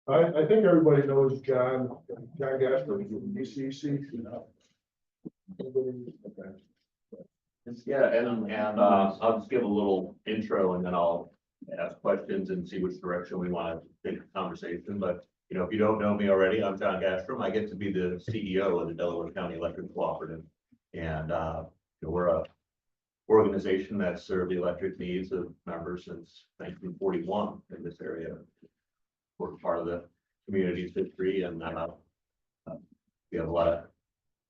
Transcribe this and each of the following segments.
I think everybody knows John Gasper from DCC. Okay. Yeah, and I'll just give a little intro and then I'll ask questions and see which direction we want to take the conversation. But, you know, if you don't know me already, I'm John Gastrom. I get to be the CEO of the Delaware County Electric Cooperative. And, you know, we're a organization that served the electric needs of members since 1941 in this area. We're part of the community's history, and we have a lot of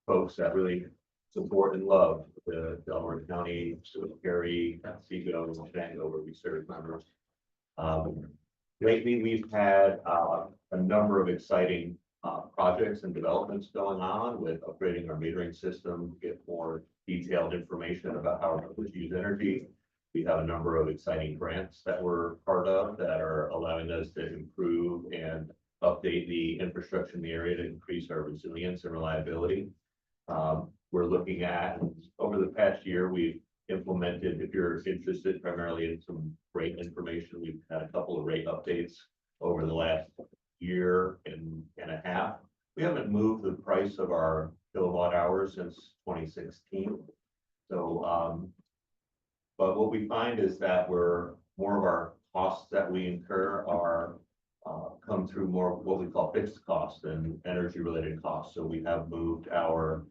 folks that really support and love the Delaware County, Perry, Seago, and Shenango, where we serve members. Lately, we've had a number of exciting projects and developments going on with upgrading our metering system, get more detailed information about how our members use energy. We have a number of exciting grants that we're part of that are allowing us to improve and update the infrastructure in the area to increase our resilience and reliability. We're looking at, over the past year, we've implemented, if you're interested primarily in some rate information, we've had a couple of rate updates over the last year and a half. We haven't moved the price of our kilowatt hours since 2016. So, but what we find is that more of our costs that we incur are come through more what we call fixed costs and energy related costs. So we have moved our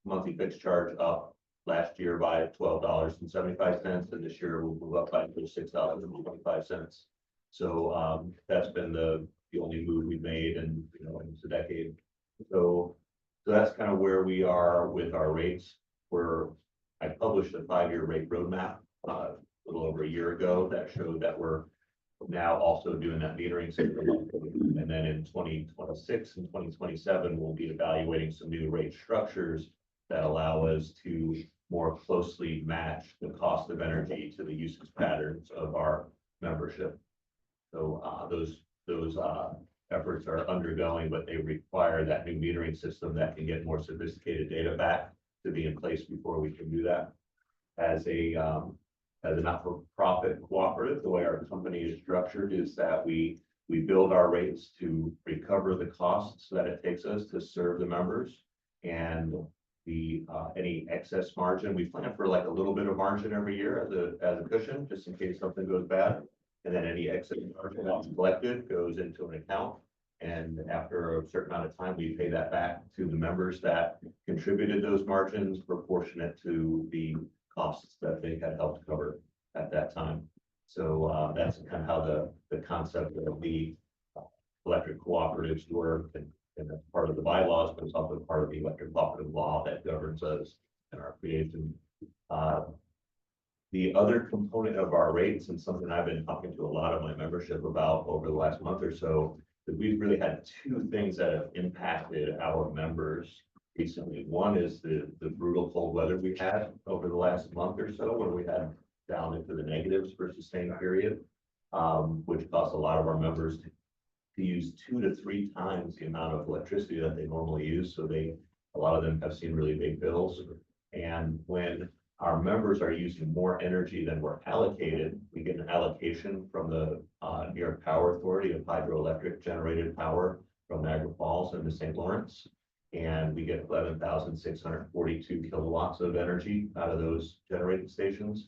monthly fixed charge up last year by $12.75, and this year we'll move up by $6.25. So that's been the only move we've made in almost a decade. So that's kind of where we are with our rates. I published a 5-year rate roadmap a little over a year ago that showed that we're now also doing that metering system. And then in 2026 and 2027, we'll be evaluating some new rate structures that allow us to more closely match the cost of energy to the usage patterns of our membership. So those efforts are undergoing, but they require that new metering system that can get more sophisticated data back to be in place before we can do that. As a not-for-profit cooperative, the way our company is structured is that we build our rates to recover the costs that it takes us to serve the members, and any excess margin, we plan for like a little bit of margin every year as a cushion, just in case something goes bad. And then any excess margin that's collected goes into an account. And after a certain amount of time, we pay that back to the members that contributed those margins proportionate to the costs that they had helped cover at that time. So that's kind of how the concept of the electric cooperatives work, and that's part of the bylaws, but it's also part of the electric cooperative law that governs us and our creation. The other component of our rates, and something I've been talking to a lot of my membership about over the last month or so, that we've really had two things that have impacted our members recently. One is the brutal cold weather we had over the last month or so, where we had down into the negatives for a sustained period, which caused a lot of our members to use 2 to 3 times the amount of electricity that they normally use. So a lot of them have seen really big bills. And when our members are using more energy than we're allocated, we get an allocation from the New York Power Authority of hydroelectric generated power from Niagara Falls and the St. Lawrence. And we get 11,642 kilowatts of energy out of those generating stations.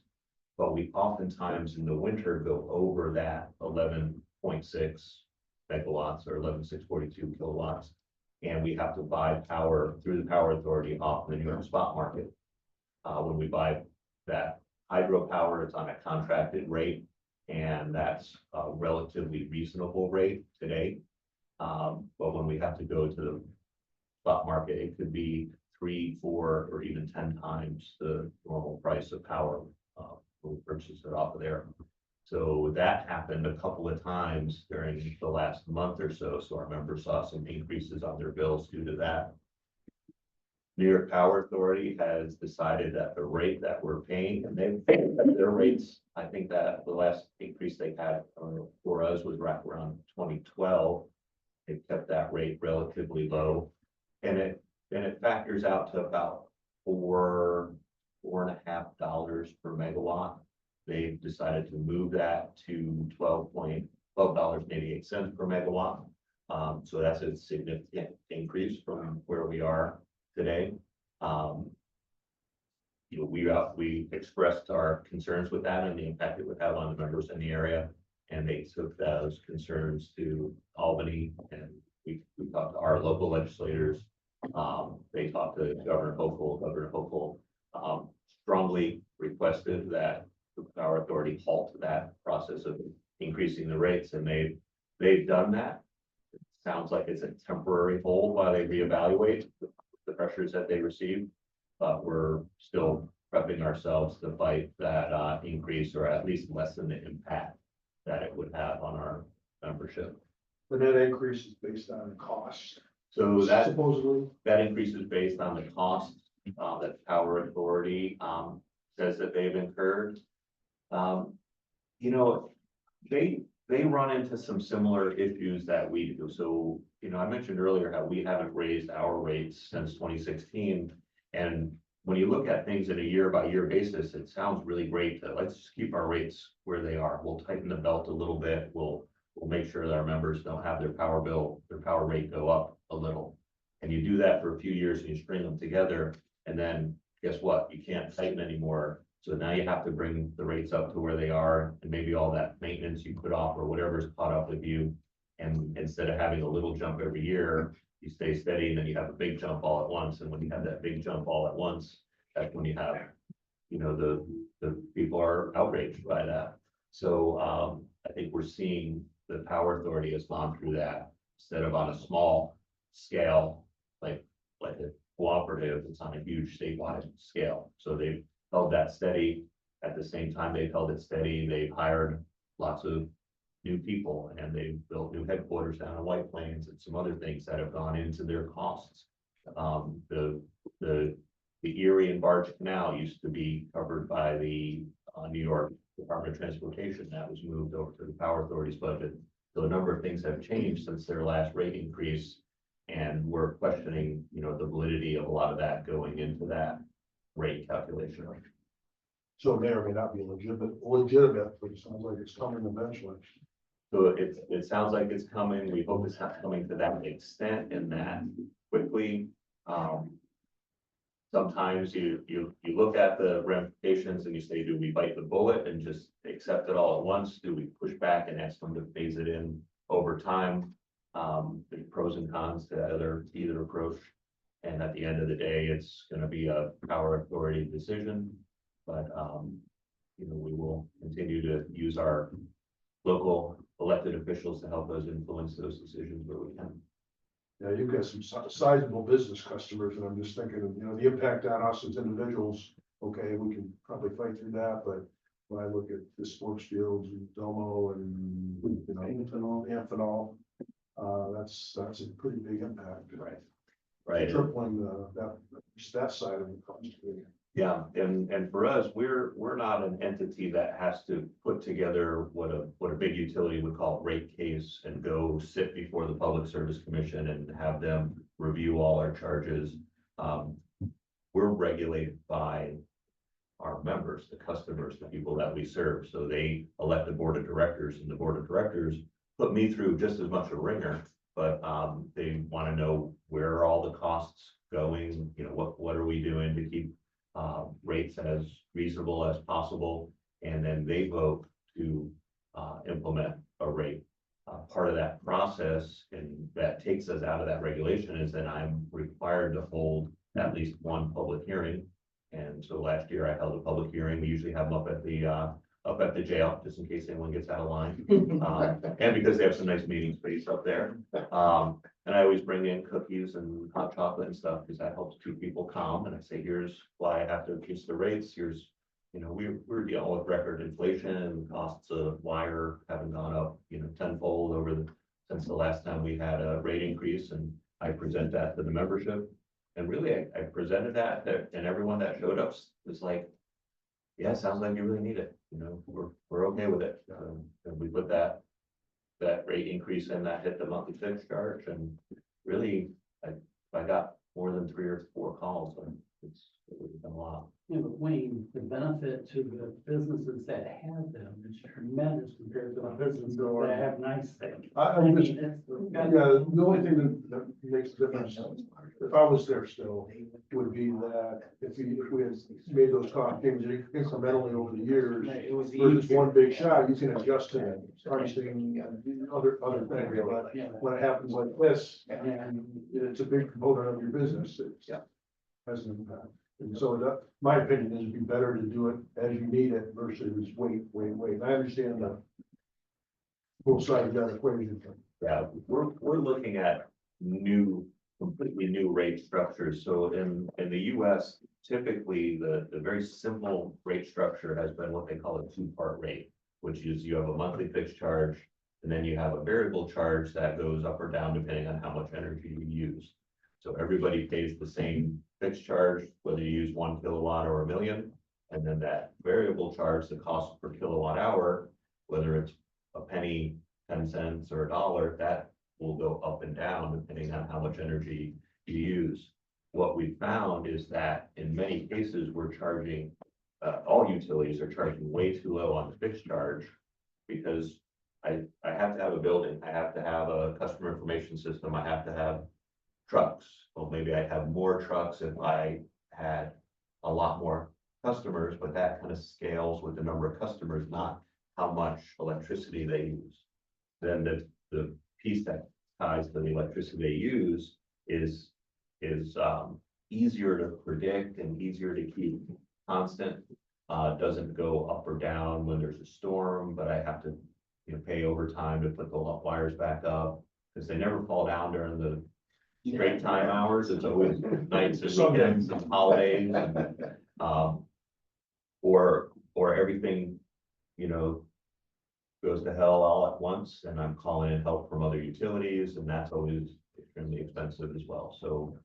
But we oftentimes in the winter go over that 11.6 megawatts or 11,642 kilowatts. And we have to buy power through the Power Authority off the New York spot market. When we buy that hydropower, it's on a contracted rate, and that's a relatively reasonable rate today. But when we have to go to the spot market, it could be 3, 4, or even 10 times the normal price of power when we purchase it off of there. So that happened a couple of times during the last month or so. So our members saw some increases on their bills due to that. New York Power Authority has decided that the rate that we're paying, and they've their rates, I think that the last increase they had for us was right around 2012. They kept that rate relatively low, and it factors out to about $4.50 per megawatt. They've decided to move that to $12.88 per megawatt. So that's a significant increase from where we are today. Um, we expressed our concerns with that and the impact it would have on the members in the area. And they took those concerns to Albany, and we talked to our local legislators. They talked to Governor Hochul. Governor Hochul strongly requested that the Power Authority halt that process of increasing the rates, and they've done that. It sounds like it's a temporary hold while they reevaluate the pressures that they receive, but we're still prepping ourselves to fight that increase, or at least lessen the impact that it would have on our membership. The net increase is based on cost. So that Supposedly, increase is based on the cost that the Power Authority says that they've incurred. You know, they run into some similar issues that we do. So, you know, I mentioned earlier how we haven't raised our rates since 2016. And when you look at things in a year by year basis, it sounds really great that let's just keep our rates where they are. We'll tighten the belt a little bit. We'll make sure that our members don't have their power rate go up a little. And you do that for a few years and you string them together, and then guess what? You can't tighten anymore. So now you have to bring the rates up to where they are, and maybe all that maintenance you put off or whatever's caught up with you. And instead of having a little jump every year, you stay steady, and then you have a big jump all at once. And when you have that big jump all at once, that's when you have, you know, the people are outraged by that. So I think we're seeing the Power Authority has gone through that. Instead of on a small scale, like a cooperative, it's on a huge statewide scale. So they've held that steady. At the same time they've held it steady, they've hired lots of new people, and they've built new headquarters down in White Plains and some other things that have gone into their costs. The Erie and Barge Canal used to be covered by the New York Department of Transportation. That was moved over to the Power Authority's budget. So a number of things have changed since their last rate increase, and we're questioning, you know, the validity of a lot of that going into that rate calculation. so it may or may not be legitimate, but it sounds like it's coming eventually. So it sounds like it's coming. We hope it's not coming to that extent and that quickly. Sometimes you look at the ramifications and you say, do we bite the bullet and just accept it all at once? Do we push back and ask them to phase it in over time? There's pros and cons to either approach. And at the end of the day, it's going to be a Power Authority decision. But, you know, we will continue to use our local elected officials to help us influence those decisions where we can. Yeah, you've got some sizable business customers, and I'm just thinking of, you know, the impact on us as individuals. Okay, we can probably fight through that, but when I look at the sports fields and Domo and, you know, Amphenol, that's a pretty big impact. Right. Tripling that side of the cost. Yeah, and for us, we're not an entity that has to put together what a big utility would call a rate case and go sit before the Public Service Commission and have them review all our charges. We're regulated by our members, the customers, the people that we serve. So they elect the board of directors, and the board of directors put me through just as much a ringer, but they want to know where are all the costs going, you know, what are we doing to keep rates as reasonable as possible, and then they vote to implement a rate. Part of that process, and that takes us out of that regulation, is that I'm required to hold at least one public hearing. And so last year I held a public hearing. We usually have them up at the jail, just in case anyone gets out of line, and because they have some nice meeting space up there. And I always bring in cookies and hot chocolate and stuff, because that helps keep people calm. And I say, here's why I have to increase the rates. Here's, you know, we're dealing with record inflation, and costs of wire haven't gone up, you know, tenfold since the last time we had a rate increase. And I present that to the membership. And really, I presented that, and everyone that showed up was like, yeah, sounds like you really need it. You know, we're okay with it. And we put that rate increase in that hit the monthly fixed charge. And really, I got more than 3 or 4 calls. it would become a lot. Yeah, but Wayne, the benefit to the businesses that have them is tremendous compared to the businesses that have nice things. I I just, mean, it's. yeah, the only thing that makes a difference, if I was there still, would be that if we had made those cost changes incrementally over the years, It was versus easier. one big shot, you can adjust to that, pricing and other things, but Yeah. when it happens like this, and it's a big component of your business, it Yeah. has an impact. And so that, my opinion is it'd be better to do it as you need it versus wait. I understand the both sides of that equation. Yeah, we're looking at completely new rate structures. So in the US, typically the very simple rate structure has been what they call a two-part rate, which is you have a monthly fixed charge, and then you have a variable charge that goes up or down depending on how much energy you use. So everybody pays the same fixed charge, whether you use 1 kilowatt or 1,000,000. And then that variable charge, the cost per kilowatt hour, whether it's a penny, 10 cents or $1, that will go up and down depending on how much energy you use. What we found is that in many cases, we're charging, all utilities are charging way too low on the fixed charge because I have to have a building, I have to have a customer information system, I have to have trucks. Well, maybe I have more trucks if I had a lot more customers, but that kind of scales with the number of customers, not how much electricity they use. Then the piece that ties to the electricity they use is easier to predict and easier to keep constant. Doesn't go up or down when there's a storm, but I have to, pay overtime to put the wires back up because they never fall down during the straight time hours. It's always nights and weekends and holidays and, or everything, goes to hell all at once and I'm calling in help from other utilities and that's always extremely expensive as well. So,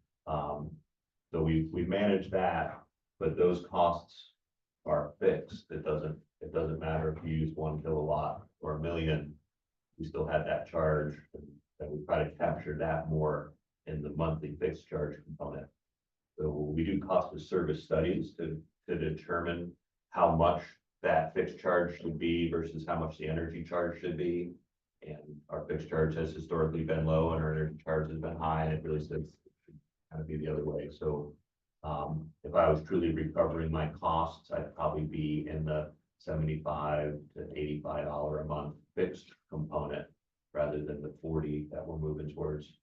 so we manage that, but those costs are fixed. It doesn't matter if you use 1 kilowatt or 1,000,000, we still had that charge and we try to capture that more in the monthly fixed charge component. So we do cost of service studies to determine how much that fixed charge should be versus how much the energy charge should be. And our fixed charge has historically been low and our energy charge has been high, and it really should kind of be the other way. So if I was truly recovering my costs, I'd probably be in the $75 to $85 a month fixed component rather than the 40 that we're moving towards.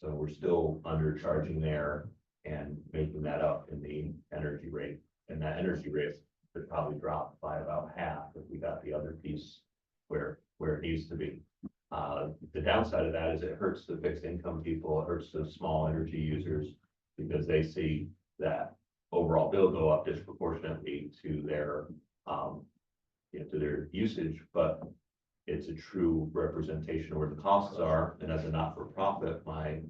So we're still undercharging there and making that up in the energy rate. And that energy rate could probably drop by about half if we got the other piece where it needs to be. The downside of that is it hurts the fixed income people, it hurts the small energy users because they see that overall bill go up disproportionately to their usage, but it's a true representation of where the costs are. And as a not-for-profit, my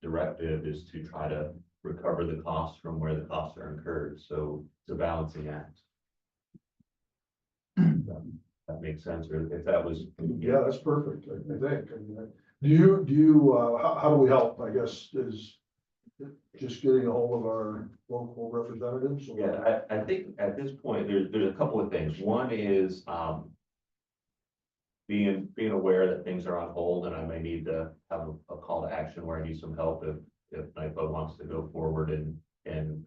directive is to try to recover the costs from where the costs are incurred. So it's a balancing act. That makes sense, or if that was. Yeah, that's perfect, I think. I mean, do you, how do we help, I guess, is just getting a hold of our local representatives? Or- Yeah, I think at this point, there's a couple of things. One is, being aware that things are on hold and I may need to have a call to action where I need some help if NIPA wants to go forward and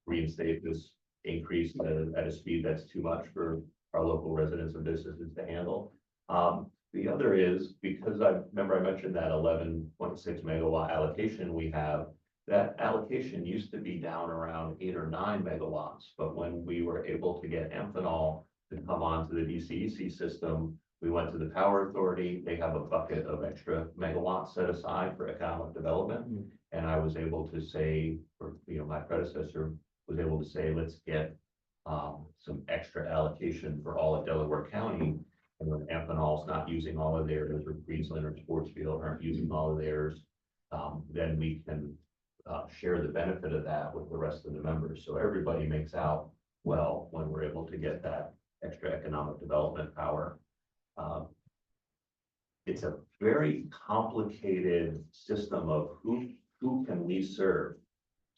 reinstate this increase at a speed that's too much for our local residents and businesses to handle. The other is because I mentioned that 11.6 megawatt allocation we have. That allocation used to be down around 8 or 9 megawatts, but when we were able to get Amphenol to come onto the DCEC system, we went to the Power Authority. They have a bucket of extra megawatts set aside for economic development. And I was able to say, or my predecessor was able to say, let's get some extra allocation for all of Delaware County. And when Amphenol's not using all of theirs, or Queensland or Sportsfield aren't using all of theirs, then we can share the benefit of that with the rest of the members. So everybody makes out well when we're able to get that extra economic development power. It's a very complicated system of who can we serve.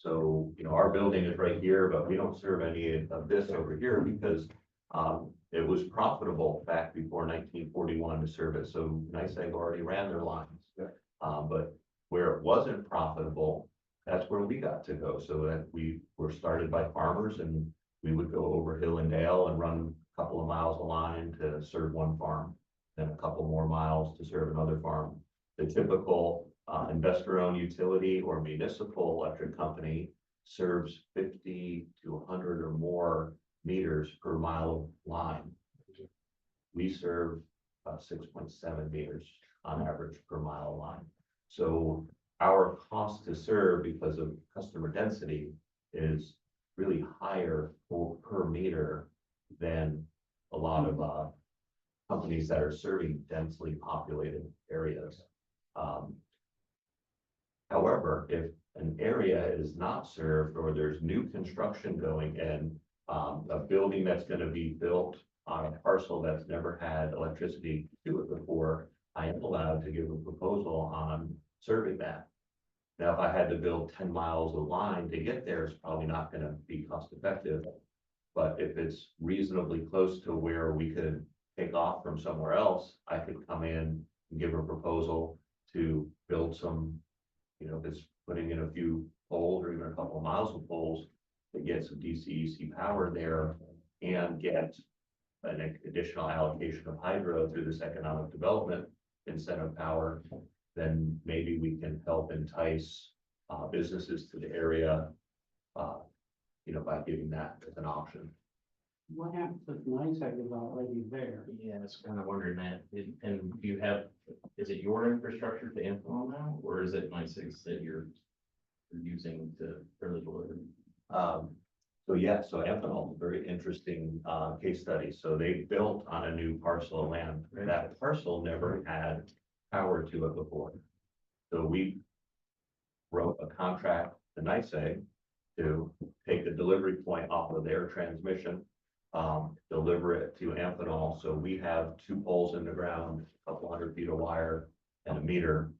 So, our building is right here, but we don't serve any of this over here because it was profitable back before 1941 to serve it. So NYSEG already ran their lines. Yeah. But where it wasn't profitable, that's where we got to go. So that we were started by farmers and we would go over hill and dale and run a couple of miles of line to serve one farm, then a couple more miles to serve another farm. The typical investor-owned utility or municipal electric company serves 50 to 100 or more meters per mile of line. We serve 6.7 meters on average per mile of line. So our cost to serve because of customer density is really higher per meter than a lot of companies that are serving densely populated areas. However, if an area is not served or there's new construction going in, a building that's going to be built on a parcel that's never had electricity to it before, I am allowed to give a proposal on serving that. Now, if I had to build 10 miles of line to get there, it's probably not going to be cost effective. But if it's reasonably close to where we could take off from somewhere else, I could come in and give a proposal to build some, if it's putting in a few poles or even a couple of miles of poles to get some DC power there and get an additional allocation of hydro through this economic development incentive power, then maybe we can help entice businesses to the area, by giving that as an option. What happens if NYSEG is already there? Yeah, I was kind of wondering that, and do you have, is it your infrastructure to implement now, or is it NYSEG's that you're using to further deliver? So Amphenol is a very interesting case study. So they built on a new parcel of land. That parcel never had power to it before. So we wrote a contract to NYSEG to take the delivery point off of their transmission, deliver it to Amphenol. So we have 2 poles in the ground, a couple hundred feet of wire and a meter.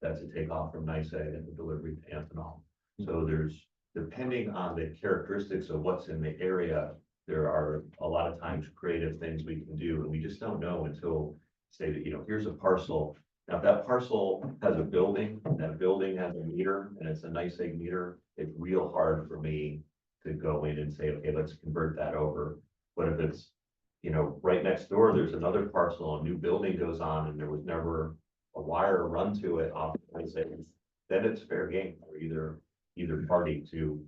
That's a takeoff from NYSEG and the delivery to Amphenol. So there's, depending on the characteristics of what's in the area, there are a lot of times creative things we can do, and we just don't know until say that, here's a parcel. Now, if that parcel has a building, and that building has a meter, and it's a NYSEG meter, it's real hard for me to go in and say, okay, let's convert that over. But if it's, right next door, there's another parcel, a new building goes on, and there was never a wire run to it off NYSEG, then it's fair game for either party to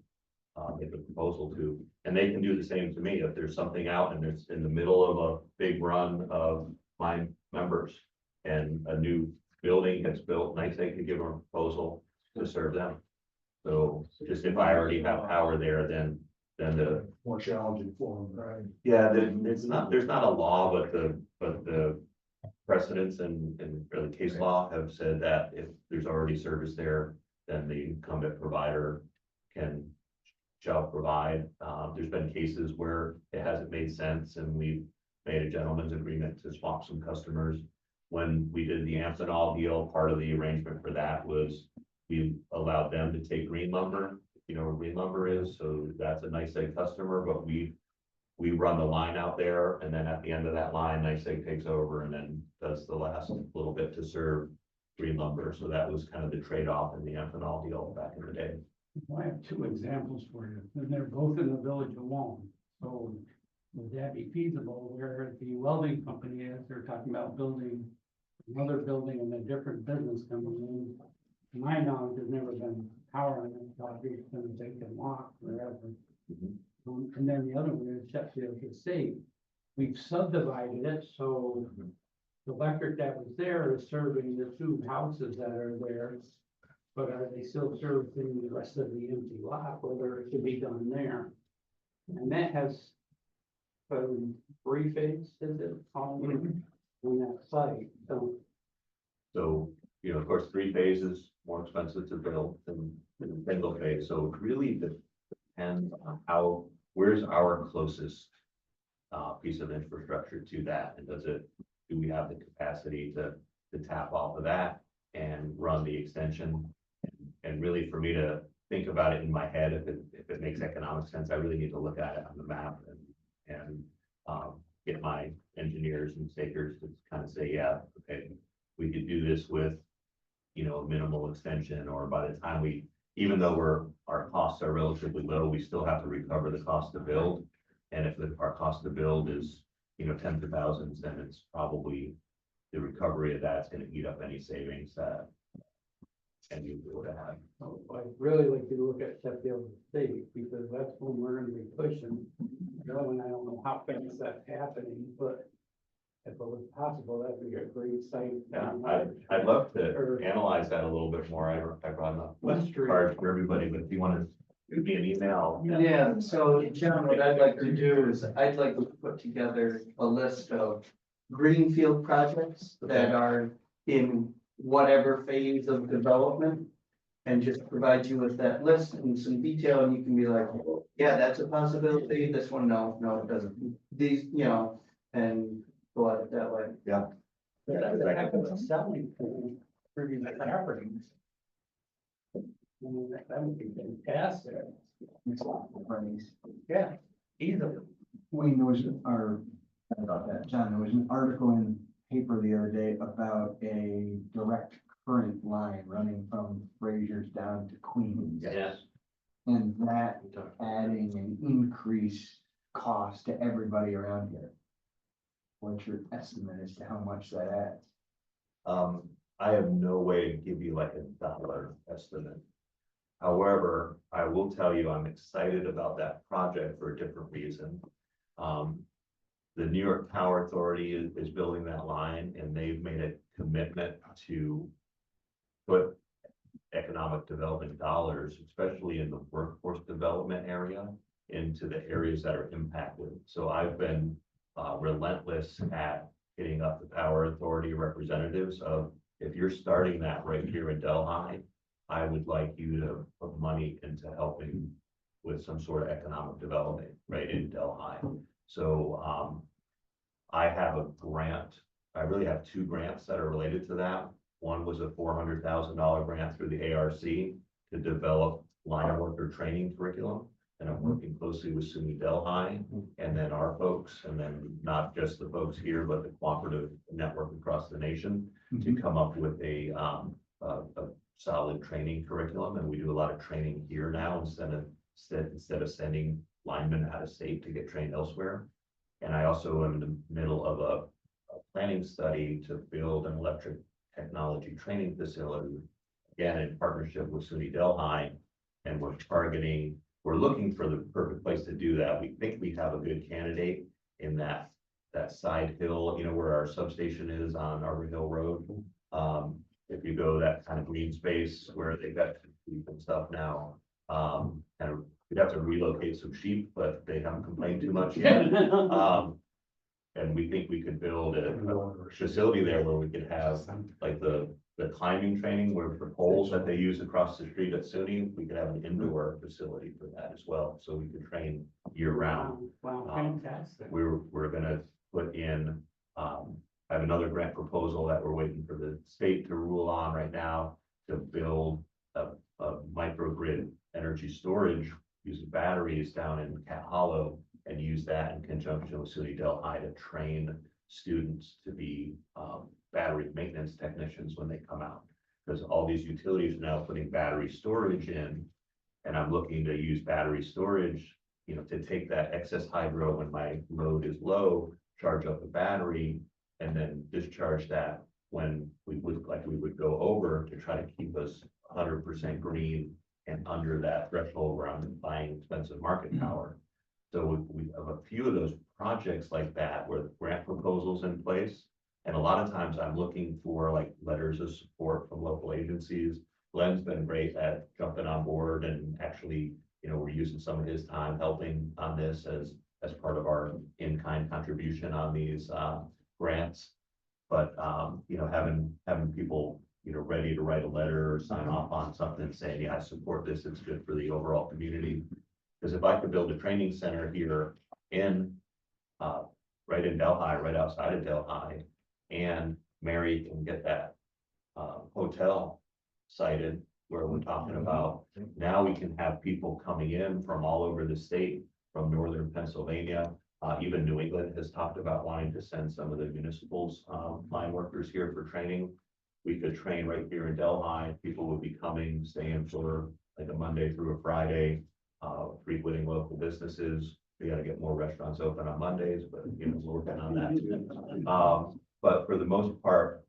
make a proposal to, and they can do the same to me. If there's something out and it's in the middle of a big run of my members and a new building gets built, NYSEG could give them a proposal to serve them. So just if I already have power there, then the, More challenging for them, right? yeah, there's not a law, but the precedents and really case law have said that if there's already service there, then the incumbent provider shall provide. There's been cases where it hasn't made sense and we've made a gentleman's agreement to swap some customers. When we did the Amphenol deal, part of the arrangement for that was we allowed them to take green lumber. You know what green lumber is, so that's a NYSEG customer, but we run the line out there, and then at the end of that line, NYSEG takes over and then does the last little bit to serve green lumber. So that was kind of the trade-off in the Amphenol deal back in the day. I have 2 examples for you, and they're both in the village alone. So would that be feasible where the welding company is, they're talking about building another building and a different business coming in? To my knowledge, there's never been power on that project, and they can walk wherever. And then the other one is Sheffield State. We've subdivided it, so the electric that was there is serving the 2 houses that are there. But are they still serving the rest of the empty lot, whether it could be done there? And that has 3 phase, is it, on that site, so. So, of course, 3 phases more expensive to build than single phase. So it really depends on where's our closest piece of infrastructure to that, and do we have the capacity to tap off of that and run the extension? And really, for me to think about it in my head. If it makes economic sense, I really need to look at it on the map and get my engineers and stakers to kind of say, yeah, okay, we could do this with, you know, a minimal extension, or by the time we, even though our costs are relatively low, we still have to recover the cost to build. And if our cost to build is, you know, tens of thousands, then it's probably the recovery of that's gonna eat up any savings that and you would have. So I'd really like to look at Sheffield State, because that's when we're gonna be pushing. And I don't know how fast that's happening, but if it was possible, that'd be a great site. Yeah, I'd love to analyze that a little bit more. I brought up West Street. cards for everybody, but if you want to give me an email. Yeah, so John, what I'd like to do is I'd like to put together a list of greenfield projects that are in whatever phase of development. And just provide you with that list and some detail, and you can be like, yeah, that's a possibility, this one, no, it doesn't. These, you know, and go at it that way. Yeah. That's a heck of a selling point for these properties. I mean, that would be fantastic. Yeah, easily. Wayne, there was, or, about that, John, there was an article in the paper the other day about a direct current line running from Fraser's down to Queens. Yeah. And that adding an increased cost to everybody around here. What's your estimate as to how much that adds? I have no way to give you like a dollar estimate. However, I will tell you, I'm excited about that project for a different reason. The New York Power Authority is building that line, and they've made a commitment to put economic development dollars, especially in the workforce development area, into the areas that are impacted. So I've been relentless at hitting up the Power Authority representatives of, if you're starting that right here in Delhi, I would like you to put money into helping with some sort of economic development right in Delhi. So I have a grant. I really have two grants that are related to that. One was a $400,000 grant through the ARC to develop line worker training curriculum. And I'm working closely with SUNY Delhi and then our folks, and then not just the folks here, but the cooperative network across the nation to come up with a solid training curriculum. And we do a lot of training here now instead of sending linemen out of state to get trained elsewhere. And I also am in the middle of a planning study to build an electric technology training facility, again, in partnership with SUNY Delhi. And we're looking for the perfect place to do that. We think we have a good candidate in that side hill, you know, where our substation is on Arbor Hill Road. If you go that kind of green space where they've got sheep and stuff now, and we'd have to relocate some sheep, but they haven't complained too much yet. And we think we could build a facility there where we could have like the climbing training where the poles that they use across the street at SUNY, we could have an indoor facility for that as well. So we could train year round. Wow, fantastic. We're gonna put in, I have another grant proposal that we're waiting for the state to rule on right now to build a microgrid energy storage using batteries down in Cat Hollow, and use that in conjunction with SUNY Delhi to train students to be battery maintenance technicians when they come out. Because all these utilities are now putting battery storage in, and I'm looking to use battery storage, you know, to take that excess hydro when my load is low, charge up the battery, and then discharge that when we would go over to try to keep us 100% green and under that threshold where I'm buying expensive market power. So we have a few of those projects like that where grant proposals in place. And a lot of times I'm looking for like letters of support from local agencies. Glenn's been great at jumping on board, and actually, you know, we're using some of his time helping on this as part of our in-kind contribution on these grants. But you know, having people, you know, ready to write a letter or sign off on something saying, yeah, I support this, it's good for the overall community. Because if I could build a training center here in right in Delhi, right outside of Delhi, and Mary can get that hotel sited where we're talking about, now we can have people coming in from all over the state, from northern Pennsylvania. Even New England has talked about wanting to send some of the municipals, line workers here for training. We could train right here in Delhi. People would be coming, staying for like a Monday through a Friday, frequenting local businesses. We gotta get more restaurants open on Mondays, but you know, we're working on that too. But for the most part,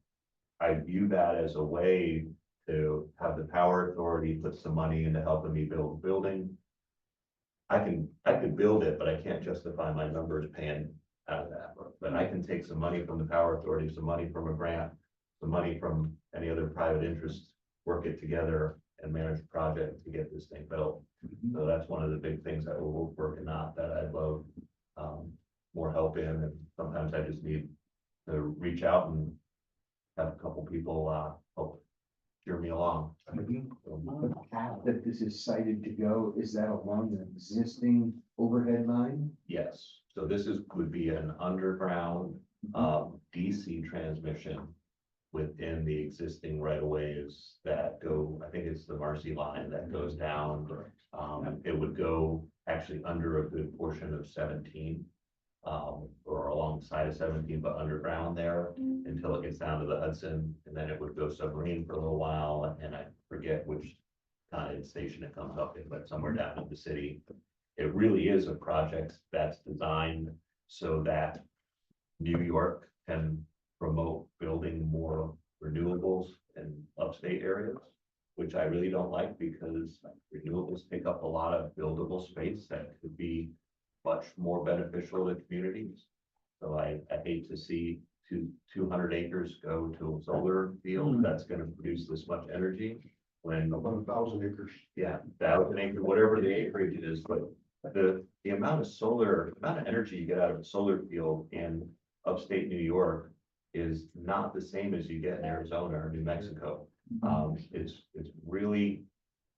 I view that as a way to have the power authority put some money into helping me build a building. I could build it, but I can't justify my numbers paying out of that. But I can take some money from the power authority, some money from a grant, some money from any other private interest, work it together and manage the project to get this thing built. So that's one of the big things that we're working on that I'd love more help in. And sometimes I just need to reach out and have a couple people help steer me along. The path that this is cited to go, is that along an existing overhead line? Yes, so would be an underground DC transmission within the existing right of ways that go, I think it's the Marcy line that goes down. It would go actually under a good portion of 17. Or alongside of 17, but underground there until it gets down to the Hudson, and then it would go submarine for a little while, and I forget which kind of station it comes up in, but somewhere down in the city. It really is a project that's designed so that New York can promote building more renewables in upstate areas, which I really don't like because renewables take up a lot of buildable space that could be much more beneficial to communities. So I hate to see 200 acres go to a solar field that's gonna produce this much energy when, About 1,000 acres. yeah, 1,000 acre, whatever the acreage is, but the amount of energy you get out of a solar field in upstate New York is not the same as you get in Arizona or New Mexico. It's really,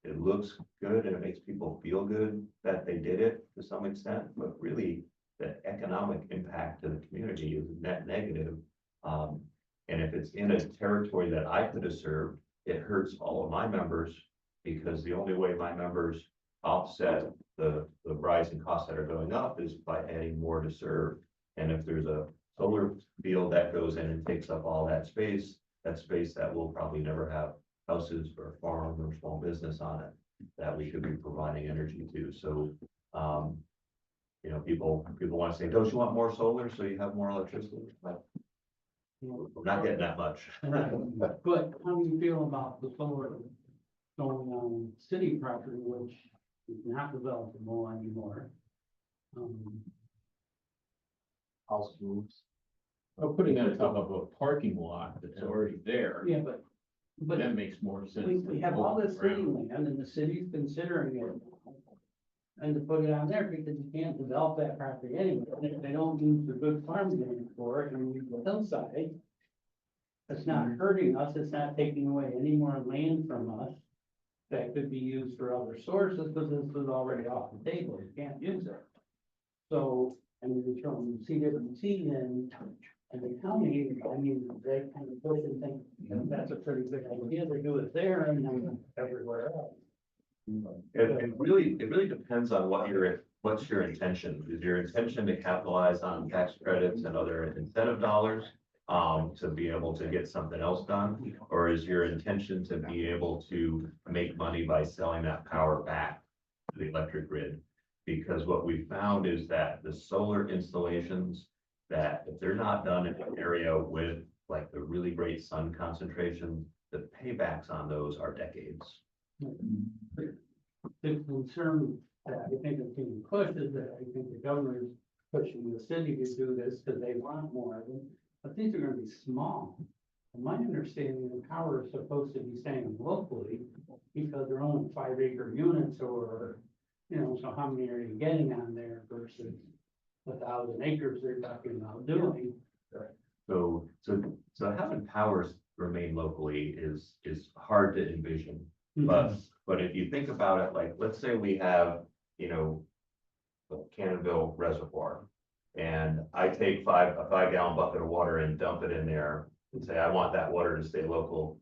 it looks good and it makes people feel good that they did it to some extent, but really the economic impact to the community is net negative. And if it's in a territory that I could have served, it hurts all of my members because the only way my members offset the rising costs that are going up is by adding more to serve. And if there's a solar field that goes in and takes up all that space that will probably never have houses or farm or small business on it that we could be providing energy to. So, you know, people want to say, don't you want more solar so you have more electricity? But we're not getting that much. But how do you feel about the solar going on city property, which is not developable anymore? House moves. Well, putting that on top of a parking lot that's already there, Yeah, but that makes more sense. we have all this city Ground. land and the city's considering it. And to put it on there because you can't develop that property anyway. And if they don't use the good farm land for it and use the hillside, it's not hurting us. It's not taking away any more land from us that could be used for other sources because this is already off the table. You can't use it. So, I mean, we from CWC and the county, I mean, they kind of push and think, that's a pretty good idea. They do it there and then everywhere else. It really depends on what's your intention. Is your intention to capitalize on tax credits and other incentive dollars to be able to get something else done? Or is your intention to be able to make money by selling that power back to the electric grid? Because what we found is that the solar installations, that if they're not done in an area with like the really great sun concentration, the paybacks on those are decades. The concern that I think is being pushed is that I think the governor's pushing the city to do this because they want more of it, but these are gonna be small. And my understanding, the power is supposed to be staying locally because they're only 5-acre units or, you know, so how many are you getting on there versus 1,000 acres they're talking about doing? So having powers remain locally is hard to envision. But if you think about it, like, let's say we have, you know, the Cannonville Reservoir, and I take a 5-gallon bucket of water and dump it in there and say, I want that water to stay local.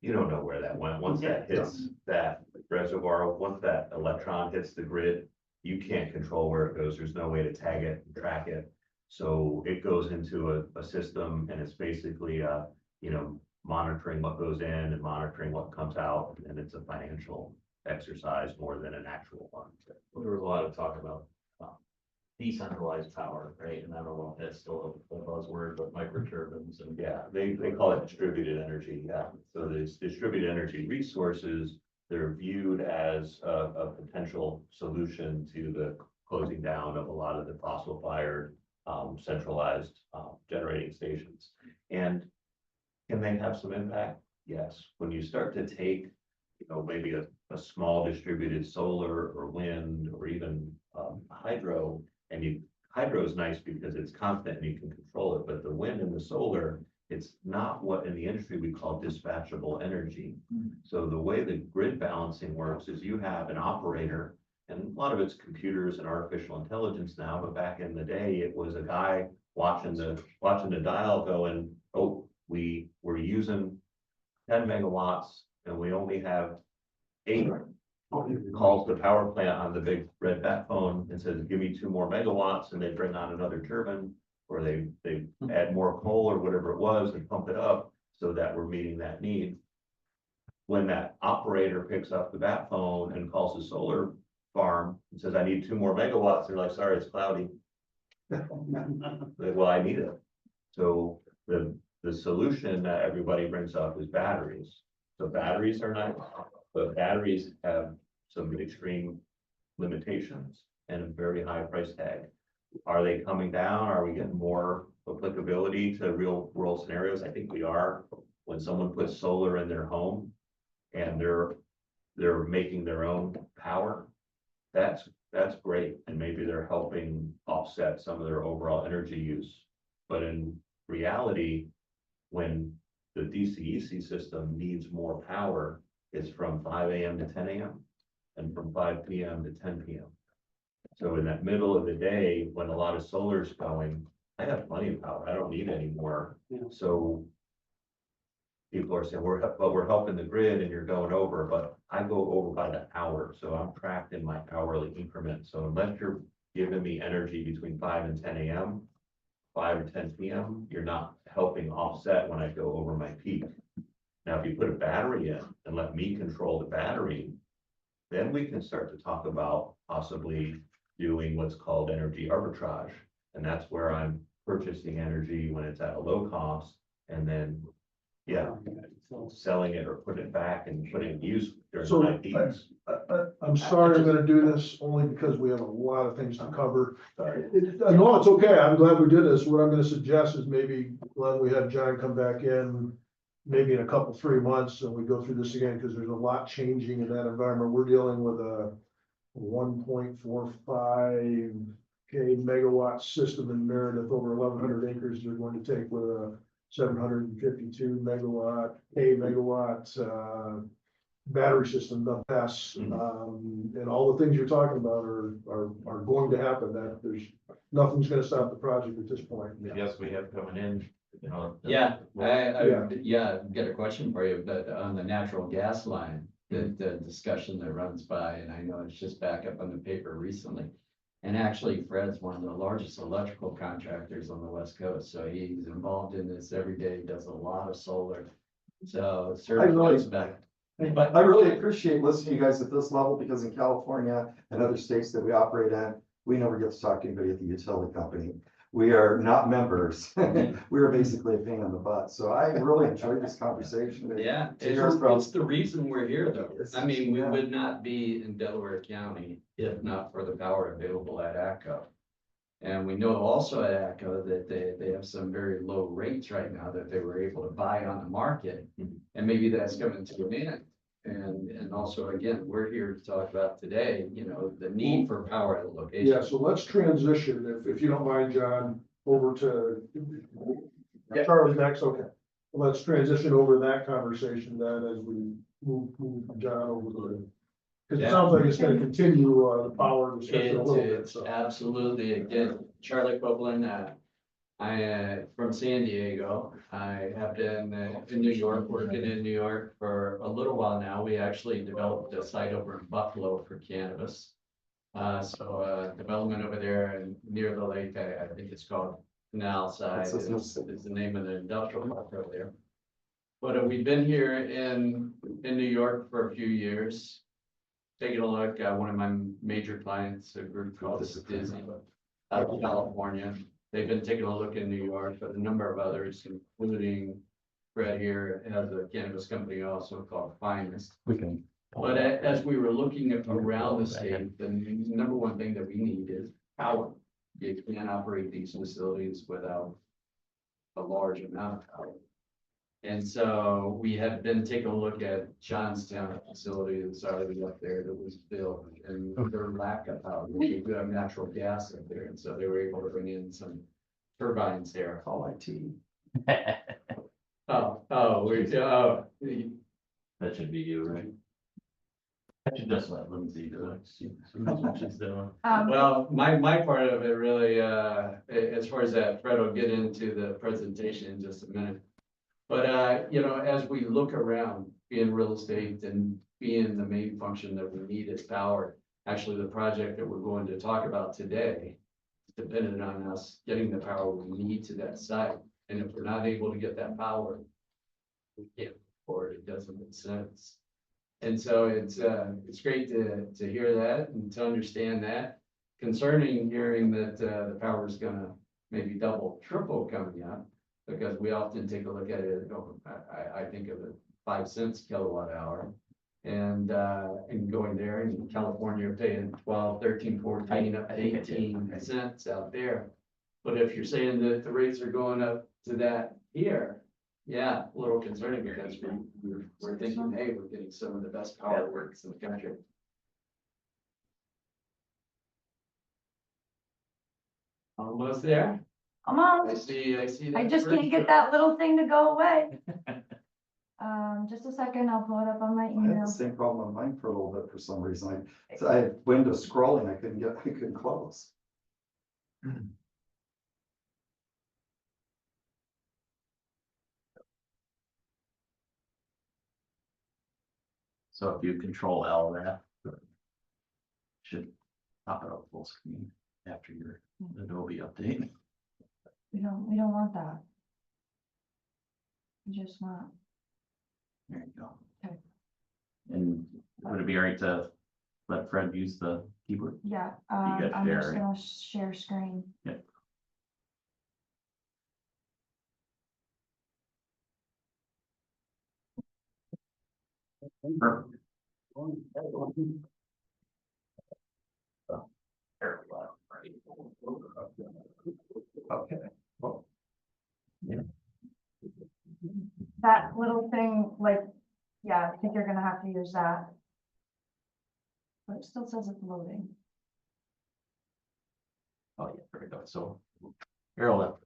you don't know where that went. Once that hits that reservoir, once that electron hits the grid, you can't control where it goes. There's no way to tag it and track it. So it goes into a system and it's basically, monitoring what goes in and monitoring what comes out. And it's a financial exercise more than an actual one. There was a lot of talk about decentralized power, right? And I don't know if that's still a buzzword, but microturbines and. Yeah, they call it distributed energy, yeah. So there's distributed energy resources, they're viewed as a potential solution to the closing down of a lot of the fossil fired centralized generating stations. And can they have some impact? Yes. When you start to take, maybe a small distributed solar or wind or even hydro, and hydro is nice because it's constant and you can control it, but the wind and the solar, it's not what in the industry we call dispatchable energy. So the way the grid balancing works is you have an operator, and a lot of it's computers and artificial intelligence now, but back in the day, it was a guy watching the dial going, oh, we're using 10 megawatts and we only have 8. Calls the power plant on the big red bat phone and says, give me 2 more megawatts, and they bring on another turbine, or they add more coal or whatever it was and pump it up so that we're meeting that need. When that operator picks up the bat phone and calls the solar farm and says, I need 2 more megawatts, they're like, sorry, it's cloudy. Like, well, I need it. So the solution that everybody brings up is batteries. So batteries are nice, but batteries have some extreme limitations and a very high price tag. Are they coming down? Are we getting more applicability to real world scenarios? I think we are. When someone puts solar in their home and they're making their own power, that's great. And maybe they're helping offset some of their overall energy use. But in reality, when the DCEC system needs more power, it's from 5 a.m. to 10 a.m. and from 5 p.m. to 10 p.m. So in that middle of the day, when a lot of solar is going, I have plenty of power. I don't need any more. Yeah. So people are saying, we're helping the grid and you're going over, but I go over by the hour. So I'm tracked in my hourly increment. So unless you're giving me energy between 5 and 10 a.m., 5 or 10 p.m., you're not helping offset when I go over my peak. Now, if you put a battery in and let me control the battery, then we can start to talk about possibly doing what's called energy arbitrage. And that's where I'm purchasing energy when it's at a low cost and then, selling it or putting it back and putting it to use during So, the peaks. I'm sorry, I'm gonna do this only because we have a lot of things to cover. No, it's okay, I'm glad we did this. What I'm gonna suggest is maybe, Glenn, we have John come back in maybe in a 3 months and we go through this again, because there's a lot changing in that environment. We're dealing with a 1.45 megawatt system in Meredith, over 1,100 acres. They're going to take with a 752 megawatt battery system, the BESS, and all the things you're talking about are going to happen. That nothing's going to stop the project at this point. Yes, we have coming in, Yeah, Yeah. I've got a question for you, but on the natural gas line, the discussion that runs by, and I know it's just back up on the paper recently. And actually Fred's one of the largest electrical contractors on the West Coast, so he's involved in this every day, does a lot of solar. So certainly really- goes back. But I really appreciate listening to you guys at this level, because in California and other states that we operate in, we never get to talk to anybody at the utility company. We are not members. We are basically a pain in the butt. So I really enjoyed this conversation. Yeah, To hear from- it's the reason we're here though. I mean, we Yeah. would not be in Delaware County if not for the power available at ACO. And we know also at ACO that they have some very low rates right now that they were able to buy on the market. And maybe that's coming to an end. And also, again, we're here to talk about today, the need for power at a location. Yeah, so let's transition, if you don't mind, John, over to Charlie next, okay. Let's transition over to that conversation then as we move John over to, because it sounds like it's gonna continue, the power discussion a little bit, It's so. absolutely, again, Charlie Copeland, from San Diego. I have been in New York, working in New York for a little while now. We actually developed a site over in Buffalo for cannabis. Development over there and near the lake, I think it's called Canal Side is the name of the industrial park over there. But we've been here in New York for a few years. Taking a look at one of my major clients, a group called Disney, out of California. They've been taking a look in New York, but a number of others, including Fred here, has a cannabis company also called Finest. We can. But as we were looking around the state, the number one thing that we need is power. You can't operate these facilities without a large amount of power. And so we had been taking a look at Johnstown, a facility that's already up there that was built, and their lack of power. We do have natural gas up there, and so they were able to bring in some turbines there. All IT. That should be you, right? I should just let Lindsay do it. She knows what she's doing. Well, my part of it really, as far as that, Fred will get into the presentation in just a minute. But, you know, as we look around, being real estate and being the main function that we need is power. Actually, the project that we're going to talk about today is dependent on us getting the power we need to that site. And if we're not able to get that power, we can't afford it. It doesn't make sense. And so it's great to hear that and to understand that. Concerning hearing that the power is gonna maybe double, triple coming up, because we often take a look at it, I think of it 5 cents kilowatt hour. And going there in California, paying 12, 13, 14, up to 18 cents out there. But if you're saying that the rates are going up to that here, yeah, a little concerning because we're thinking, hey, we're getting some of the best power works in the country. Almost there. I Almost. see. I that just first can't get that little thing to go away. Just a second, I'll pull it up on my I had the email. same problem on mine for a little bit for some reason. I had Windows scrolling, I couldn't close. So if you control L that, should pop it up full screen after your Adobe update. We don't want that. We just want, There you go. Okay. And would it be all right to let Fred use the keyboard? yeah, got I'm just share, gonna share screen. Yep. Perfect. There we go. Okay. That little thing, like, yeah, I think you're gonna have to use that. But it still says it's loading. Oh, yeah, there we go. So arrow left.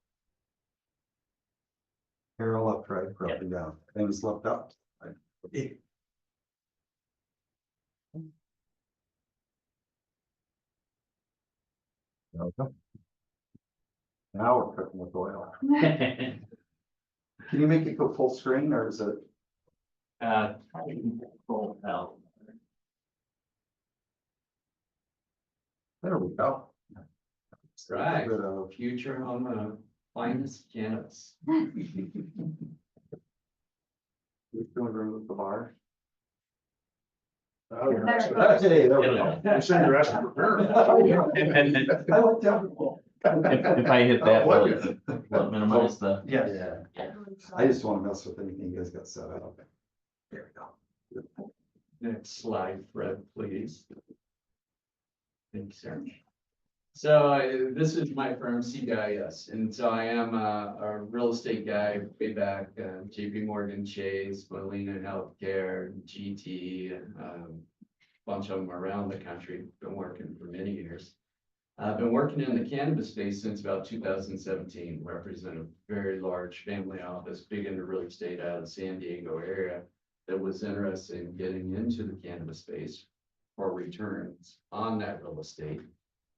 Arrow up, right, up and down, and it's left up. Right. Okay. Now we're cooking with oil. Can you make it go full screen or is it? Try to control L. There we go. Right. Bit of- Future on the finest cannabis. We're going to remove the bar. Oh, you're There. asking- Hey, there we go. You're saying you're asking for parents. I looked down. If I hit that, will it minimize the? Yeah. I just want to mess with anything you guys got set up. There we go. Next slide, Fred, please. Thank you, sir. So this is my firm, CGIS, and so I am a real estate guy way back, JP Morgan Chase, Molina Healthcare, GT, bunch of them around the country, been working for many years. I've been working in the cannabis space since about 2017, represent a very large family office, big into real estate out of the San Diego area that was interested in getting into the cannabis space for returns on that real estate.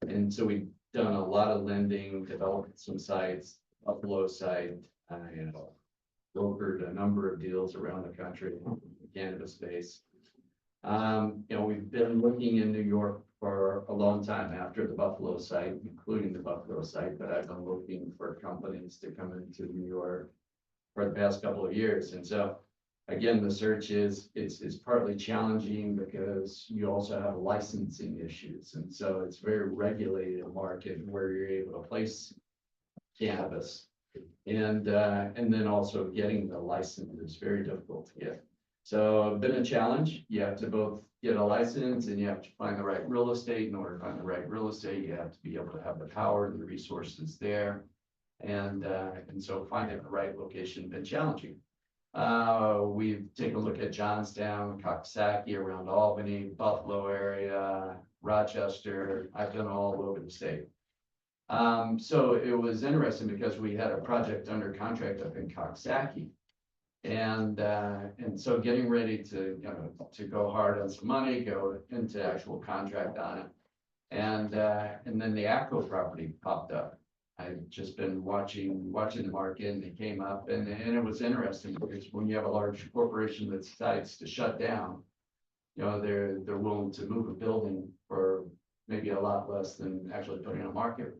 And so we've done a lot of lending, developed some sites, Buffalo site, brokered a number of deals around the country, in the cannabis space. We've been looking in New York for a long time after the Buffalo site, including the Buffalo site, but I've been looking for companies to come into New York for the past couple of years. And so, again, the search it's partly challenging because you also have licensing issues. And so it's a very regulated market where you're able to place cannabis. And then also getting the license is very difficult to get. So been a challenge. You have to both get a license and you have to find the right real estate. In order to find the right real estate, you have to be able to have the power and the resources there. And so finding the right location been challenging. We've taken a look at Johnstown, Coxsackie, around Albany, Buffalo area, Rochester. I've been all over the state. So it was interesting because we had a project under contract up in Coxsackie. And so getting ready to, to go hard on some money, go into actual contract on it. And then the ACO property popped up. I've just been watching the market and it came up and it was interesting because when you have a large corporation that decides to shut down, they're willing to move a building for maybe a lot less than actually putting it on market.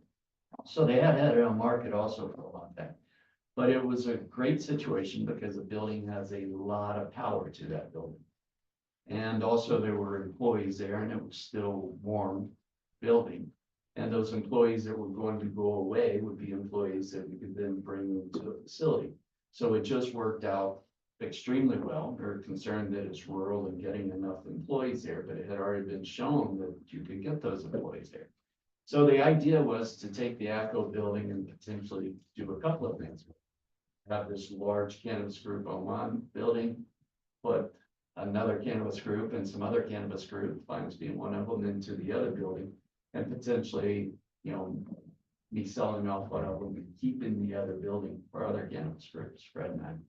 So they had it on market also for a long time. But it was a great situation because the building has a lot of power to that building. And also there were employees there and it was still warm building. And those employees that were going to go away would be employees that we could then bring into the facility. So it just worked out extremely well. They're concerned that it's rural and getting enough employees there, but it had already been shown that you could get those employees there. So the idea was to take the ACO building and potentially do a couple of things. Have this large cannabis group on one building, put another cannabis group and some other cannabis group, Fines being one of them, into the other building. And potentially, be selling off one of them and keeping the other building for other cannabis groups, spreading that.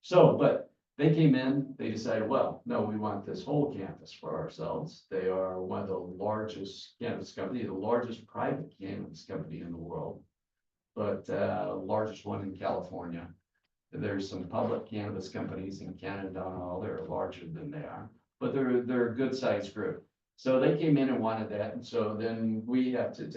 So, but they came in, they decided, well, no, we want this whole campus for ourselves. They are one of the largest cannabis company, the largest private cannabis company in the world, but largest one in California. There's some public cannabis companies in Canada and all, they're larger than they are, but they're a good sized group. So they came in and wanted that, and so then we have to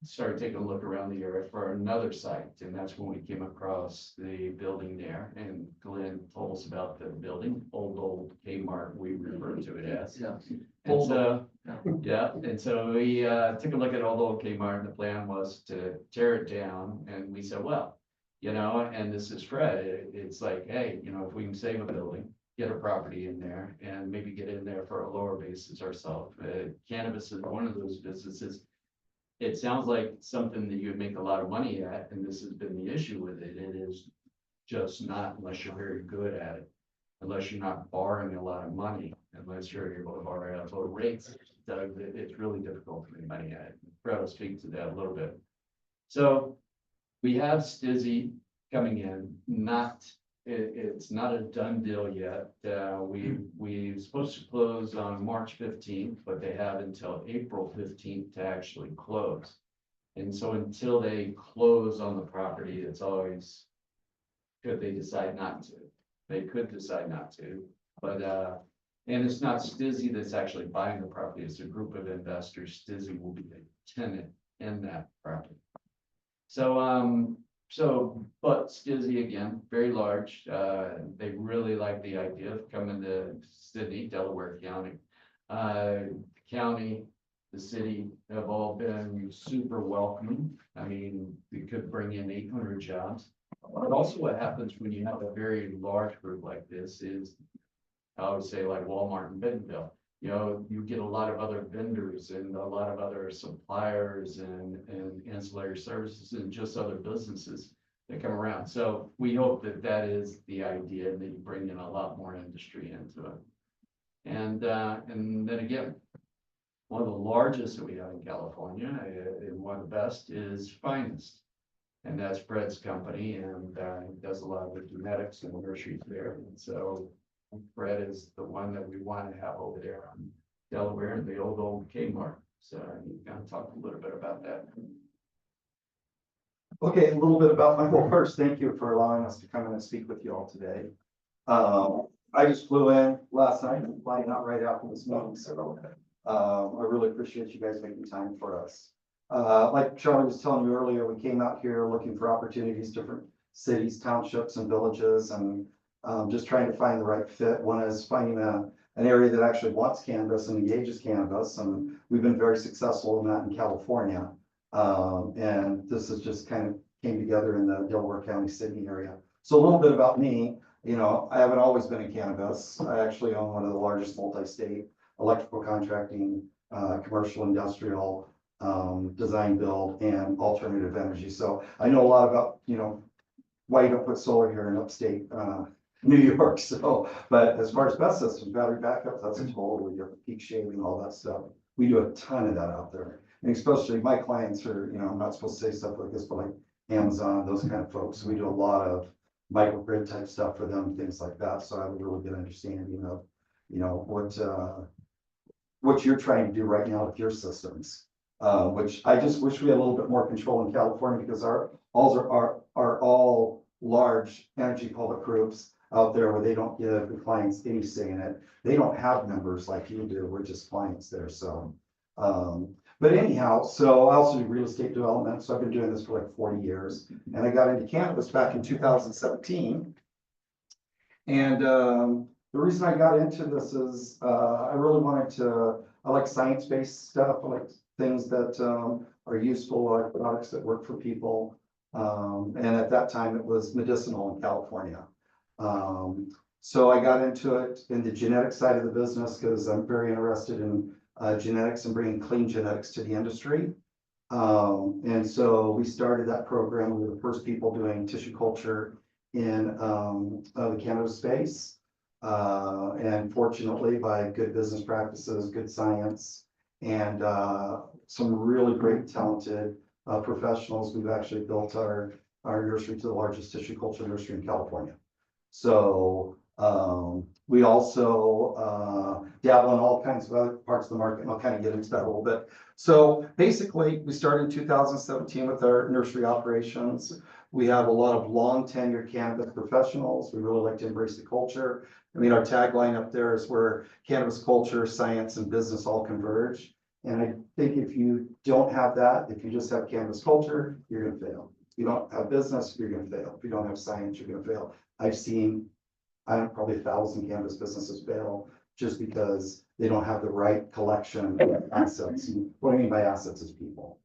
start taking a look around the area for another site, and that's when we came across the building there, and Glenn told us about the building, old Kmart, we refer to it as. Yeah. And so, and so we took a look at old Kmart, and the plan was to tear it down, and we said, well, and this is Fred, it's like, hey, if we can save a building, get a property in there and maybe get in there for a lower basis ourselves. Cannabis is one of those businesses. It sounds like something that you would make a lot of money at, and this has been the issue with it. It is just not unless you're very good at it, unless you're not borrowing a lot of money, unless you're able to borrow at low rates. It's really difficult to make money at it. Fred will speak to that a little bit. So we have Stizzy coming in, it's not a done deal yet. We're supposed to close on March 15th, but they have until April 15th to actually close. And so until they close on the property, it's always, could they decide not to? They could decide not to, but, and it's not Stizzy that's actually buying the property, it's a group of investors. Stizzy will be a tenant in that property. But Stizzy, again, very large. They really like the idea of coming to Sydney, Delaware County. The city have all been super welcoming. I mean, we could bring in 800 jobs. But also what happens when you have a very large group like this is, I would say like Walmart and Bentonville. You get a lot of other vendors and a lot of other suppliers and ancillary services and just other businesses that come around. So we hope that is the idea, that you bring in a lot more industry into it. And then again, one of the largest that we have in California and one of the best is Finest. And that's Fred's company, and he does a lot of the genetics and nurseries there. And so Fred is the one that we want to have over there on Delaware and the old Kmart. So you kind of talk a little bit about that. Okay, a little bit about my, well, first, thank you for allowing us to come in and speak with you all today. I just flew in last night, I'm flying out right after this meeting, so, I really appreciate you guys making time for us. Like Charlie was telling you earlier, we came out here looking for opportunities, different cities, townships and villages, and, just trying to find the right fit. One is finding an area that actually wants cannabis and engages cannabis, and we've been very successful in that in California. And this is just kind of came together in the Delaware County, Sydney area. So a little bit about me, you know, I haven't always been in cannabis. I actually own one of the largest multi-state electrical contracting, commercial, industrial, design, build, and alternative energy. So I know a lot about, you know, why you don't put solar here in upstate, New York. So, but as far as best systems, battery backup, that's a totally different, peak shaving, all that stuff. We do a ton of that out there. And especially my clients are, you know, I'm not supposed to say stuff like this, but like Amazon, those kind of folks. We do a lot of microgrid type stuff for them, things like that. So I have a really good understanding of, you know, what you're trying to do right now with your systems. Which I just wish we had a little bit more control in California, because our all large energy public groups out there where they don't give the clients any say in it. They don't have members like you do. We're just clients there. So, but anyhow, so I also do real estate development. So I've been doing this for like 40 years, and I got into cannabis back in 2017. And the reason I got into this is I really wanted to, I like science-based stuff. I like things that are useful, like products that work for people. And at that time it was medicinal in California. So I got into it in the genetic side of the business because I'm very interested in genetics and bringing clean genetics to the industry. And so we started that program. We were the first people doing tissue culture in the cannabis space. And fortunately, by good business practices, good science, and some really great talented professionals, we've actually built our nursery to the largest tissue culture nursery in California. So we also dabble in all kinds of other parts of the market, and I'll kind of get into that a little bit. So basically, we started in 2017 with our nursery operations. We have a lot of long tenured cannabis professionals. We really like to embrace the culture. I mean, our tagline up there is where cannabis culture, science, and business all converge. And I think if you don't have that, if you just have cannabis culture, you're going to fail. If you don't have business, you're going to fail. If you don't have science, you're going to fail. I've seen, I don't know, probably 1,000 cannabis businesses fail just because they don't have the right collection of assets. And what I mean by assets is people.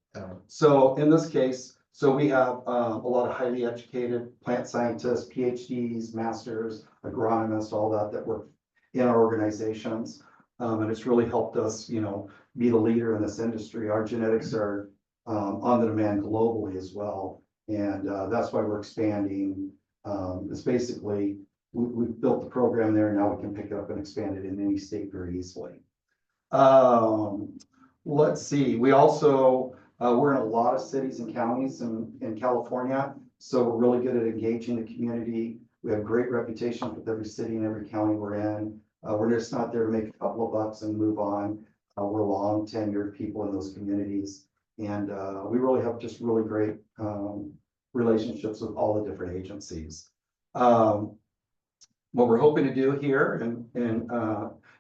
So in this case, so we have a lot of highly educated plant scientists, PhDs, masters, agronomists, all that work in our organizations. And it's really helped us, you know, be the leader in this industry. Our genetics are on the demand globally as well. And that's why we're expanding. It's basically, we've built the program there. Now we can pick it up and expand it in any state very easily. Let's see. We also, we're in a lot of cities and counties in California. So we're really good at engaging the community. We have great reputation with every city and every county we're in. We're just not there to make a couple of bucks and move on. We're long tenured people in those communities. And we really have just really great relationships with all the different agencies. What we're hoping to do here in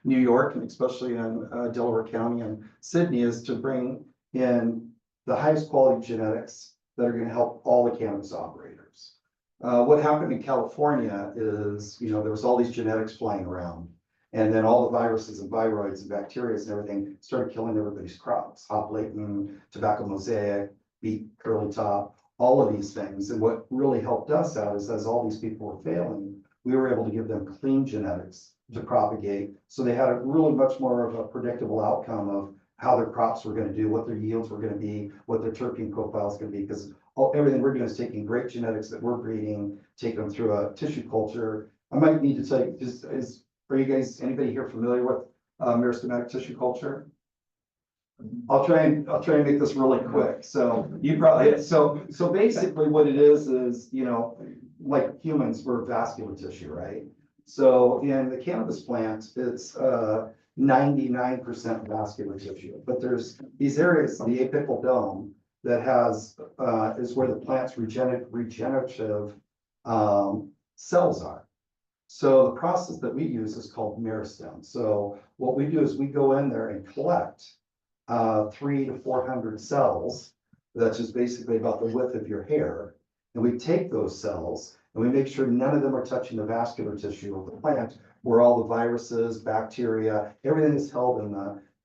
New York, and especially in Delaware County and Sydney, is to bring in the highest quality genetics that are going to help all the cannabis operators. What happened in California is, you know, there was all these genetics flying around, and then all the viruses and viroids and bacteria and everything started killing everybody's crops. Hop latent, tobacco mosaic, beet curly top, all of these things. And what really helped us out is, as all these people were failing, we were able to give them clean genetics to propagate. So they had a really much more of a predictable outcome of how their crops were going to do, what their yields were going to be, what their terpene profile is going to be. Because everything we're doing is taking great genetics that we're breeding, take them through a tissue culture. I might need to say, are you guys, anybody here familiar with meristematic tissue culture? I'll try and make this really quick. So you probably, so basically what it is, you know, like humans, we're vascular tissue, right? So in the cannabis plant, it's 99% vascular tissue, but there's these areas, the apical dome, that has, is where the plant's regenerative cells are. So the process that we use is called meristem. So what we do is we go in there and collect 300 to 400 cells. That's just basically about the width of your hair. And we take those cells and we make sure none of them are touching the vascular tissue of the plant, where all the viruses, bacteria, everything is held in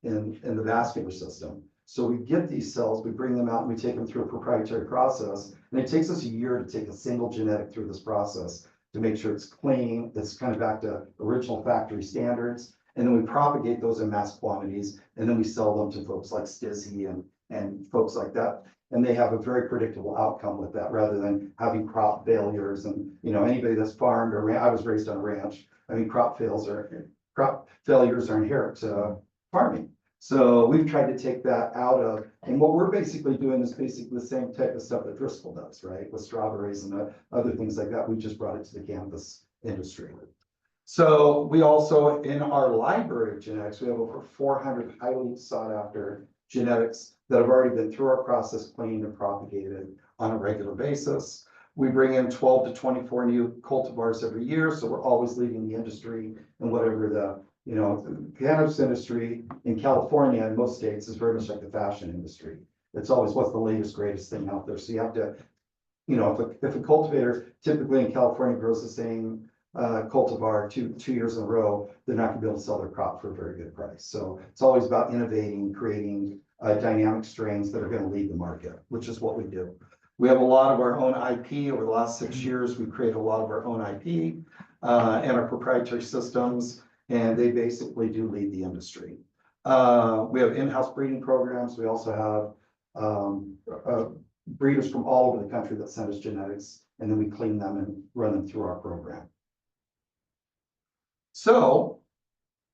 the vascular system. So we get these cells, we bring them out, and we take them through a proprietary process. And it takes us a year to take a single genetic through this process to make sure it's clean, it's kind of back to original factory standards. And then we propagate those in mass quantities, and then we sell them to folks like Stizzy and folks like that. And they have a very predictable outcome with that, rather than having crop failures. And, you know, anybody that's farmed or I was raised on a ranch. I mean, crop failures are inherent to farming. So we've tried to take that out of, and what we're basically doing is basically the same type of stuff that Driscoll does, right? With strawberries and other things like that. We just brought it to the cannabis industry. So we also, in our library of genetics, we have over 400 highly sought after genetics that have already been through our process, cleaned and propagated on a regular basis. We bring in 12 to 24 new cultivars every year, so we're always leading the industry in whatever the cannabis industry in California and most states is very much like the fashion industry. It's always what's the latest, greatest thing out there. So you have to, if a cultivator typically in California grows the same cultivar two years in a row, they're not gonna be able to sell their crop for a very good price. So it's always about innovating, creating dynamic strains that are gonna lead the market, which is what we do. We have a lot of our own IP. Over the last 6 years, we've created a lot of our own IP and our proprietary systems, and they basically do lead the industry. We have in-house breeding programs. We also have breeders from all over the country that send us genetics, and then we clean them and run them through our program. So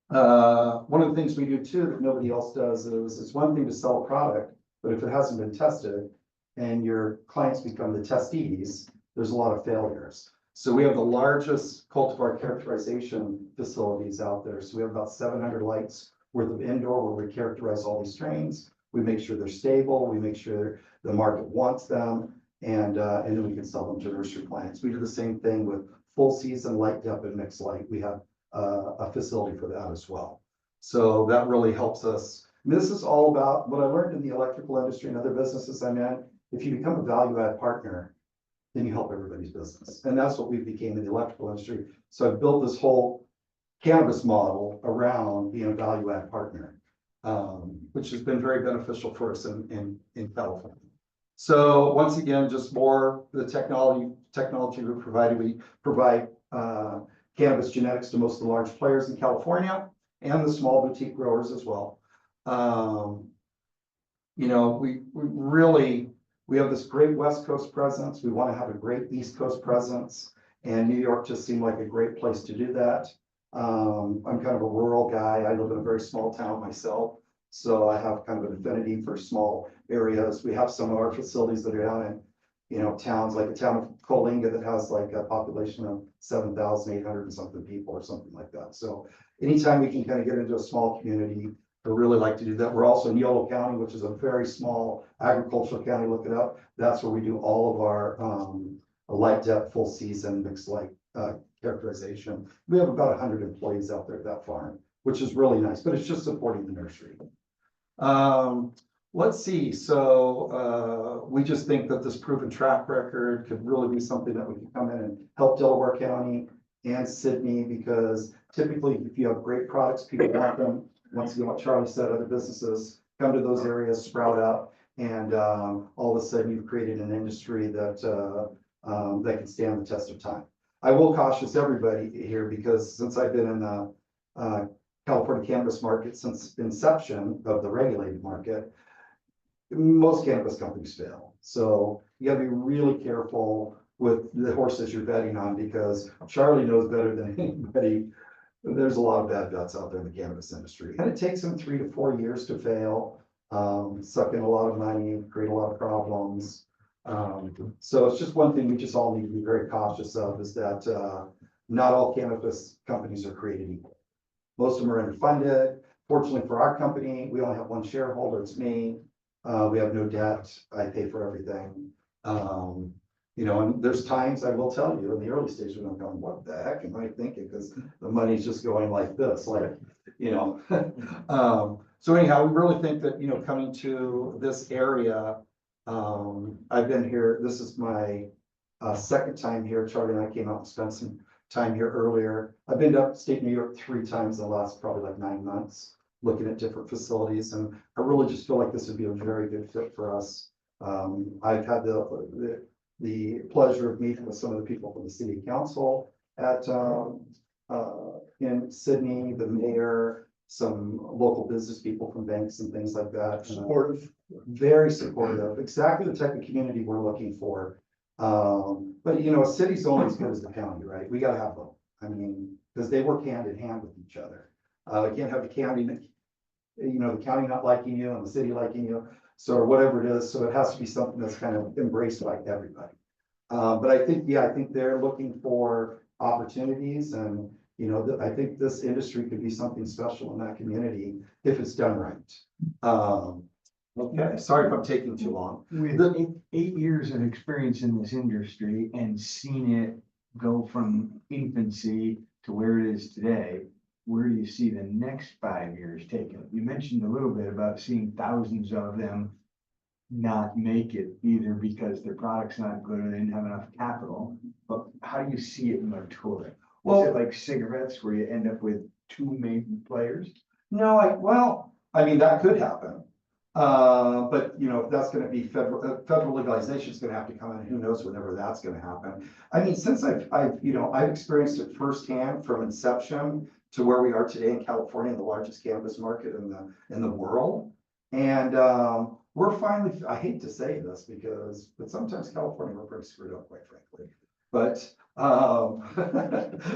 one of the things we do too that nobody else does is, it's one thing to sell a product, but if it hasn't been tested and your clients become the testees, there's a lot of failures. So we have the largest cultivar characterization facilities out there. So we have about 700 lights worth of indoor where we characterize all these strains. We make sure they're stable. We make sure the market wants them, and then we can sell them to nursery clients. We do the same thing with full season light dep and mixed light. We have a facility for that as well. So that really helps us. And this is all about what I learned in the electrical industry and other businesses I'm in. If you become a value add partner, then you help everybody's business. And that's what we became in the electrical industry. So I've built this whole cannabis model around being a value add partner, which has been very beneficial for us in California. So once again, just more the technology we provided. We provide cannabis genetics to most of the large players in California and the small boutique growers as well. We have this great West Coast presence. We want to have a great East Coast presence, and New York just seemed like a great place to do that. I'm kind of a rural guy. I live in a very small town myself, so I have kind of an affinity for small areas. We have some of our facilities that are down in, towns like the town of Coalinga that has like a population of 7,800 and something people or something like that. So anytime we can kind of get into a small community, I really like to do that. We're also in Yolo County, which is a very small agricultural county. Look it up. That's where we do all of our light depth, full season, mixed light characterization. We have about 100 employees out there at that farm, which is really nice, but it's just supporting the nursery. Let's see. So we just think that this proven track record could really be something that we can come in and help Delaware County and Sydney, because typically if you have great products, people want them. Once again, what Charlie said, other businesses come to those areas, sprout out, and all of a sudden you've created an industry that that can stand the test of time. I will caution everybody here, because since I've been in the California cannabis market since inception of the regulated market, most cannabis companies fail. So you gotta be really careful with the horses you're betting on, because Charlie knows better than anybody. There's a lot of bad bets out there in the cannabis industry, and it takes them 3 to 4 years to fail, suck in a lot of money, create a lot of problems. So it's just one thing we just all need to be very cautious of, is that not all cannabis companies are created equal. Most of them are underfunded. Fortunately for our company, we only have one shareholder, it's me. We have no debt. I pay for everything. You know, and there's times I will tell you in the early stages when I'm going, what the heck am I thinking? Because the money's just going like this, like, you know. So anyhow, we really think that, you know, coming to this area, I've been here, this is my second time here. Charlie and I came out and spent some time here earlier. I've been to upstate New York 3 times in the last probably like 9 months, looking at different facilities, and I really just feel like this would be a very good fit for us. I've had the pleasure of meeting with some of the people from the city council at in Sydney, the mayor, some local business people from banks and things like that. Supportive. Very supportive, exactly the type of community we're looking for. But you know, a city's only as good as the county, right? We gotta have them. I mean, because they work hand in hand with each other. You can't have the county, you know, the county not liking you and the city liking you, so or whatever it is. So it has to be something that's kind of embraced by everybody. But I think, yeah, I think they're looking for opportunities, and you know, I think this industry could be something special in that community if it's done right. Okay, sorry if I'm taking too long. With 8 years of experience in this industry and seen it go from infancy to where it is today, where do you see the next 5 years taking? You mentioned a little bit about seeing thousands of them not make it either because their product's not good or they didn't have enough capital, but how do you see it maturing? Well, Is it like cigarettes where you end up with 2 main players? no, well, I mean, that could happen. But you know, if that's gonna be federal legalization is gonna have to come in, who knows whenever that's gonna happen. I mean, since I've experienced it firsthand from inception to where we are today in California, the largest cannabis market in the world. And, we're finally, I hate to say this but sometimes California, we're pretty screwed up, quite frankly. But,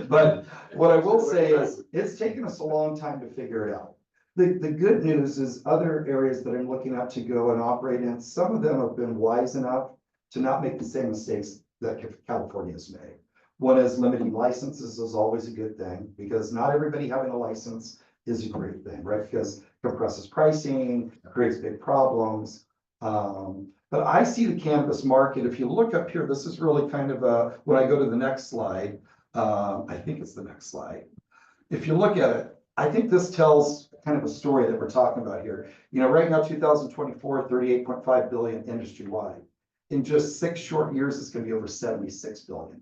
but what I will say is, it's taken us a long time to figure it out. The good news is other areas that I'm looking at to go and operate in, some of them have been wise enough to not make the same mistakes that California has made. One is limiting licenses is always a good thing, because not everybody having a license is a great thing, right? Because compresses pricing, creates big problems. But I see the cannabis market, if you look up here, this is really kind of when I go to the next slide, I think it's the next slide. If you look at it, I think this tells kind of a story that we're talking about here. You know, right now, 2024, 38.5 billion industry wide. In just 6 short years, it's gonna be over $76 billion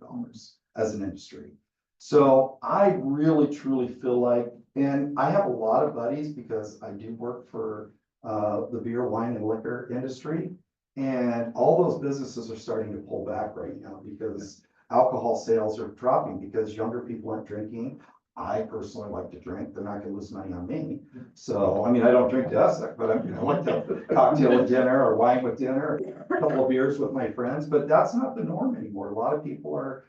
as an industry. So I really truly feel like, and I have a lot of buddies because I do work for the beer, wine and liquor industry. And all those businesses are starting to pull back right now because alcohol sales are dropping because younger people aren't drinking. I personally like to drink. They're not gonna lose money on me. So, I mean, I don't drink to us, but I like to cocktail with dinner or wine with dinner, a couple of beers with my friends, but that's not the norm anymore. A lot of people are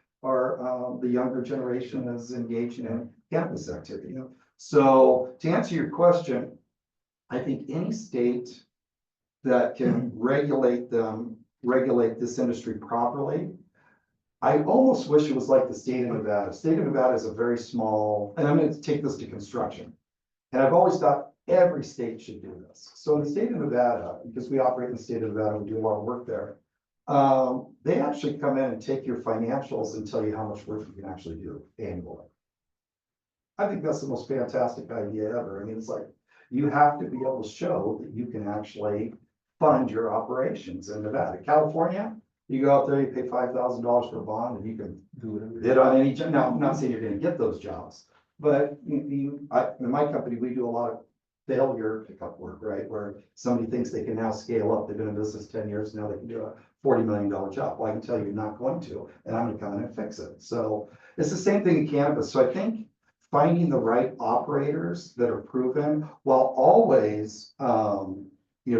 the younger generation is engaging in cannabis activity. So to answer your question, I think any state that can regulate this industry properly. I almost wish it was like the state of Nevada. State of Nevada is a very small, and I'm going to take this to construction. And I've always thought every state should do this. So in the state of Nevada, because we operate in the state of Nevada, we do a lot of work there. They actually come in and take your financials and tell you how much work you can actually do annually. I think that's the most fantastic idea ever. I mean, it's like, you have to be able to show that you can actually fund your operations in Nevada. California, you go out there, you pay $5,000 for a bond and you can do whatever. Bid on any job. Now, I'm not saying you're gonna get those jobs, but in my company, we do a lot of failure pickup work, right? Where somebody thinks they can now scale up. They've been in business 10 years, now they can do a $40 million job. Well, I can tell you you're not going to, and I'm gonna come in and fix it. So it's the same thing in cannabis. So I think finding the right operators that are proven while always,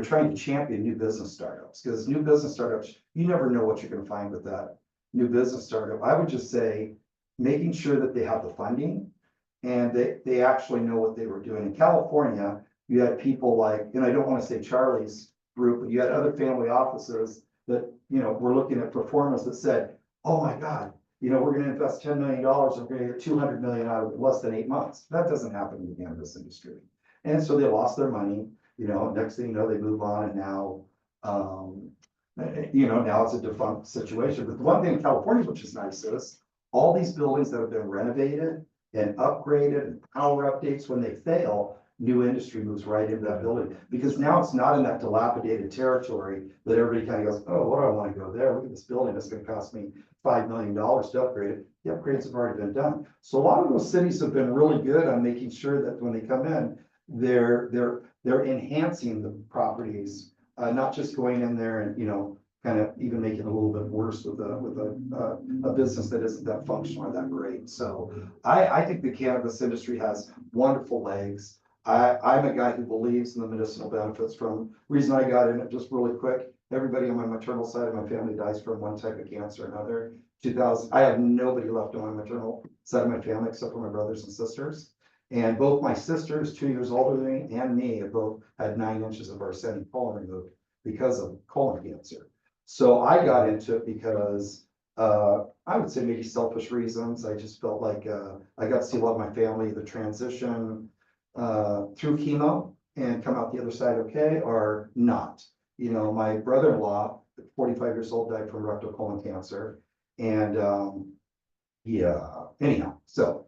trying to champion new business startups, because new business startups, you never know what you're gonna find with that new business startup. I would just say, making sure that they have the funding and they actually know what they were doing. In California, you had people like, and I don't wanna say Charlie's group, but you had other family offices that, were looking at performance that said, oh my God, we're gonna invest $10 million, and we're gonna get 200 million out of less than 8 months. That doesn't happen in the cannabis industry. And so they lost their money. You know, next thing you know, they move on and now, you know, now it's a defunct situation. But the one thing in California, which is nice, is all these buildings that have been renovated and upgraded and power updates, when they fail, new industry moves right into that building. Because now it's not in that dilapidated territory that everybody kind of goes, oh, what do I want to go there? Look at this building, it's gonna cost me $5 million to upgrade it. The upgrades have already been done. So a lot of those cities have been really good on making sure that when they come in, they're enhancing the properties, not just going in there and, you know, kind of even making it a little bit worse with a business that isn't that functional or that great. So I think the cannabis industry has wonderful legs. I'm a guy who believes in the medicinal benefits. From reason I got in it, just really quick, everybody on my maternal side of my family dies from one type of cancer or another. 2000, I have nobody left on my maternal side of my family except for my brothers and sisters. And both my sisters, 2 years older than me, and me, have both had 9 inches of arsenic colon removed because of colon cancer. So I got into it because I would say maybe selfish reasons. I just felt like I got to see a lot of my family, the transition through chemo and come out the other side okay or not. You know, my brother-in-law, 45 years old, died from rectal colon cancer. And yeah, anyhow, so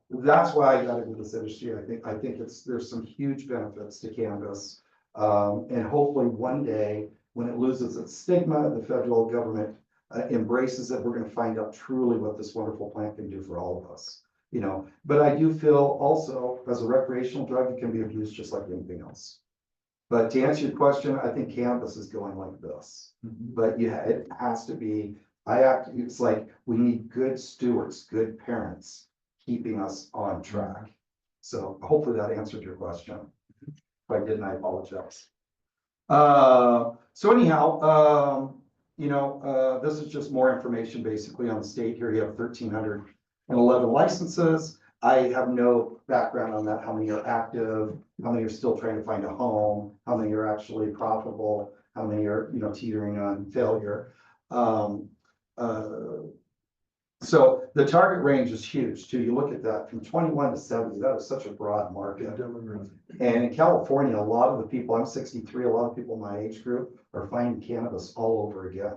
that's why I got into this industry. I think there's some huge benefits to cannabis. And hopefully one day when it loses its stigma, the federal government embraces it, we're going to find out truly what this wonderful plant can do for all of us. You know, but I do feel also as a recreational drug, it can be abused just like anything else. But to answer your question, I think cannabis is going like this, but it has to be, it's like we need good stewards, good parents keeping us on track. So hopefully that answered your question. If I didn't, I apologize. So anyhow, you know, this is just more information basically on the state. Here you have 1,311 licenses. I have no background on that, how many are active, how many are still trying to find a home, how many are actually profitable, how many are, you know, teetering on failure. So the target range is huge too. You look at that from 21 to 70, that is such a broad market. And in California, a lot of the people, I'm 63, a lot of people in my age group are finding cannabis all over again.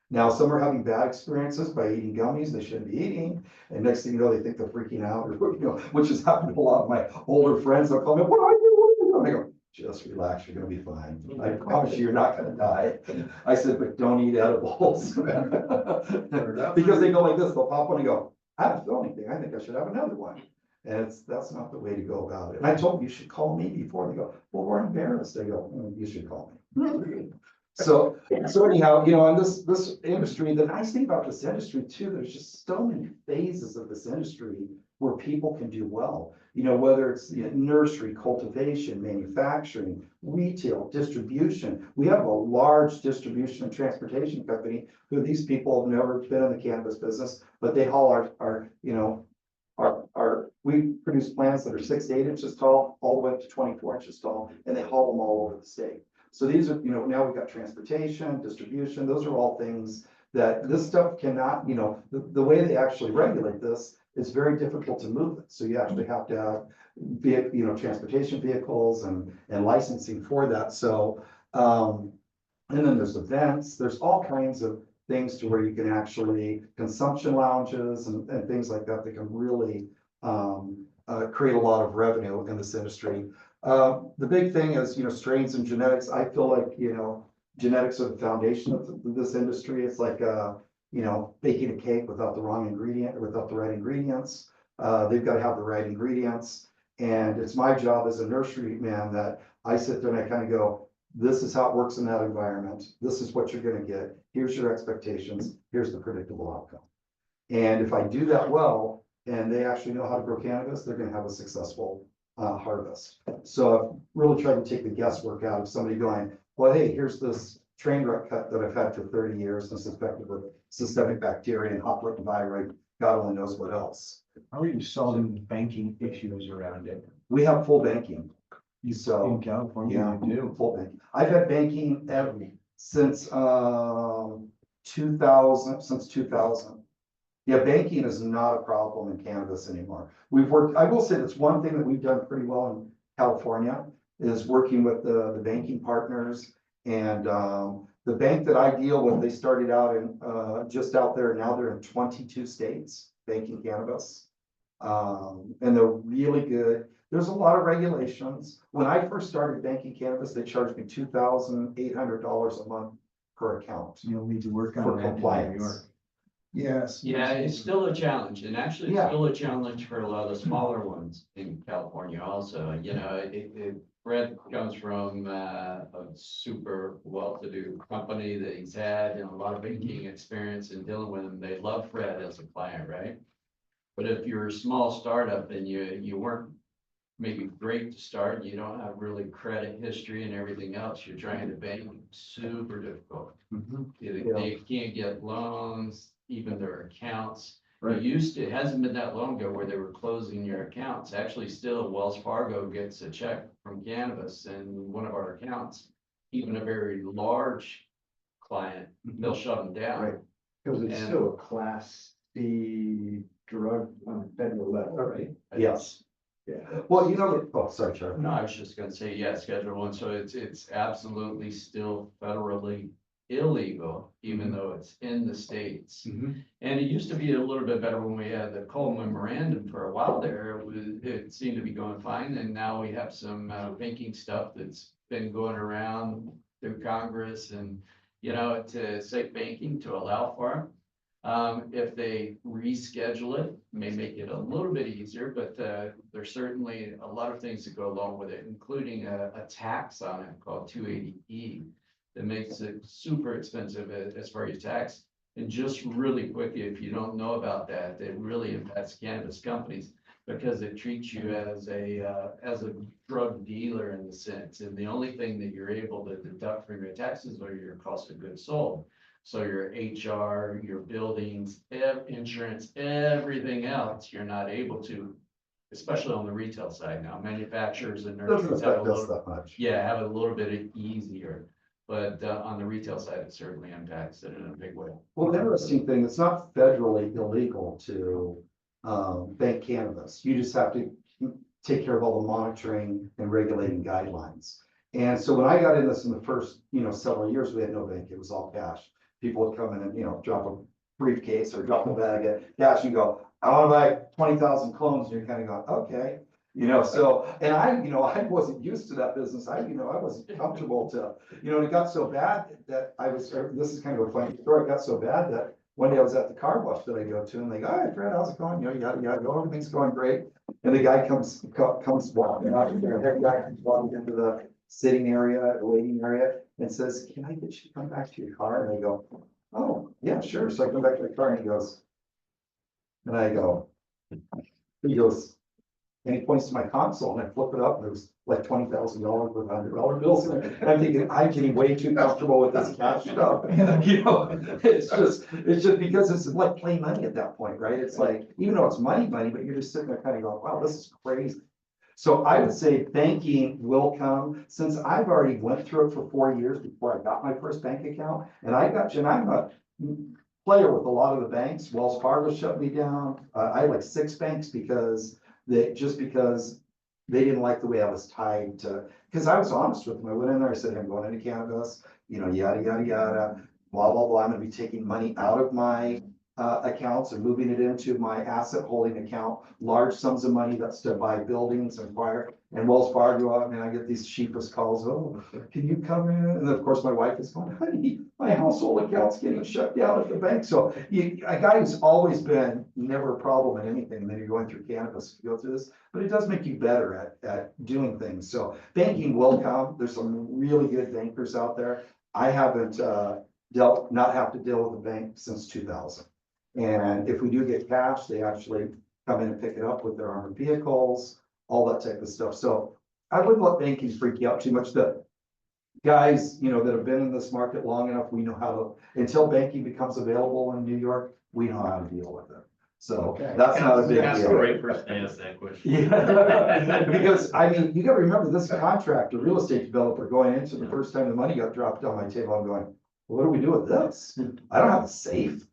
Now, some are having bad experiences by eating gummies they shouldn't be eating. And next thing you know, they think they're freaking out, or, you know, which has happened to a lot of my older friends. They'll call me, what are you doing? I go, just relax, you're gonna be fine. I promise you, you're not gonna die. I said, but don't eat edibles. Because they go like this, they'll pop one and go, I don't feel anything. I think I should have another one. And that's not the way to go about it. And I told them, you should call me before. They go, well, we're embarrassed. They go, you should call me. So anyhow, you know, in this industry, the nice thing about this industry too, there's just so many phases of this industry where people can do well. You know, whether it's nursery, cultivation, manufacturing, retail, distribution. We have a large distribution and transportation company who these people have never been in the cannabis business, but they haul our you know, we produce plants that are 6 to 8 inches tall, all the way up to 24 inches tall, and they haul them all over the state. So these are, you know, now we've got transportation, distribution, those are all things that this stuff cannot, you know, the way they actually regulate this is very difficult to move it. So you actually have to have, you know, transportation vehicles and licensing for that. So, and then there's events, there's all kinds of things to where you can actually, consumption lounges and things like that, that can really create a lot of revenue in this industry. The big thing is, you know, strains and genetics. I feel like, you know, genetics are the foundation of this industry. It's like, you know, baking a cake without the wrong ingredient or without the right ingredients. They've got to have the right ingredients. And it's my job as a nursery man that I sit there and I kind of go, this is how it works in that environment. This is what you're going to get. Here's your expectations. Here's the predictable outcome. And if I do that well, and they actually know how to grow cannabis, they're going to have a successful harvest. So I've really tried to take the guesswork out of somebody going, well, hey, here's this train wreck cut that I've had for 30 years and suspected with systemic bacteria and hoplite and viroid, God only knows what else. How are you solving the banking issues around it? We have full banking. So In California, you do. full banking. I've had banking since 2000. Yeah, banking is not a problem in cannabis anymore. We've worked, I will say that's one thing that we've done pretty well in California. is working with the banking partners. And, the bank that I deal with, they started out in, just out there, now they're in 22 states, banking cannabis. And they're really good. There's a lot of regulations. When I first started banking cannabis, they charged me $2,800 a month per account You'll need to work on for that in New York. compliance. Yes. Yeah, it's still a challenge, and actually, it's Yeah. still a challenge for a lot of the smaller ones in California also, you know, Fred comes from, a super well-to-do company that he's had, and a lot of banking experience in dealing with them, they love Fred as a client, right? But if you're a small startup and you weren't maybe great to start, you don't have really credit history and everything else, you're trying to bank, super difficult. Mhm. They can't get loans, even their accounts. Right. It hasn't been that long ago where they were closing your accounts. Actually, still Wells Fargo gets a check from cannabis in one of our accounts. Even a very large client, they'll shut them down. Right. Because it's And- still a class C drug on federal level, right? Yes. Yeah. Well, you know, oh, sorry, Charlie. No, I was just gonna say, yeah, Schedule I, so it's absolutely still federally illegal, even though it's in the states. Mhm. And it used to be a little bit better when we had the Cole memorandum for a while there. It seemed to be going fine, and now we have some banking stuff that's been going around through Congress and, you know, to safe banking to allow for it. If they reschedule it, may make it a little bit easier, but there's certainly a lot of things that go along with it, including a tax on it called 280E. That makes it super expensive as far as tax. And just really quickly, if you don't know about that, it really impacts cannabis companies because it treats you as a drug dealer in the sense. And the only thing that you're able to deduct from your taxes are your cost of goods sold. So your HR, your buildings, insurance, everything else, you're not able to, especially on the retail side now. Manufacturers and Doesn't nurseries have a affect us little, that much. yeah, have a little bit easier. But on the retail side, it certainly impacts it in a big way. Well, the interesting thing, it's not federally illegal to bank cannabis. You just have to take care of all the monitoring and regulating guidelines. And so when I got in this in the first, several years, we had no bank. It was all cash. People would come in and, drop a briefcase or drop a bag of cash and go, I want to buy 20,000 clones. And you're kind of going, okay. So, and I wasn't used to that business. I wasn't comfortable to, and it got so bad that this is kind of a funny story. It got so bad that one day I was at the car wash that I go to and they go, hi, Fred, how's it going? You gotta go, everything's going great. And the guy comes walking out, the head guy comes walking into the sitting area, the waiting area and says, can I get you to come back to your car? And I go, oh, yeah, sure. So I come back to the car and he goes, and he points to my console and I flip it up and there's like $20,000 with $100 bills in there. And I'm thinking, I'm getting way too comfortable with this cash stuff. It's just because it's like play money at that point, right? It's like, even though it's money, but you're just sitting there kind of going, wow, this is crazy. So I would say banking will come, since I've already went through it for 4 years before I got my first bank account. And I'm a player with a lot of the banks. Wells Fargo shut me down. I had like 6 banks because they didn't like the way I was tied to, because I was honest with them. I went in there, I said, I'm going into cannabis, yada, yada, yada, blah, blah, blah. I'm gonna be taking money out of my accounts and moving it into my asset holding account, large sums of money that's to buy buildings and fire. And Wells Fargo, I get these sheepish calls, oh, can you come in? And of course, my wife is going, honey, my household account's getting shut down at the bank. So a guy who's always been never a problem in anything, and then you're going through cannabis, you go through this, but it does make you better at doing things. So banking will come. There's some really good bankers out there. I haven't not have to deal with a bank since 2000. And if we do get cash, they actually come in and pick it up with their armored vehicles, all that type of stuff. So I wouldn't let banking freak you out too much. The guys, that have been in this market long enough, we know how to, until banking becomes available in New York, we know how to deal with it. So that's not a big That's the deal. right person to ask that question. Yeah, because you gotta remember, this contractor, real estate developer going into the first time the money got dropped on my table, I'm going, what do we do with this? I don't have a safe.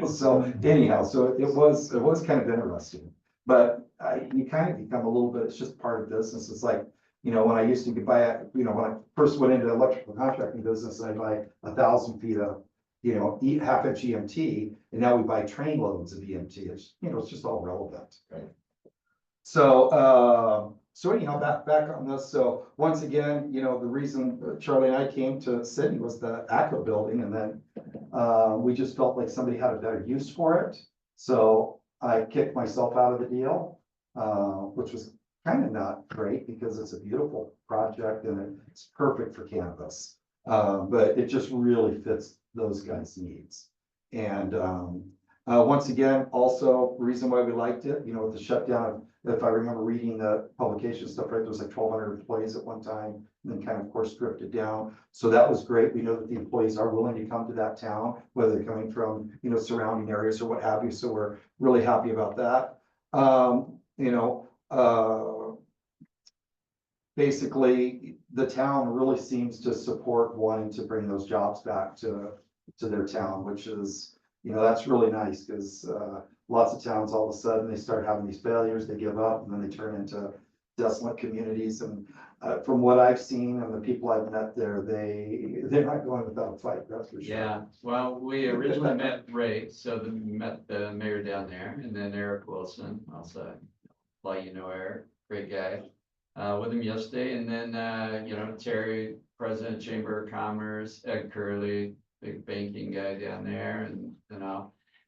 So anyhow, so it was kind of interesting, but you kind of become a little bit, it's just part of business. It's like, You know, when I used to buy, when I first went into the electrical contracting business, I'd buy 1,000 feet of, half inch EMT, and now we buy train loads of EMT. It's, it's just all relevant. Right. So anyhow, back on this, so once again, the reason Charlie and I came to Sydney was the ACO building, and then we just felt like somebody had a better use for it. So I kicked myself out of the deal, which was kind of not great because it's a beautiful project and it's perfect for cannabis. But it just really fits those guys' needs. And once again, also reason why we liked it, with the shutdown, if I remember reading the publication stuff, right, there was like 1,200 employees at one time, and then kind of course drifted down. So that was great. We know that the employees are willing to come to that town, whether they're coming from, surrounding areas or what have you. So we're really happy about that. Basically, the town really seems to support wanting to bring those jobs back to their town, which is, that's really nice because lots of towns, all of a sudden, they start having these failures, they give up, and then they turn into desolate communities. And from what I've seen and the people I've met there, they're not going without a fight, that's for sure. Yeah, well, we originally met Ray, so we met the mayor down there, and then Eric Wilson, also, Eric, great guy. With him yesterday, and then, Terry, President Chamber of Commerce, Ed Curley, big banking guy down there,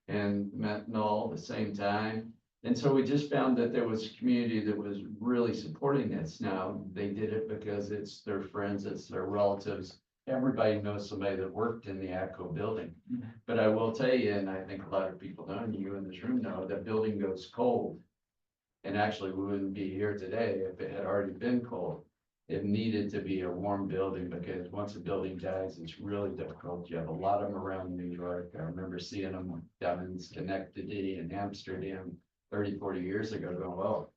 and met Noel at the same time. And so we just found that there was a community that was really supporting this. Now, they did it because it's their friends, it's their relatives. Everybody knows somebody that worked in the ATCO building. But I will tell you, and I think a lot of people know, and you in this room know, that building goes cold. And actually, we wouldn't be here today if it had already been cold. It needed to be a warm building because once a building dies, it's really difficult. You have a lot of them around New York. I remember seeing them down in Schenectady and Amsterdam 30, 40 years ago going, well,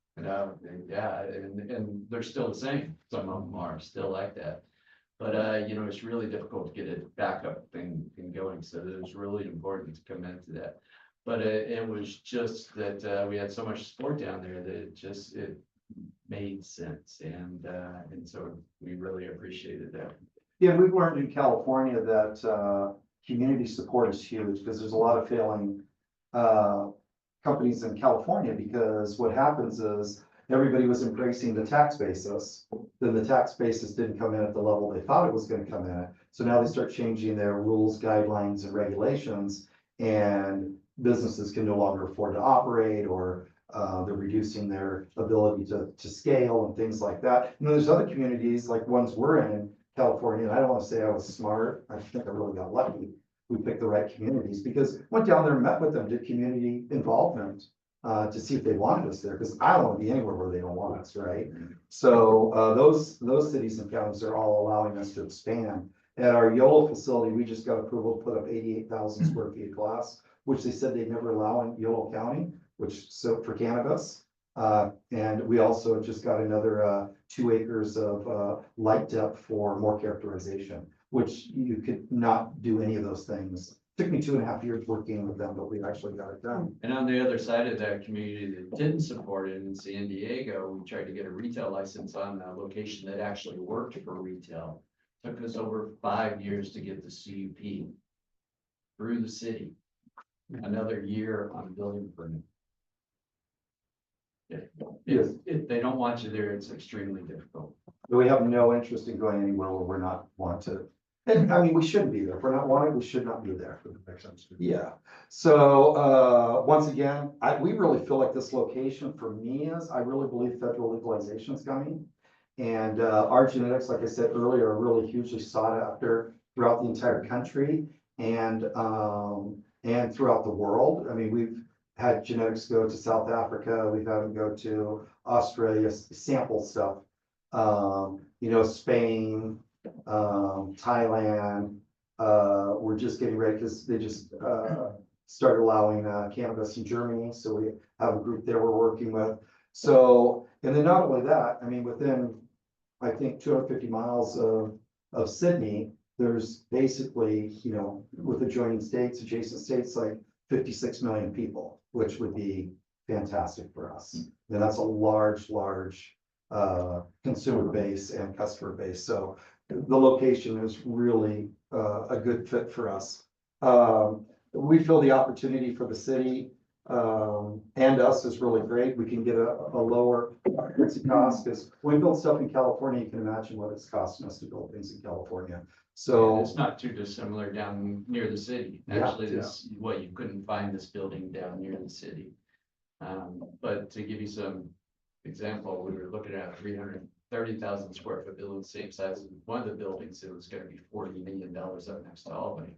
yeah, and they're still the same. Some of them are still like that. But, it's really difficult to get a backup thing going. So it was really important to come into that. But it was just that we had so much support down there that it made sense, and so we really appreciated that. Yeah, we've learned in California that community support is huge because there's a lot of failing companies in California because what happens is everybody was embracing the tax basis, then the tax basis didn't come in at the level they thought it was going to come in at. So now they start changing their rules, guidelines, and regulations, and businesses can no longer afford to operate, or they're reducing their ability to scale and things like that. There's other communities like ones we're in California, and I don't want to say I was smart. I think I really got lucky. We picked the right communities because went down there and met with them, did community involvement to see if they wanted us there, because I don't want to be anywhere where they don't want us, right? So those cities and counties are all allowing us to expand. At our YOLO facility, we just got approval to put up 88,000 square feet of glass, which they said they'd never allow in YOLO County, so for cannabis. And we also just got another 2 acres of light depth for more characterization, which you could not do any of those things. Took me 2.5 years working with them, but we actually got it done. And on the other side of that community that didn't support it in San Diego, we tried to get a retail license on a location that actually worked for retail. Took us over 5 years to get the CUP through the city. Another year on building permit. If they don't want you there, it's extremely difficult. We have no interest in going anywhere where we're not wanted. And I mean, we shouldn't be there. If we're not wanted, we should not be there. Makes sense to me. Yeah. So, once again, we really feel like this location for me is, I really believe federal legalization is coming. And, our genetics, like I said earlier, are really hugely sought after throughout the entire country and throughout the world. I mean, we've had genetics go to South Africa. We've had them go to Australia, sample stuff. Spain, Thailand, we're just getting ready because they just started allowing cannabis in Germany. So we have a group there we're working with. So, and then not only that, I mean, within, I think, 250 miles of Sydney, there's basically, with adjoining states, adjacent states, like 56 million people, which would be fantastic for us. And that's a large consumer base and customer base. So the location is really, a good fit for us. We feel the opportunity for the city, and us is really great. We can get a lower occupancy cost, because when we build stuff in California, you can imagine what it's costing us to build things in California. So. It's not too dissimilar down near the city. Yeah. Actually, this, what, you couldn't find this building down near the city. But to give you some example, we were looking at 330,000 square foot building, same size as one of the buildings. It was gonna be $40 million up next to Albany.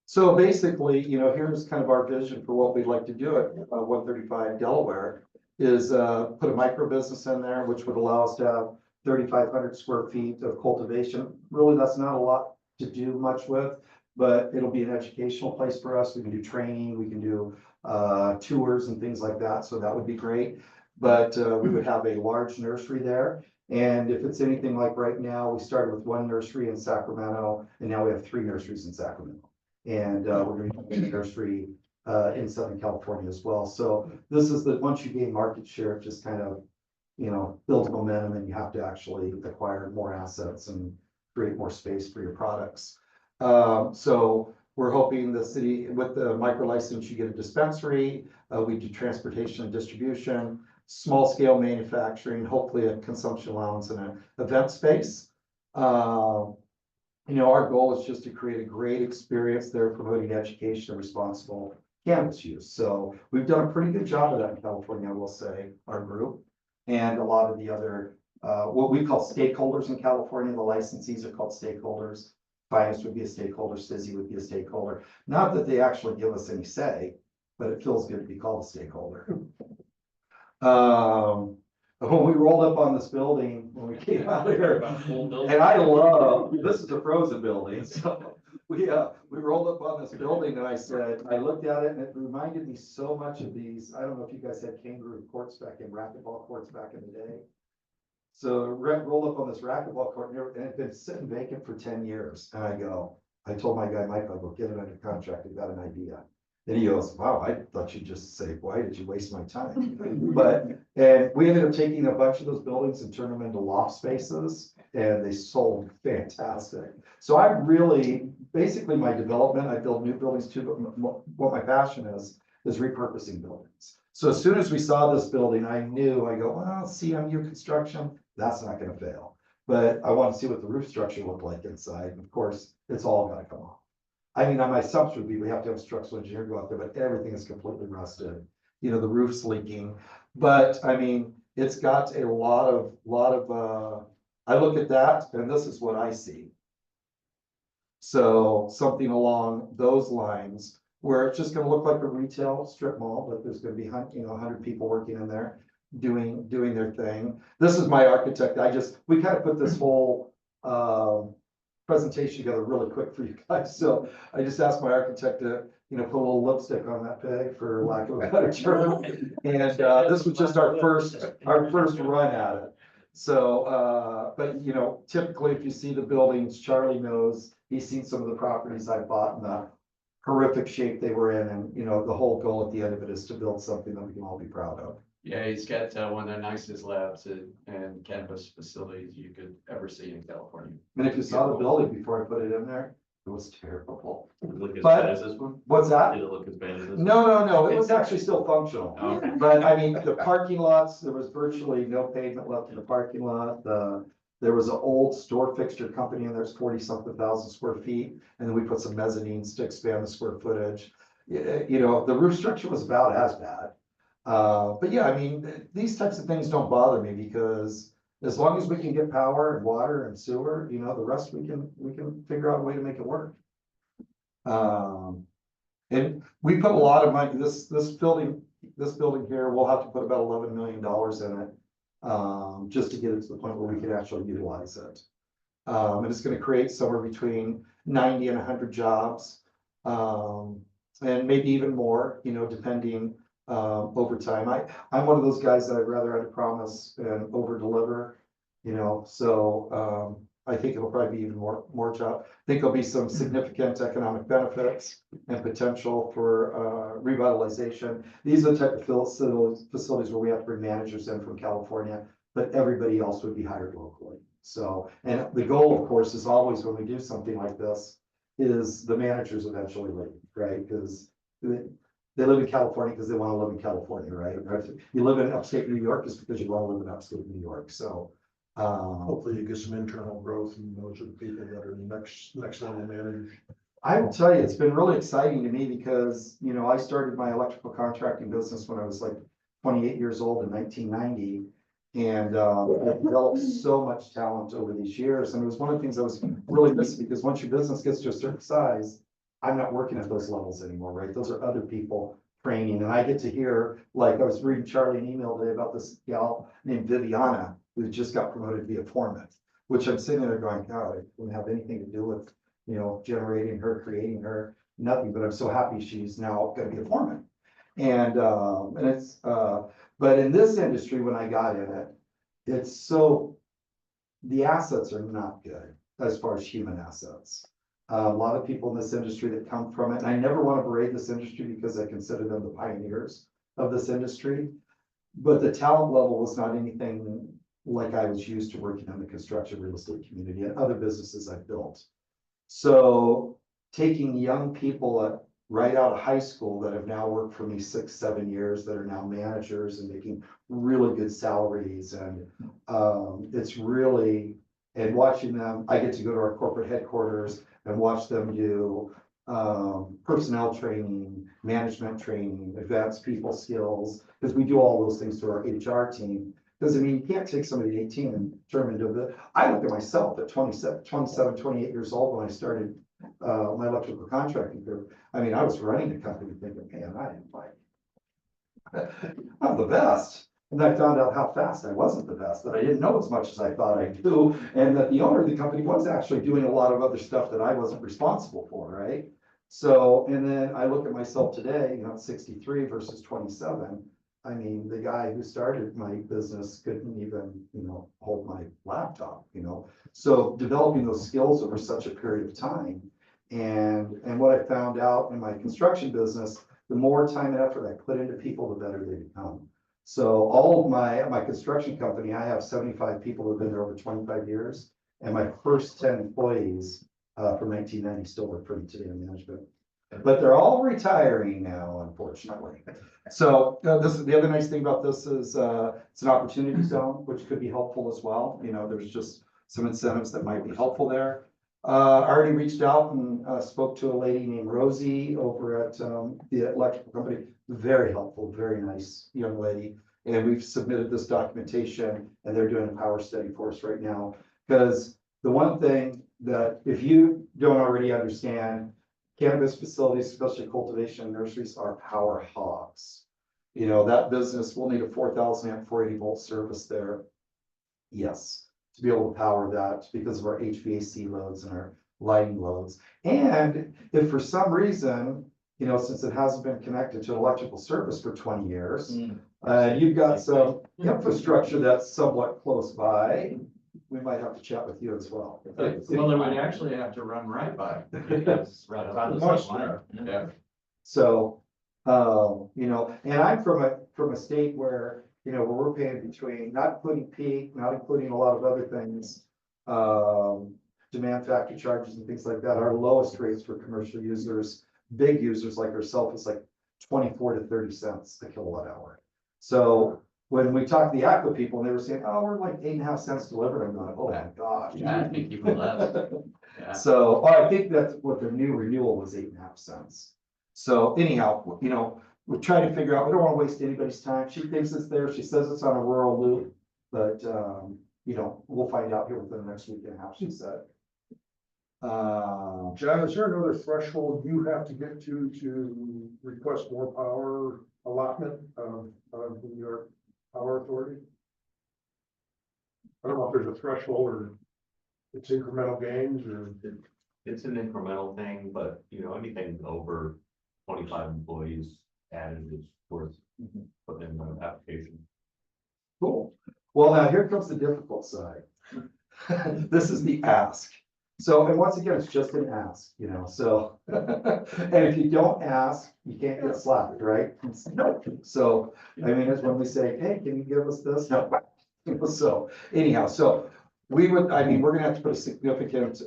So basically, here's kind of our vision for what we'd like to do at 135 Delaware is put a micro business in there, which would allow us to have 3,500 square feet of cultivation. Really, that's not a lot to do much with, but it'll be an educational place for us. We can do training, we can do tours and things like that. So that would be great. But we would have a large nursery there. And if it's anything like right now, we started with one nursery in Sacramento, and now we have 3 nurseries in Sacramento. And we're going to be a nursery in Southern California as well. So this is once you gain market share, it just kind of, builds momentum, and you have to actually acquire more assets and create more space for your products. So we're hoping the city, with the micro license, you get a dispensary. We do transportation and distribution, small scale manufacturing, hopefully a consumption allowance and an event space. Our goal is just to create a great experience there, promoting education and responsible cannabis use. So we've done a pretty good job of that in California, I will say, our group. And a lot of the other, what we call stakeholders in California, the licensees are called stakeholders. Finance would be a stakeholder, SISI would be a stakeholder. Not that they actually give us any say, but it feels good to be called a stakeholder. When we rolled up on this building, when we came out here, and I love, this is a frozen building, so we rolled up on this building, and I looked at it, and it reminded me so much of these. I don't know if you guys had kangaroo courts racquetball courts back in the day. So rolled up on this racquetball court, and it had been sitting vacant for 10 years. And I told my guy, Mike, I'll go get it under contract. I've got an idea. And he goes, wow, I thought you'd just say, why did you waste my time? And we ended up taking a bunch of those buildings and turning them into loft spaces, and they sold fantastic. So I really, basically my development, I build new buildings too, but what my passion is repurposing buildings. So as soon as we saw this building, I go, well, CMU construction, that's not gonna fail. But I want to see what the roof structure looked like inside. And of course, it's all gotta come off. I mean, my assumption would be we have to have a structural engineer go out there, but everything is completely rusted. The roof's leaking. But I mean, it's got a lot of, I look at that and this is what I see. So something along those lines where it's just gonna look like a retail strip mall, but there's gonna be 100 people working in there doing their thing. This is my architect. We kind of put this whole, presentation together really quick for you guys. So I just asked my architect to, put a little lipstick on that peg, for lack of a better term. And this was just our first run at it. So, but typically if you see the buildings, Charlie knows, he's seen some of the properties I bought and the horrific shape they were in. And, the whole goal at the end of it is to build something that we can all be proud of. Yeah, he's got one of the nicest labs and cannabis facilities you could ever see in California. And if you saw the building before I put it in there, it was terrible. Did it look as But- bad as this one? What's that? Did it look as bad as this? No, it was actually still functional. Okay. But I mean, the parking lots, there was virtually no pavement left in the parking lot. There was an old store fixture company and there's 40-something thousand square feet. And then we put some mezzanines to expand the square footage. The roof structure was about as bad. But yeah, I mean, these types of things don't bother me because as long as we can get power and water and sewer, the rest we can figure out a way to make it work. And we put a lot of money, this building here, we'll have to put about $11 million in it. Just to get it to the point where we can actually utilize it. And it's gonna create somewhere between 90 and 100 jobs. And maybe even more, depending over time. I'm one of those guys that I'd rather under promise and over deliver, so I think it'll probably be even more job. I think there'll be some significant economic benefits and potential for, revitalization. These are the type of facilities where we have to bring managers in from California, but everybody else would be hired locally. So, and the goal, of course, is always when we do something like this, is the managers eventually leave, right? Because they live in California because they want to live in California, right? Or if you live in upstate New York, it's because you want to live in upstate New York, so. Hopefully you get some internal growth and those are the people that are the next level managers. I will tell you, it's been really exciting to me because, you know, I started my electrical contracting business when I was like 28 years old in 1990. And I've developed so much talent over these years. And it was one of the things I was really missing because once your business gets to a certain size, I'm not working at those levels anymore, right? Those are other people training. And I get to hear, like I was reading Charlie an email today about this gal named Viviana, who just got promoted to be a foreman, which I'm sitting there going, God, it wouldn't have anything to do with, you know, generating her, creating her, nothing, but I'm so happy she's now gonna be a foreman. And it's, but in this industry, when I got in it, it's so, the assets are not good as far as human assets. A lot of people in this industry that come from it, and I never want to berate this industry because I consider them the pioneers of this industry. But the talent level was not anything like I was used to working in the construction real estate community and other businesses I've built. So taking young people right out of high school that have now worked for me 6-7 years, that are now managers and making really good salaries, and it's really, and watching them, I get to go to our corporate headquarters and watch them do personnel training, management training, advanced people skills, because we do all those things through our HR team. Because I mean, you can't take somebody at 18 and turn them into I look at myself at 27, 28 years old when I started my electrical contracting group. I mean, I was running the company thinking, man, I am like, I'm the best. And I found out how fast I wasn't the best, that I didn't know as much as I thought I do, and that the owner of the company was actually doing a lot of other stuff that I wasn't responsible for, right? So, and then I look at myself today, you know, at 63 versus 27. I mean, the guy who started my business couldn't even, you know, hold my laptop, you know? So developing those skills over such a period of time. And what I found out in my construction business, the more time and effort I put into people, the better they become. So all of my construction company, I have 75 people who have been there over 25 years. And my first 10 employees from 1990 still work for me today in management. But they're all retiring now, unfortunately. So this is the other nice thing about this is it's an opportunity zone, which could be helpful as well. You know, there's just some incentives that might be helpful there. I already reached out and spoke to a lady named Rosie over at the electrical company. Very helpful, very nice young lady. And we've submitted this documentation and they're doing a power study for us right now. Because the one thing that if you don't already understand, cannabis facilities, especially cultivation nurseries, are power hogs. You know, that business will need a 4,000 amp 480 volt service there. Yes, to be able to power that because of our HVAC loads and our lighting loads. And if for some reason, you know, since it hasn't been connected to an electrical service for 20 years, you've got some infrastructure that's somewhat close by, we might have to chat with you as well. Well, then we'd actually have to run right by. It's right around the same line. Yeah. So, you know, and I'm from a state where, you know, where we're paying between, not including peak, not including a lot of other things, demand factor charges and things like that. Our lowest rates for commercial users, big users like ourselves, is like 24 to 30 cents a kilowatt hour. So when we talked to the Aqua people, and they were saying, oh, we're like 8.5 cents delivered. I'm going, oh my gosh. Yeah, I think even less. Yeah. So I think that's what the new renewal was, 8.5 cents. So anyhow, you know, we're trying to figure out, we don't want to waste anybody's time. She thinks it's there. She says it's on a rural loop, but you know, we'll find out here within the next week and a half, she said. John, is there another threshold you have to get to request more power allotment of your power authority? I don't know if there's a threshold or it's incremental gains or. It's an incremental thing, but you know, anything over 25 employees added is worth putting in the application. Cool. Well, now here comes the difficult side. This is the ask. So, and once again, it's just an ask, so. And if you don't ask, you can't get slapped, right? So, I mean, it's when we say, hey, can you give us this? No. So anyhow, so we would, I mean, we're gonna have to put a significant,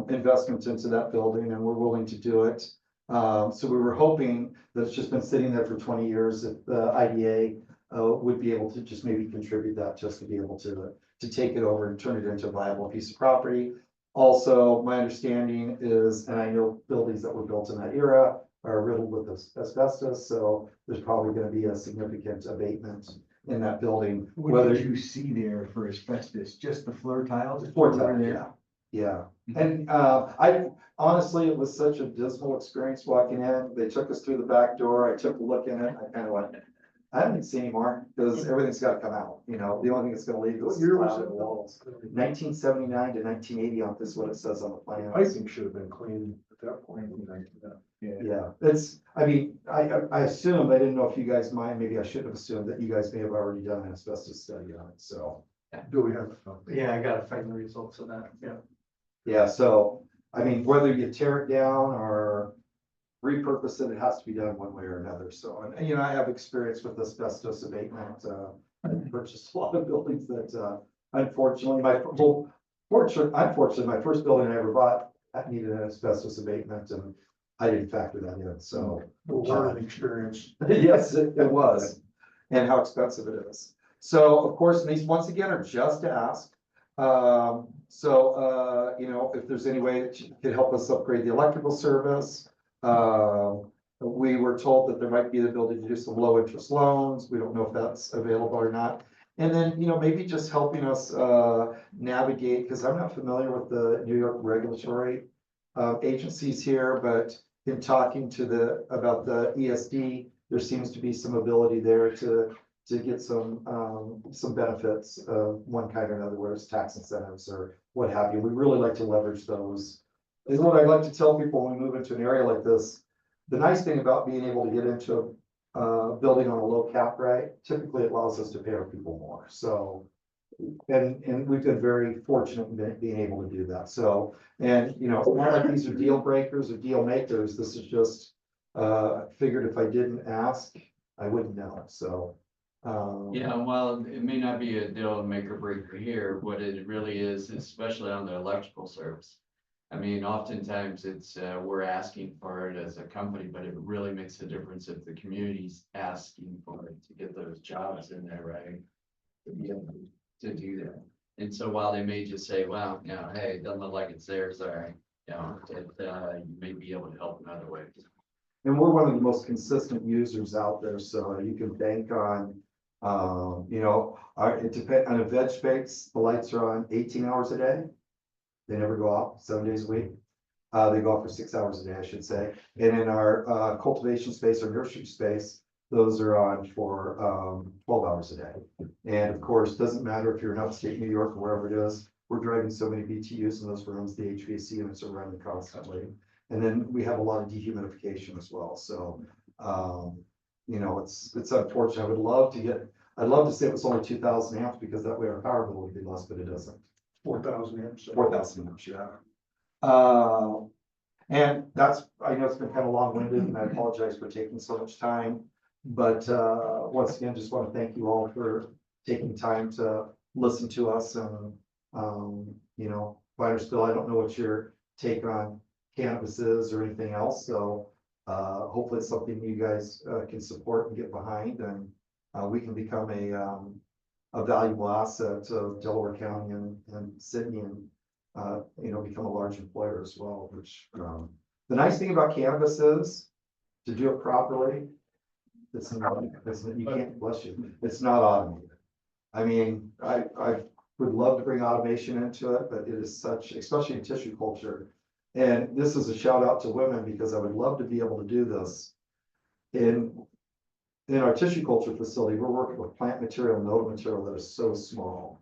investment into that building and we're willing to do it. So we were hoping that it's just been sitting there for 20 years, if the IDA, would be able to just maybe contribute that just to be able to take it over and turn it into a viable piece of property. Also, my understanding is, and I know buildings that were built in that era are riddled with asbestos, so there's probably gonna be a significant abatement in that building. What did you see there for asbestos? Just the floor tiles? Floor Over tile, there? yeah. And, I, honestly, it was such a dismal experience walking in. They took us through the back door. I took a look in it. I kind of went, I don't need to see anymore because everything's got to come out, the only thing that's gonna leave What is year was slab it? and walls. 1979 to 1980 on this, what it says on the plan. I think should have been cleaned at that point. Yeah, it's, I mean, I assumed, I didn't know if you guys mind, maybe I should have assumed that you guys may have already done an asbestos study on it, so. Do we have? Yeah, I gotta find the results of that, yeah. Yeah, so, I mean, whether you tear it down or repurpose it, it has to be done one way or another, so, and, I have experience with asbestos abatement, I purchased a lot of buildings that, unfortunately, unfortunately, my first building I ever bought, that needed an asbestos abatement, and I didn't factor that in, so. Learning experience. Yes, it was, and how expensive it is. So, of course, these, once again, are just to ask. If there's any way that you could help us upgrade the electrical service. We were told that there might be the ability to do some low interest loans. We don't know if that's available or not. And then, maybe just helping us, navigate, because I'm not familiar with the New York regulatory, agencies here, but in talking about the ESD, there seems to be some ability there to get some benefits of one kind or another, whether it's tax incentives or what have you. We really like to leverage those. Is what I like to tell people when we move into an area like this. The nice thing about being able to get into a building on a low cap rate, typically it allows us to pay our people more. So, and we've been very fortunate in being able to do that. So, and it's not like these are deal breakers or deal makers. This is just, figured if I didn't ask, I wouldn't know. So, Yeah, well, it may not be a deal maker breaker here, what it really is, especially on the electrical service. I mean, oftentimes it's, we're asking for it as a company, but it really makes a difference if the community's asking for it to get those jobs in there, right? To be able to do that. And so while they may just say, well, hey, it doesn't look like it's theirs, all right, you may be able to help in other ways. and we're one of the most consistent users out there, so you can bank on, it depends on a veg space, the lights are on 18 hours a day. They never go off 7 days a week. They go off for 6 hours a day, I should say. And in our cultivation space or nursery space, those are on for 12 hours a day. And of course, doesn't matter if you're in upstate New York or wherever it is, we're driving so many BTUs in those rooms, the HVAC units are running constantly. And then we have a lot of dehumidification as well. So, it's unfortunate. I'd love to say it was only 2,000 amps because that way our power bill would be less, but it doesn't. 4,000 amps. 4,000 amps, yeah. And that's, I know it's been kind of long-winded and I apologize for taking so much time. But, once again, just want to thank you all for taking time to listen to us and, Bill, I don't know what your take on cannabis is or anything else. So, hopefully it's something you guys, can support and get behind and, we can become a valuable asset of Delaware County and Sydney and, become a large employer as well, which, the nice thing about cannabis is to do it properly. It's not, you can't, bless you, it's not automated. I mean, I would love to bring automation into it, but it is such, especially in tissue culture. And this is a shout out to women because I would love to be able to do this. In our tissue culture facility, we're working with plant material and node material that is so small.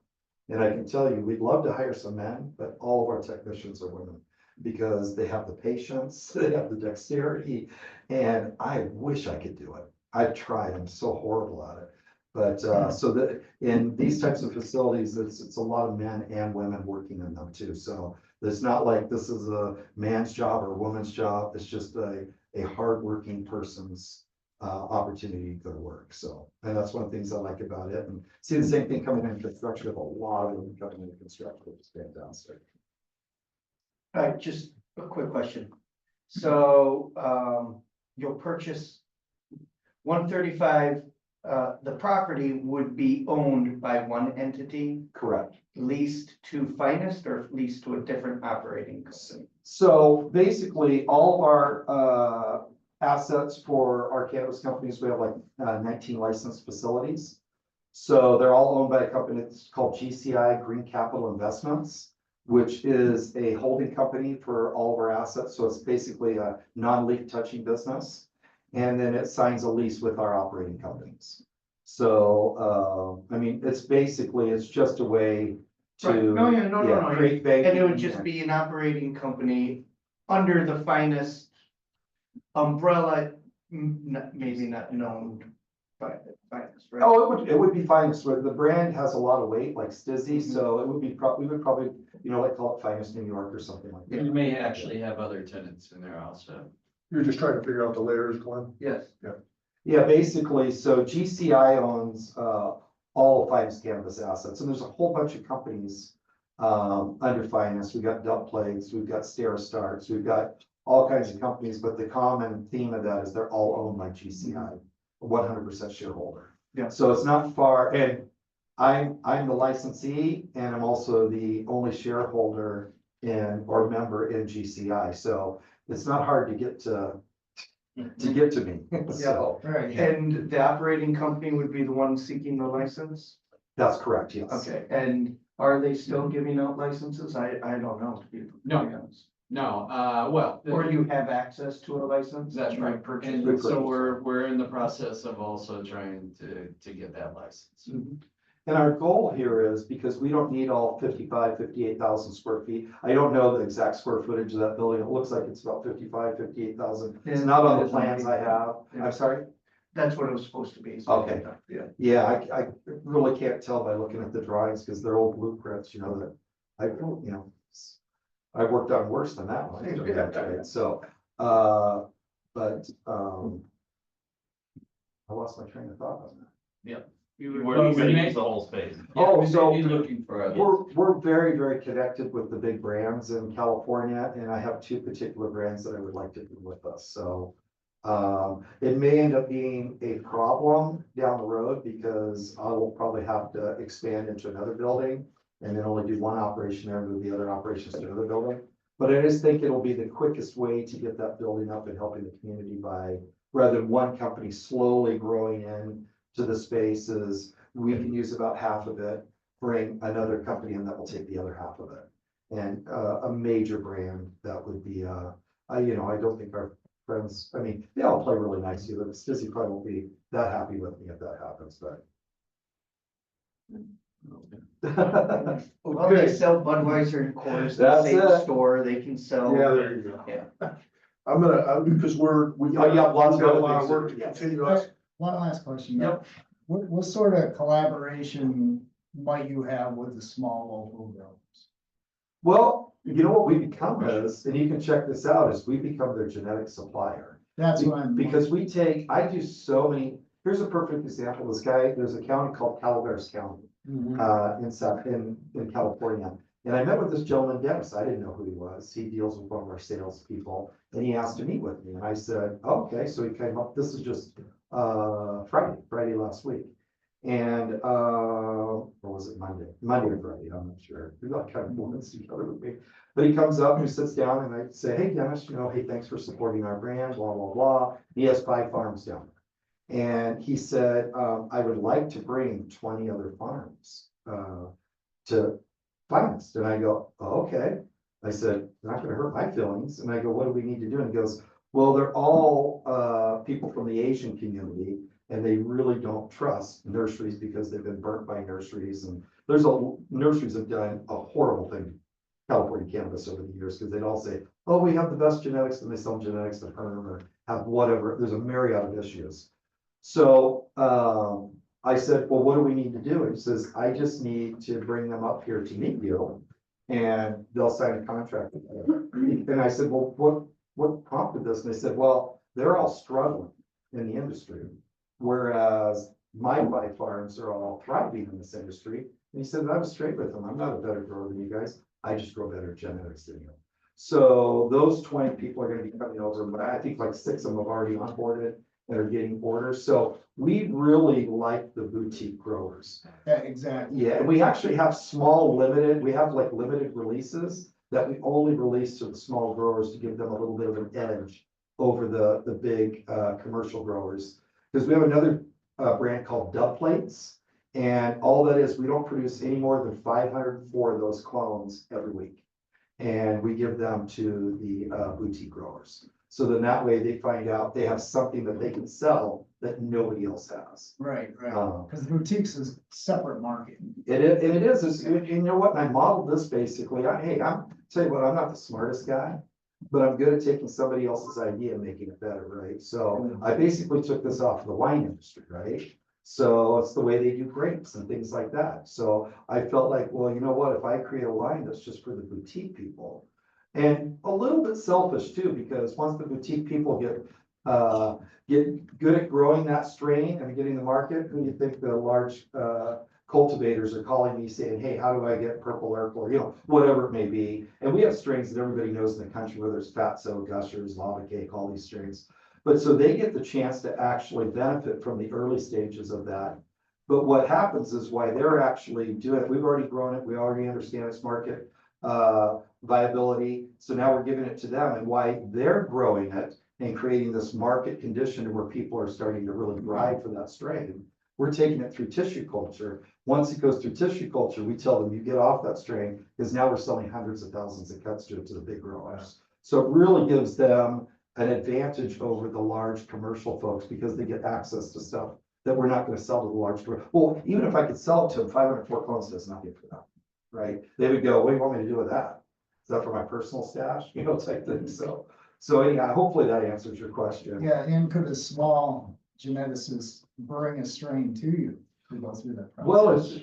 And I can tell you, we'd love to hire some men, but all of our technicians are women because they have the patience, they have the dexterity, and I wish I could do it. I've tried, I'm so horrible at it. But, so that, in these types of facilities, it's a lot of men and women working in them too, so it's not like this is a man's job or a woman's job, it's just a hardworking person's opportunity to go to work, so, and that's one of the things I like about it, and see the same thing coming in construction, with a lot of them coming in construction, which is fantastic. All right, just a quick question. So, you'll purchase 135, the property would be owned by one entity, Correct. leased to Finest or leased to a different operating company? So basically, all of our assets for our cannabis companies, we have like 19 licensed facilities. So they're all owned by a company that's called GCI Green Capital Investments, which is a holding company for all of our assets. So it's basically a non-leaf touching business. And then it signs a lease with our operating companies. So, I mean, it's basically, it's just a way to Right. No, yeah, no. create banking. And it would just be an operating company under the Finest umbrella, maybe not known by Finest, right? Oh, it would be Finest, but the brand has a lot of weight, like Stizzy, so it would be we would probably, like call it Finest New York or something like that. You may actually have other tenants in there also. You're just trying to figure out the layers, Glenn? Yes. Yeah, basically, so GCI owns all of Finest cannabis assets, and there's a whole bunch of companies under Finest. We've got Dub Plates, we've got Starts, we've got all kinds of companies, but the common theme of that is they're all owned by GCI, 100% shareholder. Yeah. So it's not far, and I'm the licensee, and I'm also the only shareholder or member in GCI, so it's not hard to get to me. So, Right, and the operating company would be the one seeking the license? that's correct, yes. Okay, and are they still giving out licenses? I don't know. To be No. honest. No, well. Or you have access to a license? That's You right. Purchase. And Good so purchase. we're in the process of also trying to get that license. Mhm. And our goal here is, because we don't need all 58,000 square feet. I don't know the exact square footage of that building. It looks like it's about 58,000. It's not on the plans I have. I'm sorry? That's what it was supposed to be. so- Okay. Yeah. Yeah, I really can't tell by looking at the drawings, because they're old blueprints, that I've worked on worse than that one. Right? So, but, I lost my train of thought on that. You were ready to use the whole space. Oh, so- He's looking for a. We're very, very connected with the big brands in California, and I have two particular brands that I would like to do with us, so. It may end up being a problem down the road, because I will probably have to expand into another building and then only do one operation there and move the other operations to another building. But I just think it'll be the quickest way to get that building up and helping the community by, rather than one company slowly growing in to the spaces, we can use about half of it, bring another company in that will take the other half of it. And a major brand that would be, I don't think our friends, I mean, they all play really nicely, but Stizzy probably won't be that happy with me if that happens, but. Well, they sell Budweiser and Coors, That's the same it. store, they can sell. Yeah, there you go. Yeah. Because we Oh, yeah, lots of got a other lot of things work to to do. continue us. One last question. Yep. What sort of collaboration might you have with the small local growers? Well, you know what we become is, and you can check this out, is we become their genetic supplier. That's what I'm. Because I do so many, here's a perfect example, there's a county called Delaware County. In California. And I met with this gentleman, Dennis. I didn't know who he was. He deals with one of our salespeople, and he asked to meet with me. And I said, okay. So he came up. This is just Friday last week. And or was it Monday? Monday or Friday? I'm not sure. We're not kind of moving each other with me. But he comes up and he sits down, and I say, hey Dennis, hey, thanks for supporting our brand. Blah blah blah. He has 5 farms down there. And he said, I would like to bring 20 other farms to Finest. And I go, oh, okay. I said, not going to hurt my feelings. And I go, what do we need to do? And he goes, well, they're all people from the Asian community, and they really don't trust nurseries because they've been burnt by nurseries. And nurseries have done a horrible thing to California cannabis over the years, because they'd all say, oh, we have the best genetics, and they sell genetics to Herm or have whatever. There's a myriad of issues. So I said, well, what do we need to do? And he says, I just need to bring them up here to meet you and they'll sign a contract. And I said, well, what prompted this? And they said, well, they're all struggling in the industry. Whereas my 5 farms are all thriving in this industry. And he said, I was straight with them. I'm not a better grower than you guys. I just grow better genetics than you. So those 20 people are gonna be coming over, but I think like 6 of them have already onboarded and are getting orders. So we really like the boutique growers. Yeah, exactly. Yeah, and we actually have small limited, we have like limited releases that we only release to the small growers to give them a little bit of an edge over the big commercial growers. Because we have another brand called Dub Plates. And all that is, we don't produce any more than 504 of those clones every week. And we give them to the boutique growers. So then that way they find out they have something that they can sell that nobody else has. Right, because boutiques is separate market. It is, and you know what, and I modeled this basically, tell you what, I'm not the smartest guy, but I'm good at taking somebody else's idea and making it better, right? So I basically took this off the wine industry, right? So it's the way they do grapes and things like that. So I felt like, well, you know what, if I create a line that's just for the boutique people, and a little bit selfish too, because once the boutique people get good at growing that strain and getting the market, who do you think the large cultivators are calling me saying, hey, how do I get purple or, you know, whatever it may be. And we have strains that everybody knows in the country, whether it's Fatso, Gushers, Lava Cake, all these strains. But so they get the chance to actually benefit from the early stages of that. But what happens is why they're actually doing it, we've already grown it, we already understand its market viability. So now we're giving it to them, and why they're growing it and creating this market condition where people are starting to really thrive for that strain. We're taking it through tissue culture. Once it goes through tissue culture, we tell them you get off that strain, because now we're selling hundreds of thousands of cuts to the big growers. So it really gives them an advantage over the large commercial folks, because they get access to stuff that we're not going to sell to the large store. Well, even if I could sell it to them, 504 clones does nothing for them, right? They would go, what do you want me to do with that? Is that for my personal stash? You know, type thing. So anyhow, hopefully that answers your question. Yeah, and could a small geneticist bring a strain to you to go through that process?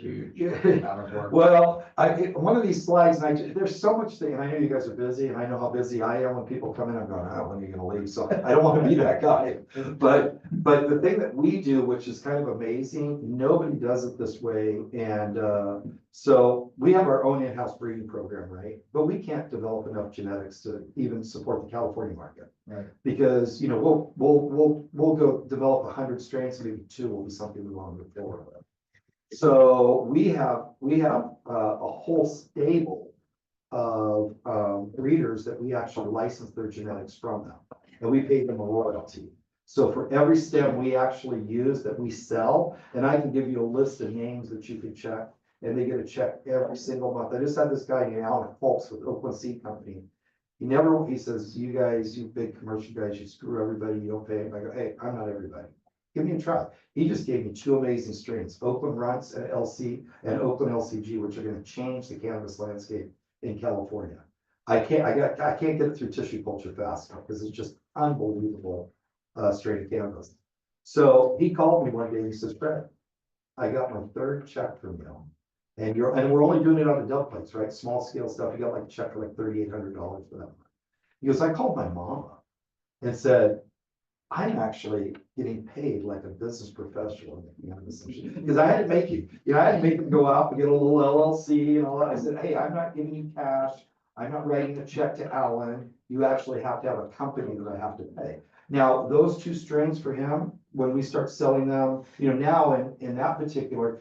Well, one of these slides, and there's so much thing, and I know you guys are busy, and I know how busy I am. When people come in, I'm going, oh, when are you gonna leave? So I don't want to be that guy. But the thing that we do, which is kind of amazing, nobody does it this way. And so we have our own in-house breeding program, right? But we can't develop enough genetics to even support the California market. Right. Because, you know, we'll go develop 100 strains, maybe 2 will be something we want to move forward with. So we have a whole stable of breeders that we actually license their genetics from them, and we pay them a royalty. So for every stem we actually use that we sell, and I can give you a list of names that you can check, and they get a check every single month. I just had this guy named Alan Folks with Oakland Seed Company. He says, you guys, you big commercial guys, you screw everybody, you don't pay. I go, hey, I'm not everybody. Give me a try. He just gave me 2 amazing strains, Oakland Runts and LC and Oakland LCG, which are going to change the cannabis landscape in California. I can't get it through tissue culture fast enough, because it's just unbelievable strain of cannabis. So he called me one day and he says, Fred, I got my 3rd check from you. And we're only doing it on the Dub Plates, right? Small scale stuff. You got like a check for like $3,800 for that. He goes, I called my mama and said, I'm actually getting paid like a business professional in the cannabis industry. Because I had to make him go out and get a little LLC and all that. I said, hey, I'm not giving you cash. I'm not writing a check to Alan. You actually have to have a company that I have to pay. Now, those 2 strains for him, when we start selling them, you know, now in that particular,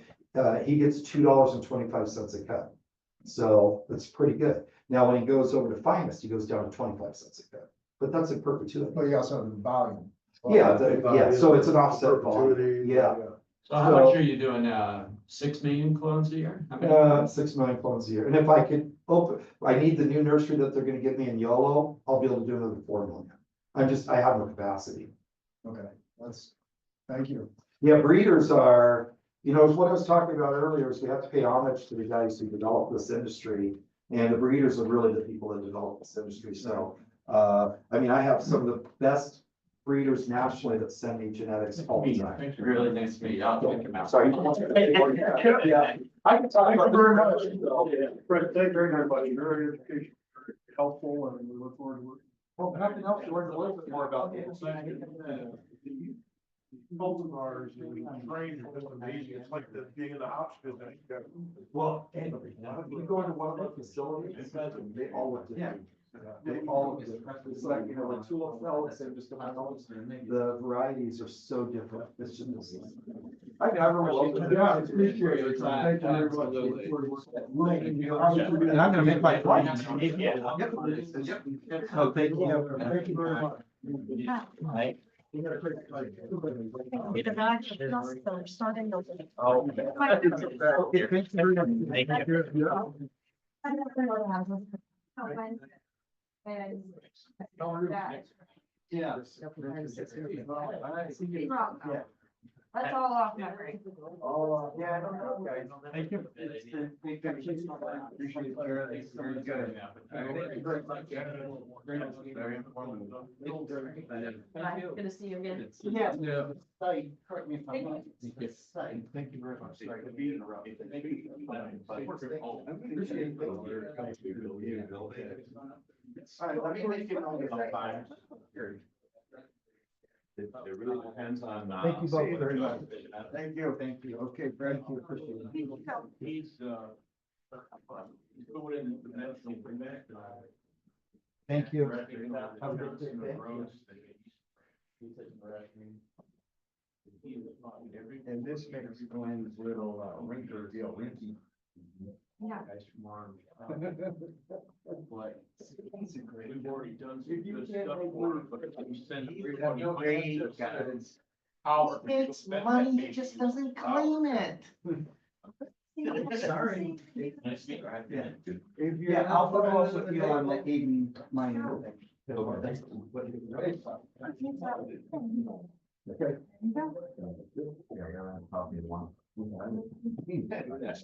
he gets $2.25 a cut. So that's pretty good. Now, when he goes over to Finest, he goes down to 25 cents a cut. But that's in perpetuity. But you also have the volume. Yeah, so it's an offset volume. Perpetuity, Yeah. So how much are you doing, 6 million clones a year? How many? 6 million clones a year. And if I could I need the new nursery that they're gonna give me in YOLO, I'll be able to do another 4 million. I have no capacity. Okay, thank you. Yeah, breeders are, you know, what I was talking about earlier is we have to pay homage to the guys who develop this industry. And the breeders are really the people that develop this industry. So, I mean, I have some of the best breeders nationally that send me genetics all the time. Really nice to meet you. I'll check him out. Sorry. Yeah, I can talk about very much. Fred, thank you very much, buddy. Very educational, very helpful, and we look forward to working. Well, nothing else, you learned a little bit more about the Cultivars and trains is amazing. It's like the being in the hops business. You got- Well, and you go into one of our facilities, they all look different. They all look different. It's like, you know, like tulip fellows, and just about all, the varieties are so different. It's just. I never. Yeah, appreciate your time. Thank you very much. And I'm gonna make my point. Oh, thank you. Thank you very much. Right. Starting those. Oh. And Yeah. that's all off my brain. Oh, yeah, I don't know, guys. Thank you. Appreciate it. Very good. Very informative. Good to see you again. Yeah. Site, correct me if I'm wrong. Site. Thank you very much. Sorry to be interrupted. Appreciate it. All right, let me make it on the time. It really depends on. Thank you both very much. Thank you. Okay, thank you, appreciate it. He's, going in the national connect. Thank you. Have a good day. And this makes Glenn's little rinker deal rinky. Yeah. Guys from Orange. He's a great. We've already done If you some good can't stuff make for money, it, but we sent he's everybody. a great guy. Power. He makes money, he just doesn't claim it. Sorry. Nice to meet you. If you're. Yeah, I'll put also feel on the Aiden minor.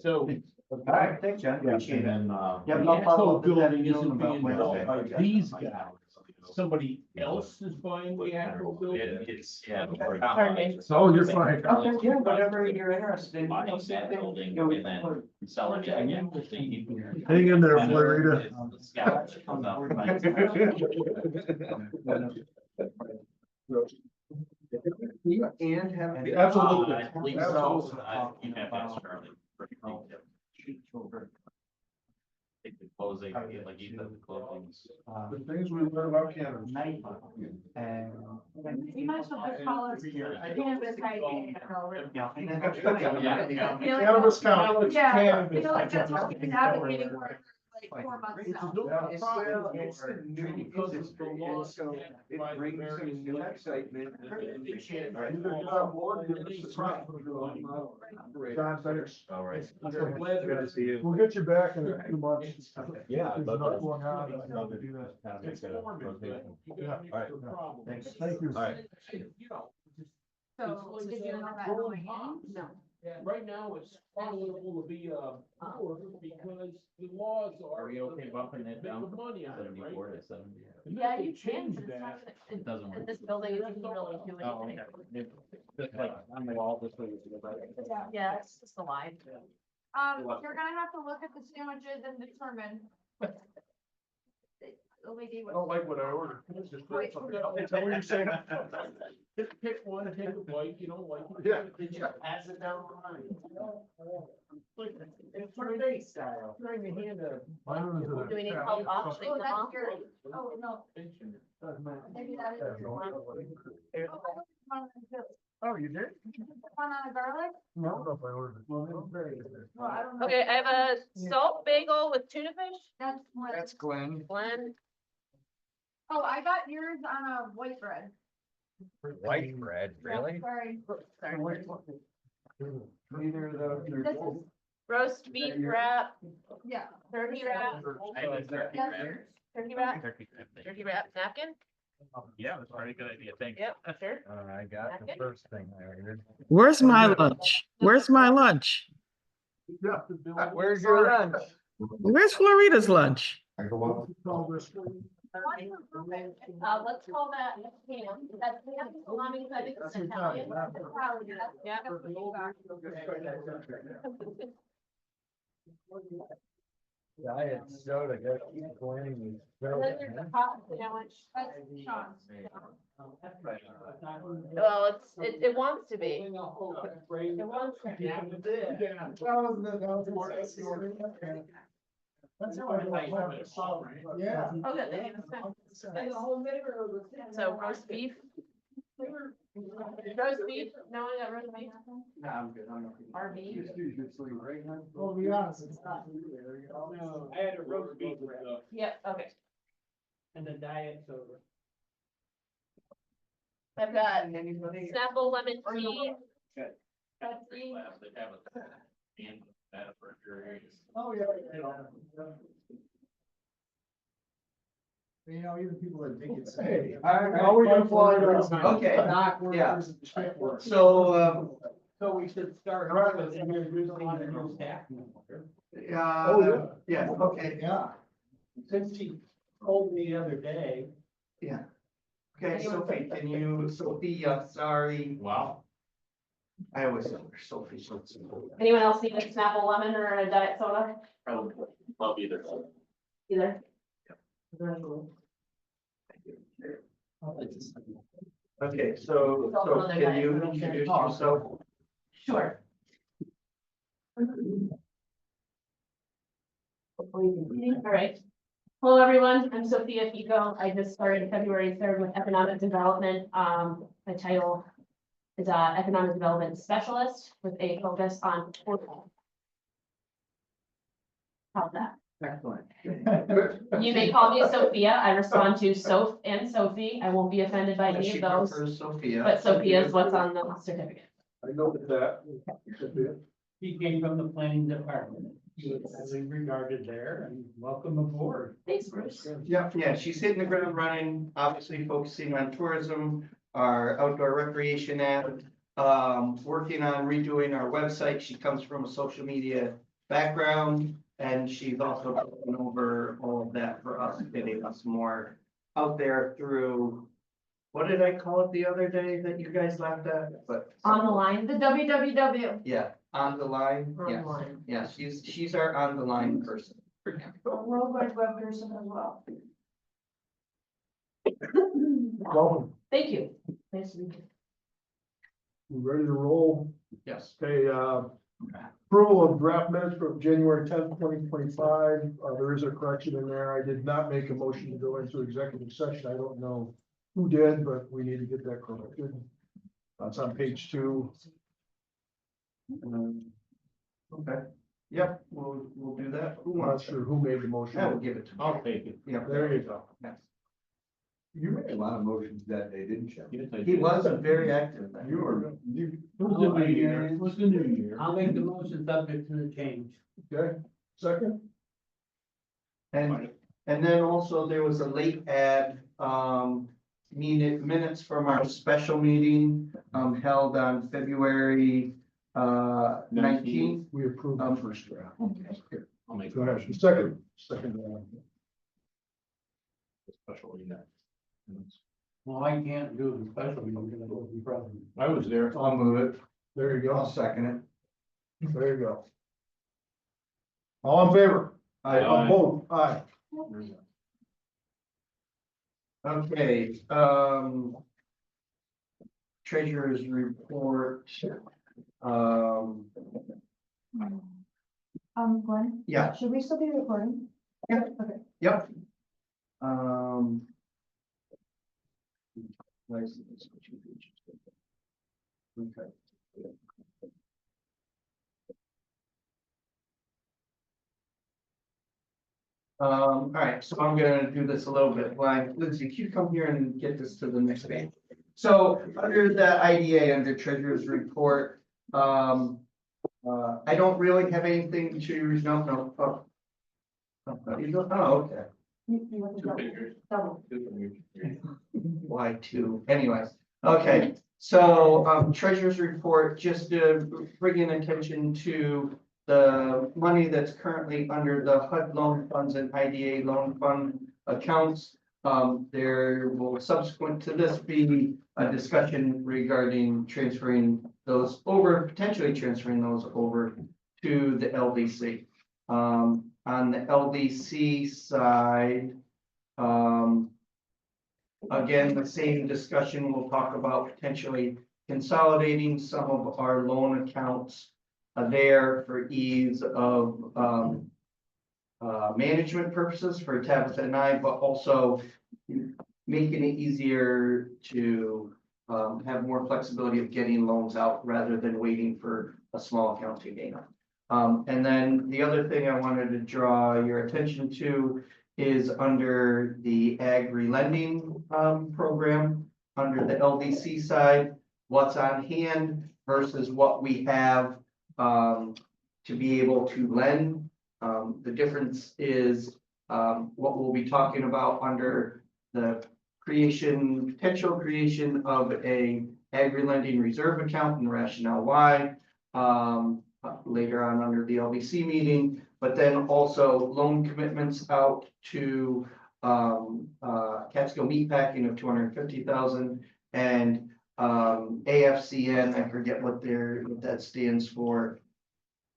So. All right, thanks, John. Appreciate it. Yeah, The I'll follow actual up with that building soon isn't about being Wednesday. developed by these guys. Somebody else is buying the actual building. It's, yeah. Oh, you're fine. Okay, yeah, whatever you're interested in. Buying that building and then selling it again. Hang in there, Florida. Scouts comes out. And have. Absolutely. I believe so. You have to ask Charlie for detail. I think the closing, like you said, the closings. The things we learn about cannabis. And. You might as well just call us. Cannabis hygiene. Cannabis count. Yeah, I Cannabis. feel like that's what we've been advocating for like 4 months now. It's the new because it's the law, so it brings some new excitement. John, thanks. All right. I'm glad Good to see you. We'll get you back in a few months. Yeah, There's I'd love enough to. going on. Love to Do that. kind of make It's that a formative, rotation. but you gotta Yeah. answer the problem. Thanks. Thank you. All right. You know, So did you have that going in? No. right now it's possible to be a power because the laws are. Are we okay bumping it down? Make the money on it, right? 74 to 70. And Yeah, then you they can, change but it's that. not It gonna, doesn't work. this building isn't really do Oh, anything. okay. Just like on the wall this way. Yeah, it's just a line. You're gonna have to look at the sandwiches and determine. The lady I was. don't like what I ordered. It's just something else. Is that what you're saying? Pick one, take a bite, you don't like it. Yeah. Did you pass it down the line? It's trying style. trying to hand a. Do we need help off? Oh, that's your, oh, no, pension. maybe that is. Oh, you did? One on a garlic? I don't know if I ordered it. Well, I don't know. Okay, I have a salt bagel with tuna fish. That's one. That's Glenn. Glenn, Oh, I got yours on a white bread. White bread, Yeah, Sorry. Neither of those. This is, roast beef wrap, yeah. turkey wrap, That's yours. turkey wrap napkin. Yeah, that's a very good idea, thank Yep, sure. I got the first thing I ordered. Where's my lunch? Where's my lunch? Yeah. Where's your lunch? Where's Florida's lunch? I go up. Let's call that ham. That's ham salami, I think it's Italian. Yeah. Diet soda, gotta keep going. And then there's a hot sandwich. That's Sean. Well, it wants to be. It wants to be. That's how I like it. Yeah. Oh, good. They have a snack. So roast beef. Roast beef, no one got roast beef? No, I'm good, I'm not. RV. Well, to be honest, it's not. No, I had a roast beef with Yep, okay. And the diet soda. I've got Snapple lemon tea. Good. Pepsi. Labs that have a and that for areas. Oh, yeah. You know, even people that think it's. Hey, How are we gonna fly around? Okay, yeah. So, So, So we should start with introducing the new staff member. yeah, okay, yeah. Since she told me the other day. yeah. Okay, Sophie, Sophia, sorry, Wow. I always say Sophie. Anyone else need a Snapple lemon or a diet soda? Probably love either. Either. Okay, so can you introduce yourself? Sure. All right. Hello, everyone. I'm Sophia Fico. I just started February 3rd with economic development. My title is economic development specialist with a focus on portfolio. How's that? Excellent. You may call me Sophia. I respond to Soph and Sophie. I won't be offended by any She of those, prefers Sophia. but Sophia is what's on the certificate. I know that. He came from the planning department. He was highly regarded there and welcome aboard. Thanks, Bruce. Yeah, she's hitting the ground running, obviously focusing on tourism, our outdoor recreation app, working on redoing our website. She comes from a social media background, and she's also taken over all of that for us, getting us more out there through, what did I call it the other day that you guys laughed at? But On the line, the www. yeah, on the line, On yeah, the line. yeah, she's our on the line person. World Wide Web person as well. Welcome. Thank you. Nice to meet you. We ready to roll? Yes. Okay, approval of draft minutes from January 10th, 2025. There is a correction in there. I did not make a motion to go into executive session. I don't know who did, but we need to get that corrected. That's on page 2. Okay, yep, we'll do that. Who I'm not wants sure who made the it? motion. I will give it to me. I'll take it. Yeah, There you go. Yes. You made A lot of motions that day, didn't you? Yes, I He did. wasn't very active then. You were, It was the new year. It was the new year. I'll make the motion subject to the change. okay, second? And then also there was a late add, minutes from our special meeting, held on February, 19th. We approved the first draft. I'll make. Go a ahead, motion. second. Special event. Well, I can't do the special, I'm gonna go be president. I was there. I'll move it. There you I'll go. second it. There you go. All in favor? Aye. Both, aye. Okay, treasurer's report. Glenn, Yeah, should we still be recording? Yeah. Okay. yep. License. Okay. All right, so I'm gonna do this a little bit blind. Lindsay, can you come here and get this to the next page? So under the IDA, under treasurer's report, I don't really have anything to, no. Oh, okay. You want to Two go? pictures. Double. Why two? Anyways, okay, so, treasurer's report, just to bring in attention to the money that's currently under the HUD loan funds and IDA loan fund accounts. There will subsequent to this be a discussion regarding transferring those over, potentially transferring those over to the LDC. On the LDC side, again, the same discussion, we'll talk about potentially consolidating some of our loan accounts there for ease of management purposes for Tabitha and I, but also making it easier to have more flexibility of getting loans out rather than waiting for a small account to gain. And then the other thing I wanted to draw your attention to is under the ag relending program, under the LDC side, what's on hand versus what we have to be able to lend. The difference is what we'll be talking about under the potential creation of a agri-lending reserve account and rationale why, later on under the LBC meeting, but then also loan commitments out to Catskill Meatpacking of 250,000 and AFCN, I forget what that stands for.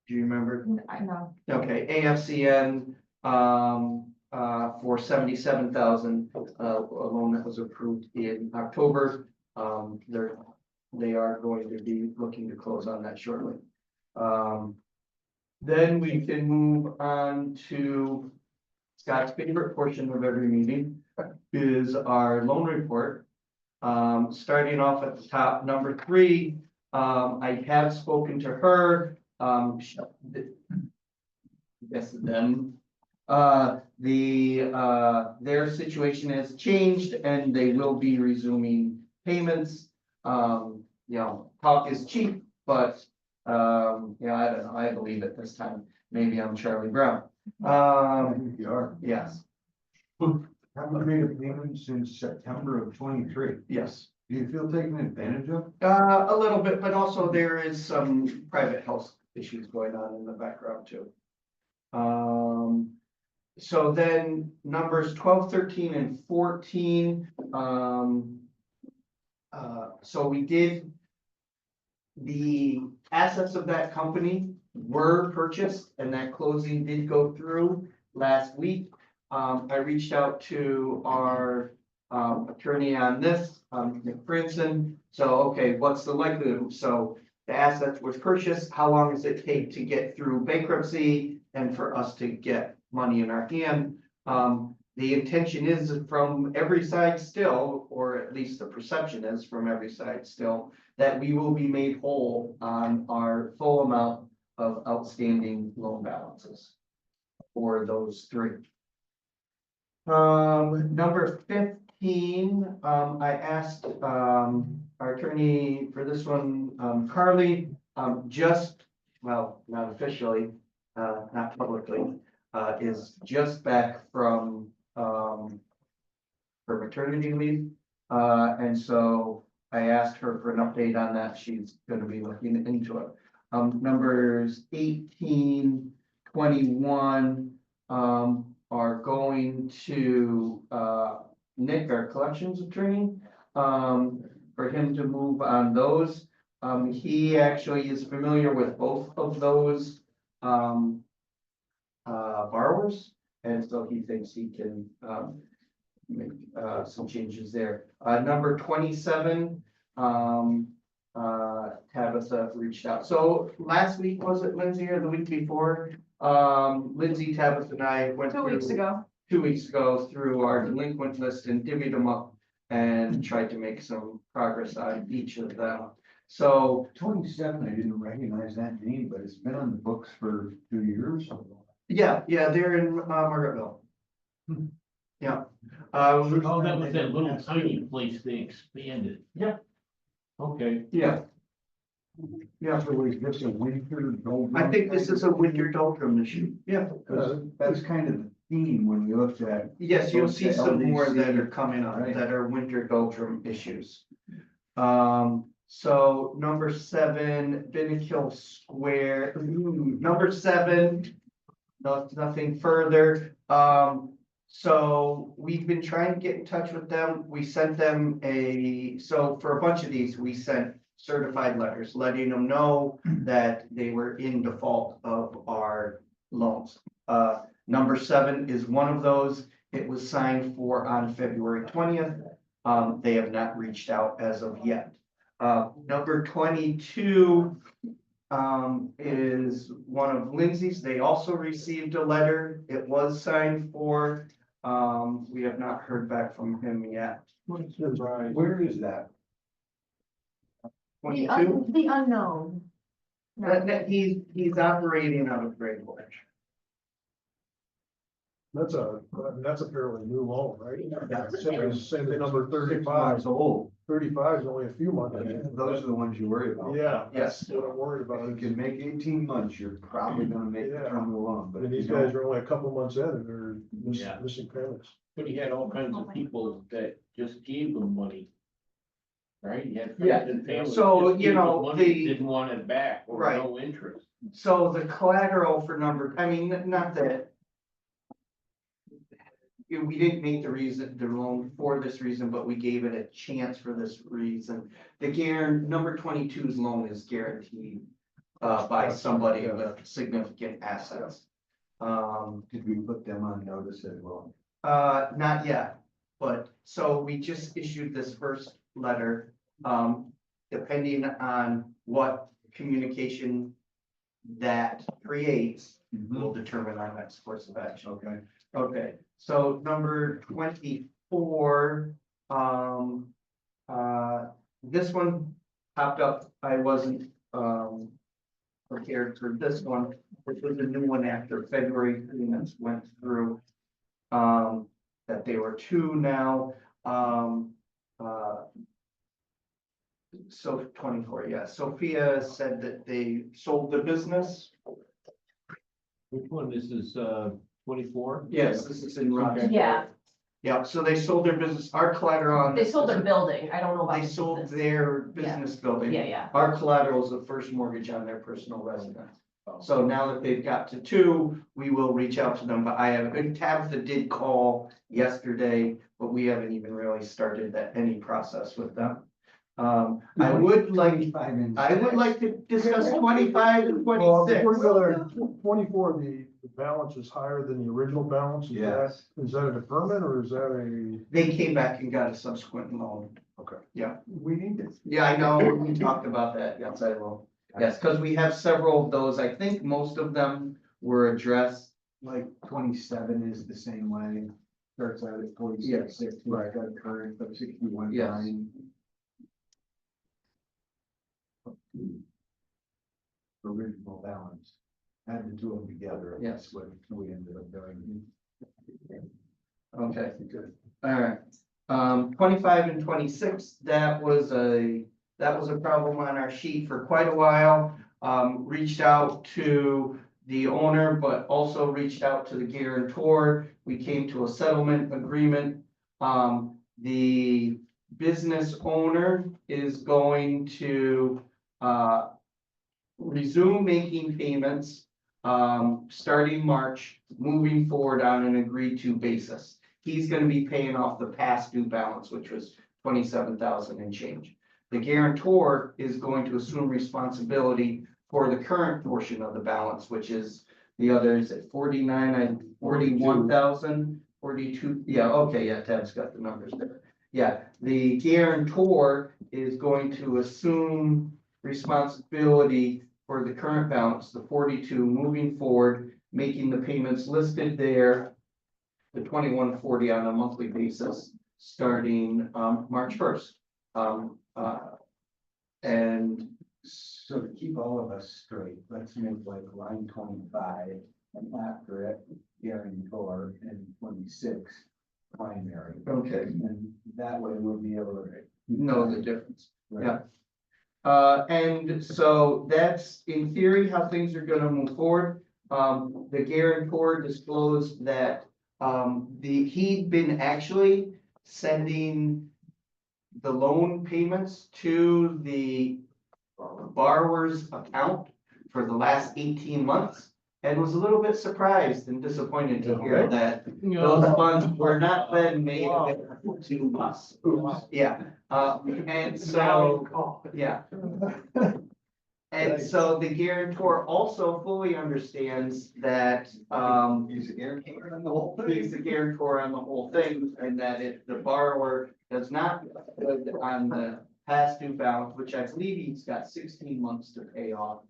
Do you remember? I know. Okay, AFCN for 77,000, a loan that was approved in October. They are going to be looking to close on that shortly. Then we can move on to Scott's favorite portion of every meeting is our loan report. Starting off at the top, number 3, I have spoken to her. Yes, them. Their situation has changed and they will be resuming payments. Talk is cheap, but I don't know. I believe it this time. Maybe I'm Charlie Brown. You are. Yes, Haven't made a payment since September of 23. yes. Do you feel taken advantage of? A little bit, but also there is some private health issues going on in the background too. So then numbers 12, 13, and 14. So we did, the assets of that company were purchased and that closing did go through last week. I reached out to our attorney on this, Nick Franson. So, okay, what's the likelihood? So the assets was purchased, how long does it take to get through bankruptcy and for us to get money in our hand? The intention is from every side still, or at least the perception is from every side still, that we will be made whole on our full amount of outstanding loan balances for those 3. Number 15, I asked our attorney for this one, Carly, well, not officially, not publicly, is just back from her maternity leave. And so I asked her for an update on that. She's going to be looking into it. Numbers 18, 21 are going to Nick, our collections attorney, for him to move on those. He actually is familiar with both of those borrowers, and so he thinks he can make some changes there. Number 27, Tabitha reached out. So last week, was it Lindsay, or the week before? Lindsay, Tabitha, and I went 2 weeks ago. 2 weeks ago through our delinquent list and divvied them up and tried to make some progress on each of them. So 27, I didn't recognize that name, but it's been on the books for 2 years. yeah, they're in Margaretville. Yeah. Oh, that was that little tiny place they expanded. Yeah. Okay. Yeah, So was this a winter doldrum? I think this is a winter doldrum issue. Yeah. Because that's kind of the theme when we looked at. Yes, you'll see some more LDC. that are coming up Right. that are winter doldrum issues. So number 7, Binnick Square, number 7, nothing further. So we've been trying to get in touch with them. We sent them so for a bunch of these, we sent certified letters, letting them know that they were in default of our loans. Number 7 is one of those. It was signed for on February 20th. They have not reached out as of yet. Number 22 is one of Lindsay's. They also received a letter. It was signed for. We have not heard back from him yet. Where is that? 22, The unknown. No. he's operating out of Great Ledge. That's a fairly new loan, right? Yeah. Same as number 35. Months old. 35 is only a few months. Those are the ones you worry about. Yeah, Yes. that's what I'm worried about. If you can make 18 months, you're probably gonna make the Yeah. term of the loan, but And if these you guys don't, are only a couple months in and they're Yeah. missing payments. But he had all kinds of people that just gave them money. Right? He had Yeah. friends and family. So, just gave them the- money, Didn't want it back or Right. no interest. So the collateral for not that. We didn't make the loan for this reason, but we gave it a chance for this reason. Number 22's loan is guaranteed by somebody with significant assets. did we put them on notice as well? Not yet, but so we just issued this first letter. Depending on what communication that creates, will determine our next course of action. Okay. Okay, so number 24, this one popped up. I wasn't, prepared for this one. This was a new one after February payments went through. That they were 2 now, so 24, yeah. Sophia said that they sold the business. Which one? This is, 24? Yes, this is in Rochester. Yeah, Yeah, so they sold their business, our collateral on. they this sold is- their building. I don't know about. They the sold business. their business building. Yeah, yeah. Our collateral is the first mortgage on their personal residence. Oh. So now that they've got to 2, we will reach out to them, but Tabitha did call yesterday, but we haven't even really started any process with them. I would like to discuss 25 and Well, 26. before we go there, 24, the balance is higher than the original balance. Yes. Is that a deferment or is that a? They came back and got a subsequent loan. Okay. Yeah, We need this. yeah, I know, we talked about that, yes, I will. Yes, because we have several of those, I think most of them were addressed. Like 27 is the same way, starts out at 46, Yes. 60, right, got current, but 61 Yes. 9. Original balance, add the 2 of them together, and that's what we ended up doing. Okay, good. All right. 25 and 26, that was a problem on our sheet for quite a while. Reached out to the owner, but also reached out to the guarantor. We came to a settlement agreement. The business owner is going to, resume making payments, starting March, moving forward on an agreed to basis. He's gonna be paying off the past due balance, which was 27,000 and change. The guarantor is going to assume responsibility for the current portion of the balance, which is the others at 49 and 41,000, 42. Yeah, okay, yeah, Tab's got the numbers there. Yeah, the guarantor is going to assume responsibility for the current balance, the 42, moving forward, making the payments listed there, the 2140 on a monthly basis, starting March 1st. And So to keep all of us straight, let's make like line 25 and after it, guarantor and 26 primary. okay, And that way we'll be able to. know the difference. Right. Yeah. And so that's in theory how things are gonna move forward. The guarantor disclosed that, he'd been actually sending the loan payments to the borrower's account for the last 18 months. and was a little bit surprised and disappointed to hear Okay. that those funds were not then made available to us. Yeah, and so, yeah. And so the guarantor also fully understands that, He's a guarantor on the whole thing. he's the guarantor on the whole thing, and that if the borrower does not good on the past due balance, which I believe he's got 16 months to pay off.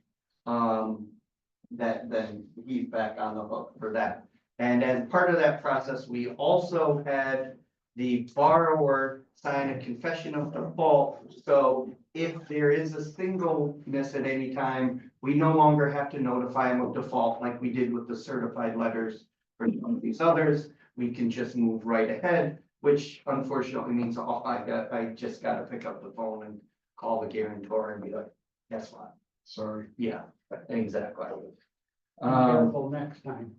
That then he's back on the hook for that. And as part of that process, we also had the borrower sign a confession of default. So if there is a singleness at any time, we no longer have to notify him of default like we did with the certified letters for some of these others. We can just move right ahead, which unfortunately means I just gotta pick up the phone and call the guarantor and be like, guess what? Sorry. Yeah, exactly. Be careful next time.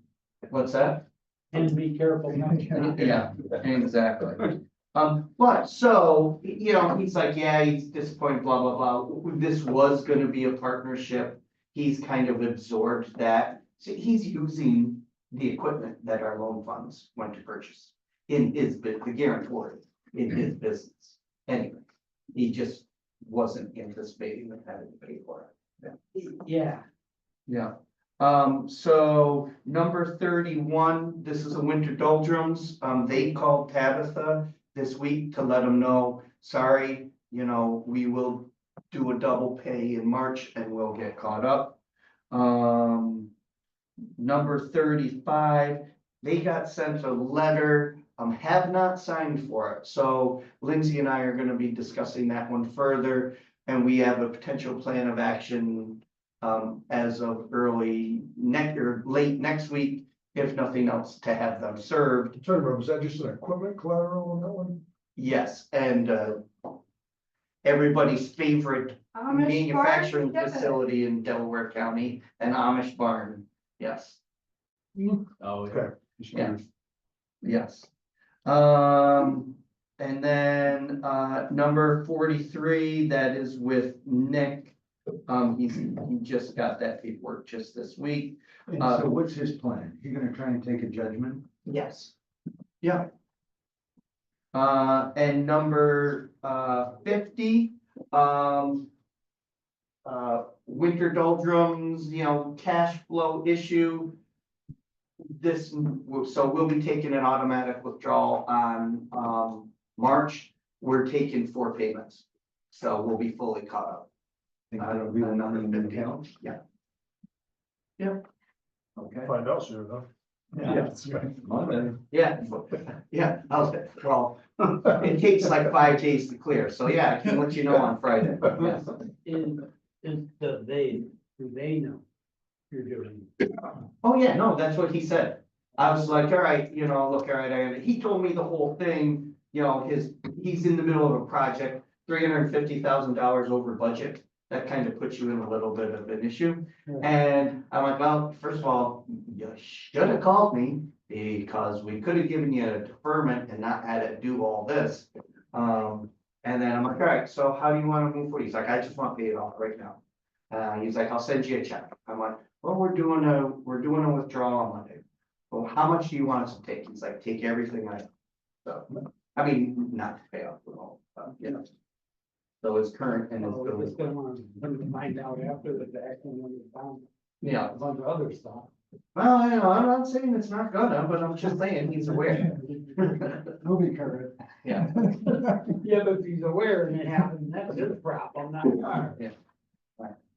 What's that? And be careful next time. Yeah, exactly. But so, you know, he's like, yeah, he's disappointed, blah, blah, blah. This was gonna be a partnership. He's kind of absorbed that. So he's using the equipment that our loan funds went to purchase in his the guarantor in his business. Anyway, he just wasn't anticipating that having to pay for it. Yeah. Yeah. So number 31, this is a winter doldrums. They called Tabitha this week to let them know, sorry, you know, we will do a double pay in March and we'll get caught up. Number 35, they got sent a letter, have not signed for it. So Lindsay and I are gonna be discussing that one further, and we have a potential plan of action as of early next or late next week, if nothing else, to have them served. I'm trying to remember, was that just an equipment collateral on that one? Yes, and everybody's favorite Amish manufacturing barn, yeah. facility in Delaware County, an Amish barn. Yes, Oh, Okay. Yeah. yes. And then number 43, that is with Nick. He just got that paperwork just this week. And so what's his plan? He gonna try and take a judgment? Yes. Yeah. And number 50, winter doldrums, you know, cash flow issue. So we'll be taking an automatic withdrawal on March. We're taking 4 payments. So we'll be fully caught up. Think that'll be the number in the 50. account? Yeah. Okay. Find out soon enough. Yeah. That's right. Yeah, yeah, well, it takes like 5 days to clear, so yeah, I can let you know on Friday. Yes. Do they know you're doing? Oh, yeah, no, that's what he said. I was like, all right, you know, look, all right, he told me the whole thing, you know, he's in the middle of a project, $350,000 over budget. That kind of puts you in a little bit of an issue. And I'm like, well, first of all, you should have called me because we could have given you a deferment and not had it do all this. And then I'm like, all right, so how do you want to move forward? He's like, I just want to pay it off right now. He's like, I'll send you a check. I'm like, well, we're doing a withdrawal on Monday. Well, how much do you want us to take? He's like, take everything I, so, I mean, not to pay off the loan, you know. So it's current and it's We're just building. gonna find out after the fact and when we found Yeah, a bunch of other stuff. well, you know, I'm not saying it's not gonna, but I'm just saying he's aware. He'll be current. Yeah. Yeah, but if he's aware and it happened, that's his problem, not ours.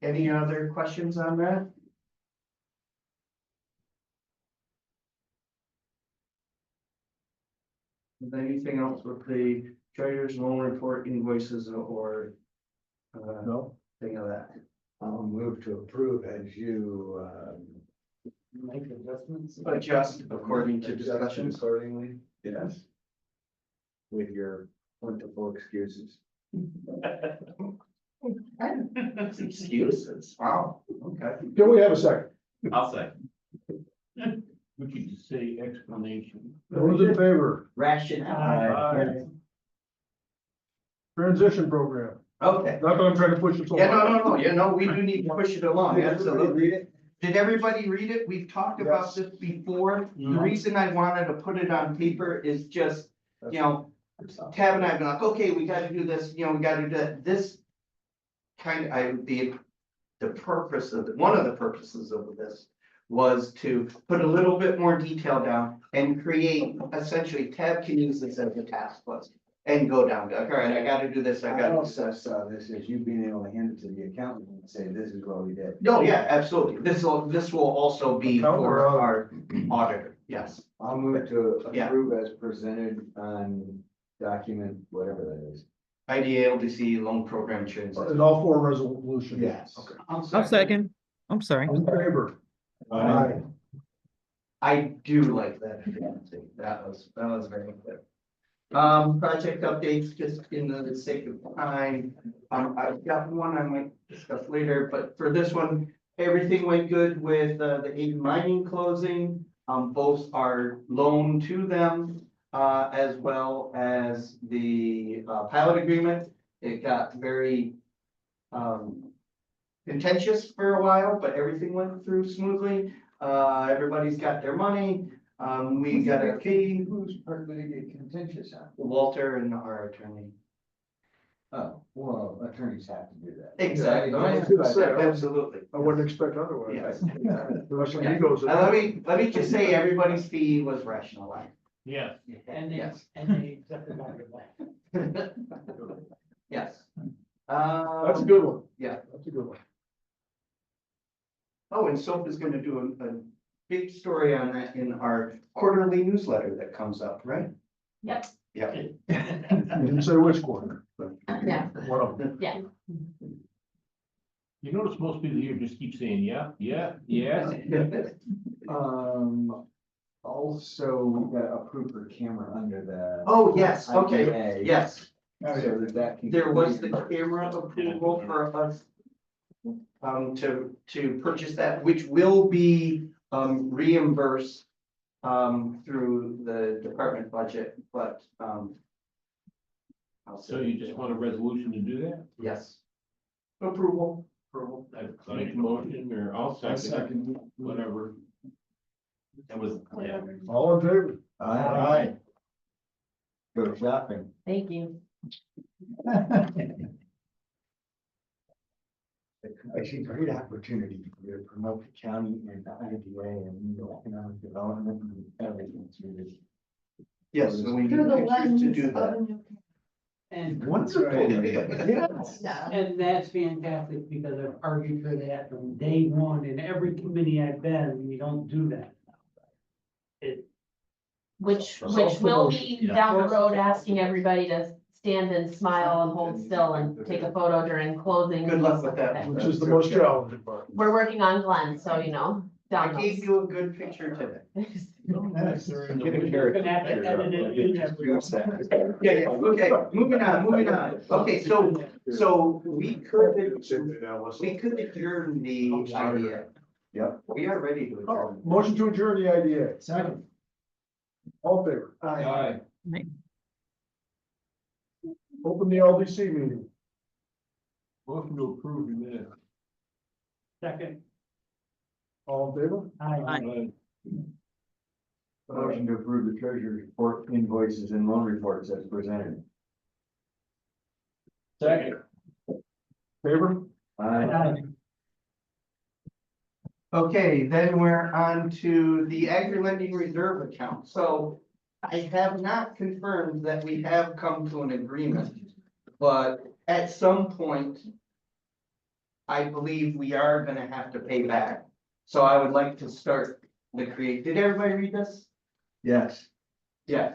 Any other questions on that? Is there anything else with the treasurer's loan report invoices or No? thing of that? I'll move to approve as you, Make adjustments. Adjust according to discussions. accordingly, yes. With your plentiful excuses. Excuses, wow, okay. Can we have a second? I'll say. Would you just say explanation? Those in favor? Rationale, Aye. Transition program. okay. Not that I'm trying to push it. Yeah, no, we do need to push it along, absolutely. Read it? Did everybody read it? We've talked about Yes. this before. The Mhm. reason I wanted to put it on paper is just, you know, Tab and I have been like, okay, we gotta do this, you know, we gotta do that. This kind of, the purpose of, one of the purposes of this was to put a little bit more detail down and create, essentially, Tab can use this as a task list and go down, all right, I gotta do this, I I gotta do also this. saw this as you being able to hand it to the accountant and say, this is what we did. No, yeah, absolutely. This will also be Accountant or for our auditor, yes. I'll move to Yeah. approve as presented on document, whatever that is. IDA LDC loan program transition. And all 4 resolutions? Yes. Okay. I'll second. I'm sorry. In favor? Aye. I do like that. That was very good. Project updates, just in the sake of time. I've got one I might discuss later, but for this one, everything went good with the Hayden mining closing. Both are loan to them, as well as the pilot agreement. It got very contentious for a while, but everything went through smoothly. Everybody's got their money. We got a key, Who's part of it contentious on? Walter and our attorney. Oh, well, attorneys have to do that. Exactly. I was gonna say, Absolutely. I wouldn't expect otherwise. Yes. There are some Yeah. egos. in Let me just say, everybody's fee was rationalized. Yeah. And they, Yes. and they accepted my request. Yes. That's a good one. Yeah. That's a good one. Oh, and Soph is gonna do a big story on that in our quarterly newsletter that comes up, right? Yep. Yeah. You didn't say which quarter, but Yeah, one of them. yeah. You notice most people here just keep saying, yeah, yeah, yeah. Also, we got approved for camera under the. Oh, yes, okay, IDA. yes. So that can. There was the camera approval for us. To purchase that, which will be reimbursed through the department budget, but I'll So say- you just want a resolution to do that? Yes. Approval. I make a motion or I'll second it, whatever. That was, yeah. All in favor? Aye. Go shopping. Thank you. I see great opportunity to promote the county and the IDA and economic development and everything through this. Yes, and we need Through the pictures lens to of do a that. new. And, Wonderful. Yes. Yeah. and that's fantastic because I've argued for that from day one. In every committee I've been, we don't do that. Which will Self-promotion. be down the road asking everybody to stand and smile and hold still and take a photo during closing. Good luck with that. Which is the most challenging part. We're working on Glenn, so you know, I down gave those. you a good picture today. Get a You're gonna have to edit it in every- Yeah, okay, moving on. Okay, so we could adjourn the idea. Yep. We are ready to Oh, adjourn. motion to adjourn the IDA. Second. All in favor? Aye. Open the LDC meeting. Motion to approve the minute. Second. All in favor? Aye. Motion to approve the treasurer's report invoices and loan reports as presented. Second. Favor? Aye. Okay, then we're on to the agri lending reserve account. So I have not confirmed that we have come to an agreement, but at some point, I believe we are gonna have to pay back. So I would like to start did everybody read this? Yes. Yeah,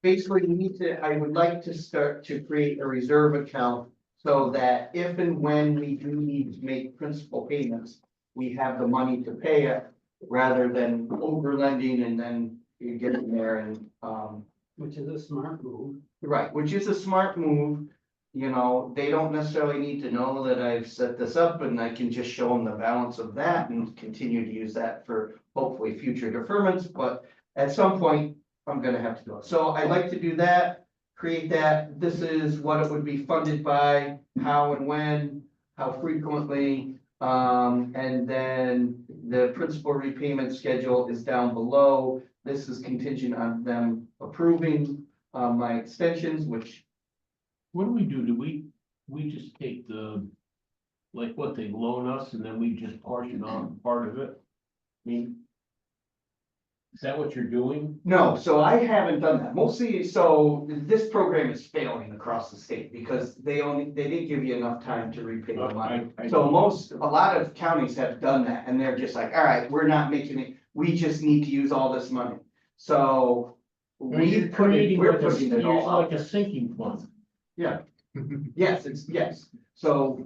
basically, I would like to start to create a reserve account so that if and when we do need to make principal payments, we have the money to pay it rather than over lending and then you get in there and, Which is a smart move. right, which is a smart move. You know, they don't necessarily need to know that I've set this up and I can just show them the balance of that and continue to use that for hopefully future deferments, but at some point, I'm gonna have to do it. So I'd like to do that. create that, this is what it would be funded by, how and when, how frequently. And then the principal repayment schedule is down below. This is contingent on them approving, my extensions, which What do? Do we just take like what they loan us and then we just portion on part of it? I mean, is that what you're doing? no, so I haven't done that. Mostly, so this program is failing across the state because they didn't give you enough time to repay the money. So a lot of counties have done that and they're just like, all right, we're not making it, we just need to use all this money. So Are you we're creating putting it all out. like a sinking fund? Yeah. Yes, yes, so.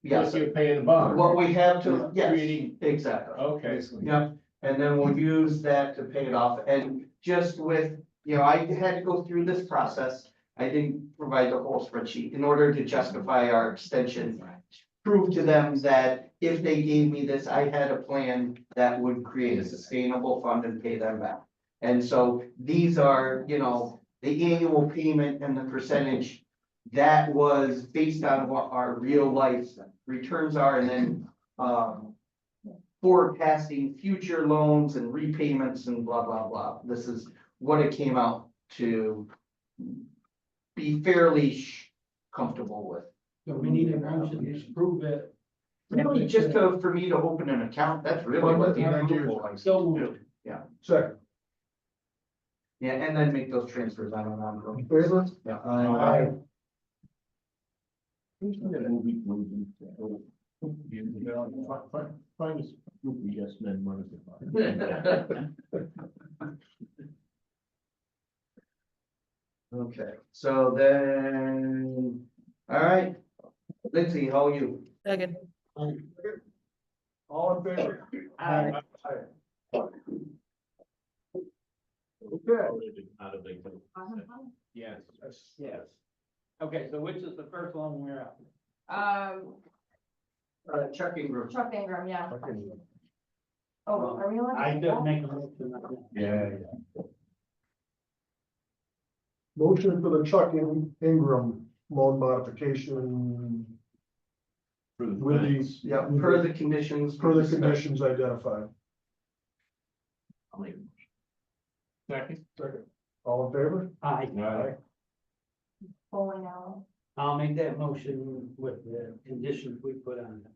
Yes, Yes, you're paying the bond. what we have to, yes, Creating, exactly. okay. Yep, and then we'll use that to pay it off, and just with, I had to go through this process. I didn't provide the whole spreadsheet in order to justify our extension. Prove to them that if they gave me this, I had a plan that would create a sustainable fund and pay them back. And so these are, the annual payment and the percentage. That was based on what our real life returns are, and then, forecasting future loans and repayments and blah, blah, blah. This is what it came out to be fairly comfortable with. So we need a motion to approve it. Really, just for me to open an account, that's really what the approval is. So moved. Second. Yeah, and then make those transfers on an ongoing. Favor? Yeah. Aye. Find us, yes, men, money. Okay, so then, all right, Lindsay, how are you? Second. All in favor? Aye. Okay. Not a big deal. Yes. Yes. Okay, so which is the first one we're at? Chuck Ingram. Chuck Ingram, yeah. Okay. Oh, are we allowed? to I do did that? make a motion on that. Yeah. Motion for the Chuck Ingram loan modification For the with bank. these, Yeah, per the conditions. per the conditions identified. I'll make a motion. Second. All in favor? Aye. Aye. Bowling alley. I'll make that motion with the conditions we put on it.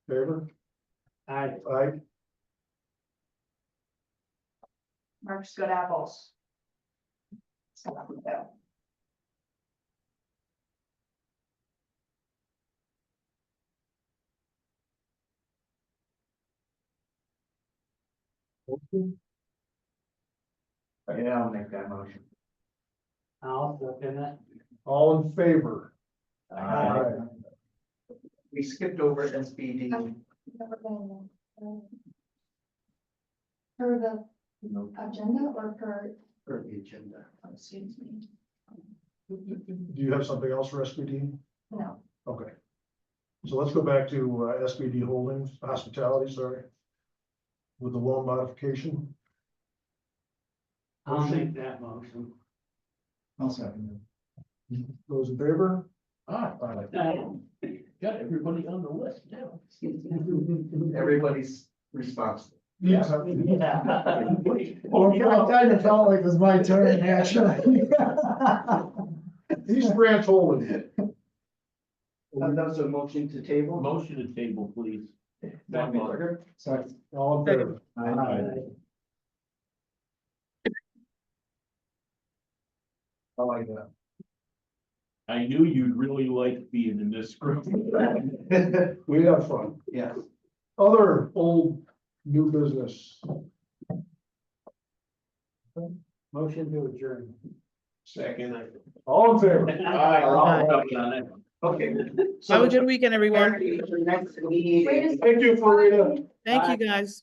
Favor? Aye. Aye. Mark's good apples. So that would go. Yeah, I'll make that motion. I'll second it. All in favor? We skipped over SBD. Never been, per the agenda or per, For the agenda. excuse me, Do you have something else for SBD? no. Okay. So let's go back to SBD Holdings, Hospitality, sorry. With the loan modification. I'll make that motion. I'll second Those in favor? Ah, Aye. got everybody on the list now. Everybody's responsible. Yeah. it. I kind of felt like it was my turn, actually. East Branch Holdings. That was a motion to table. Motion to table, please. Second. All in favor? I like that. I knew you'd really like being in this group. We have fun. Yes. Other old, new business. Motion to adjourn. Second. All in favor? Okay. Have a good weekend, everyone. Next meeting. Thank you, Farida. Thank you, guys.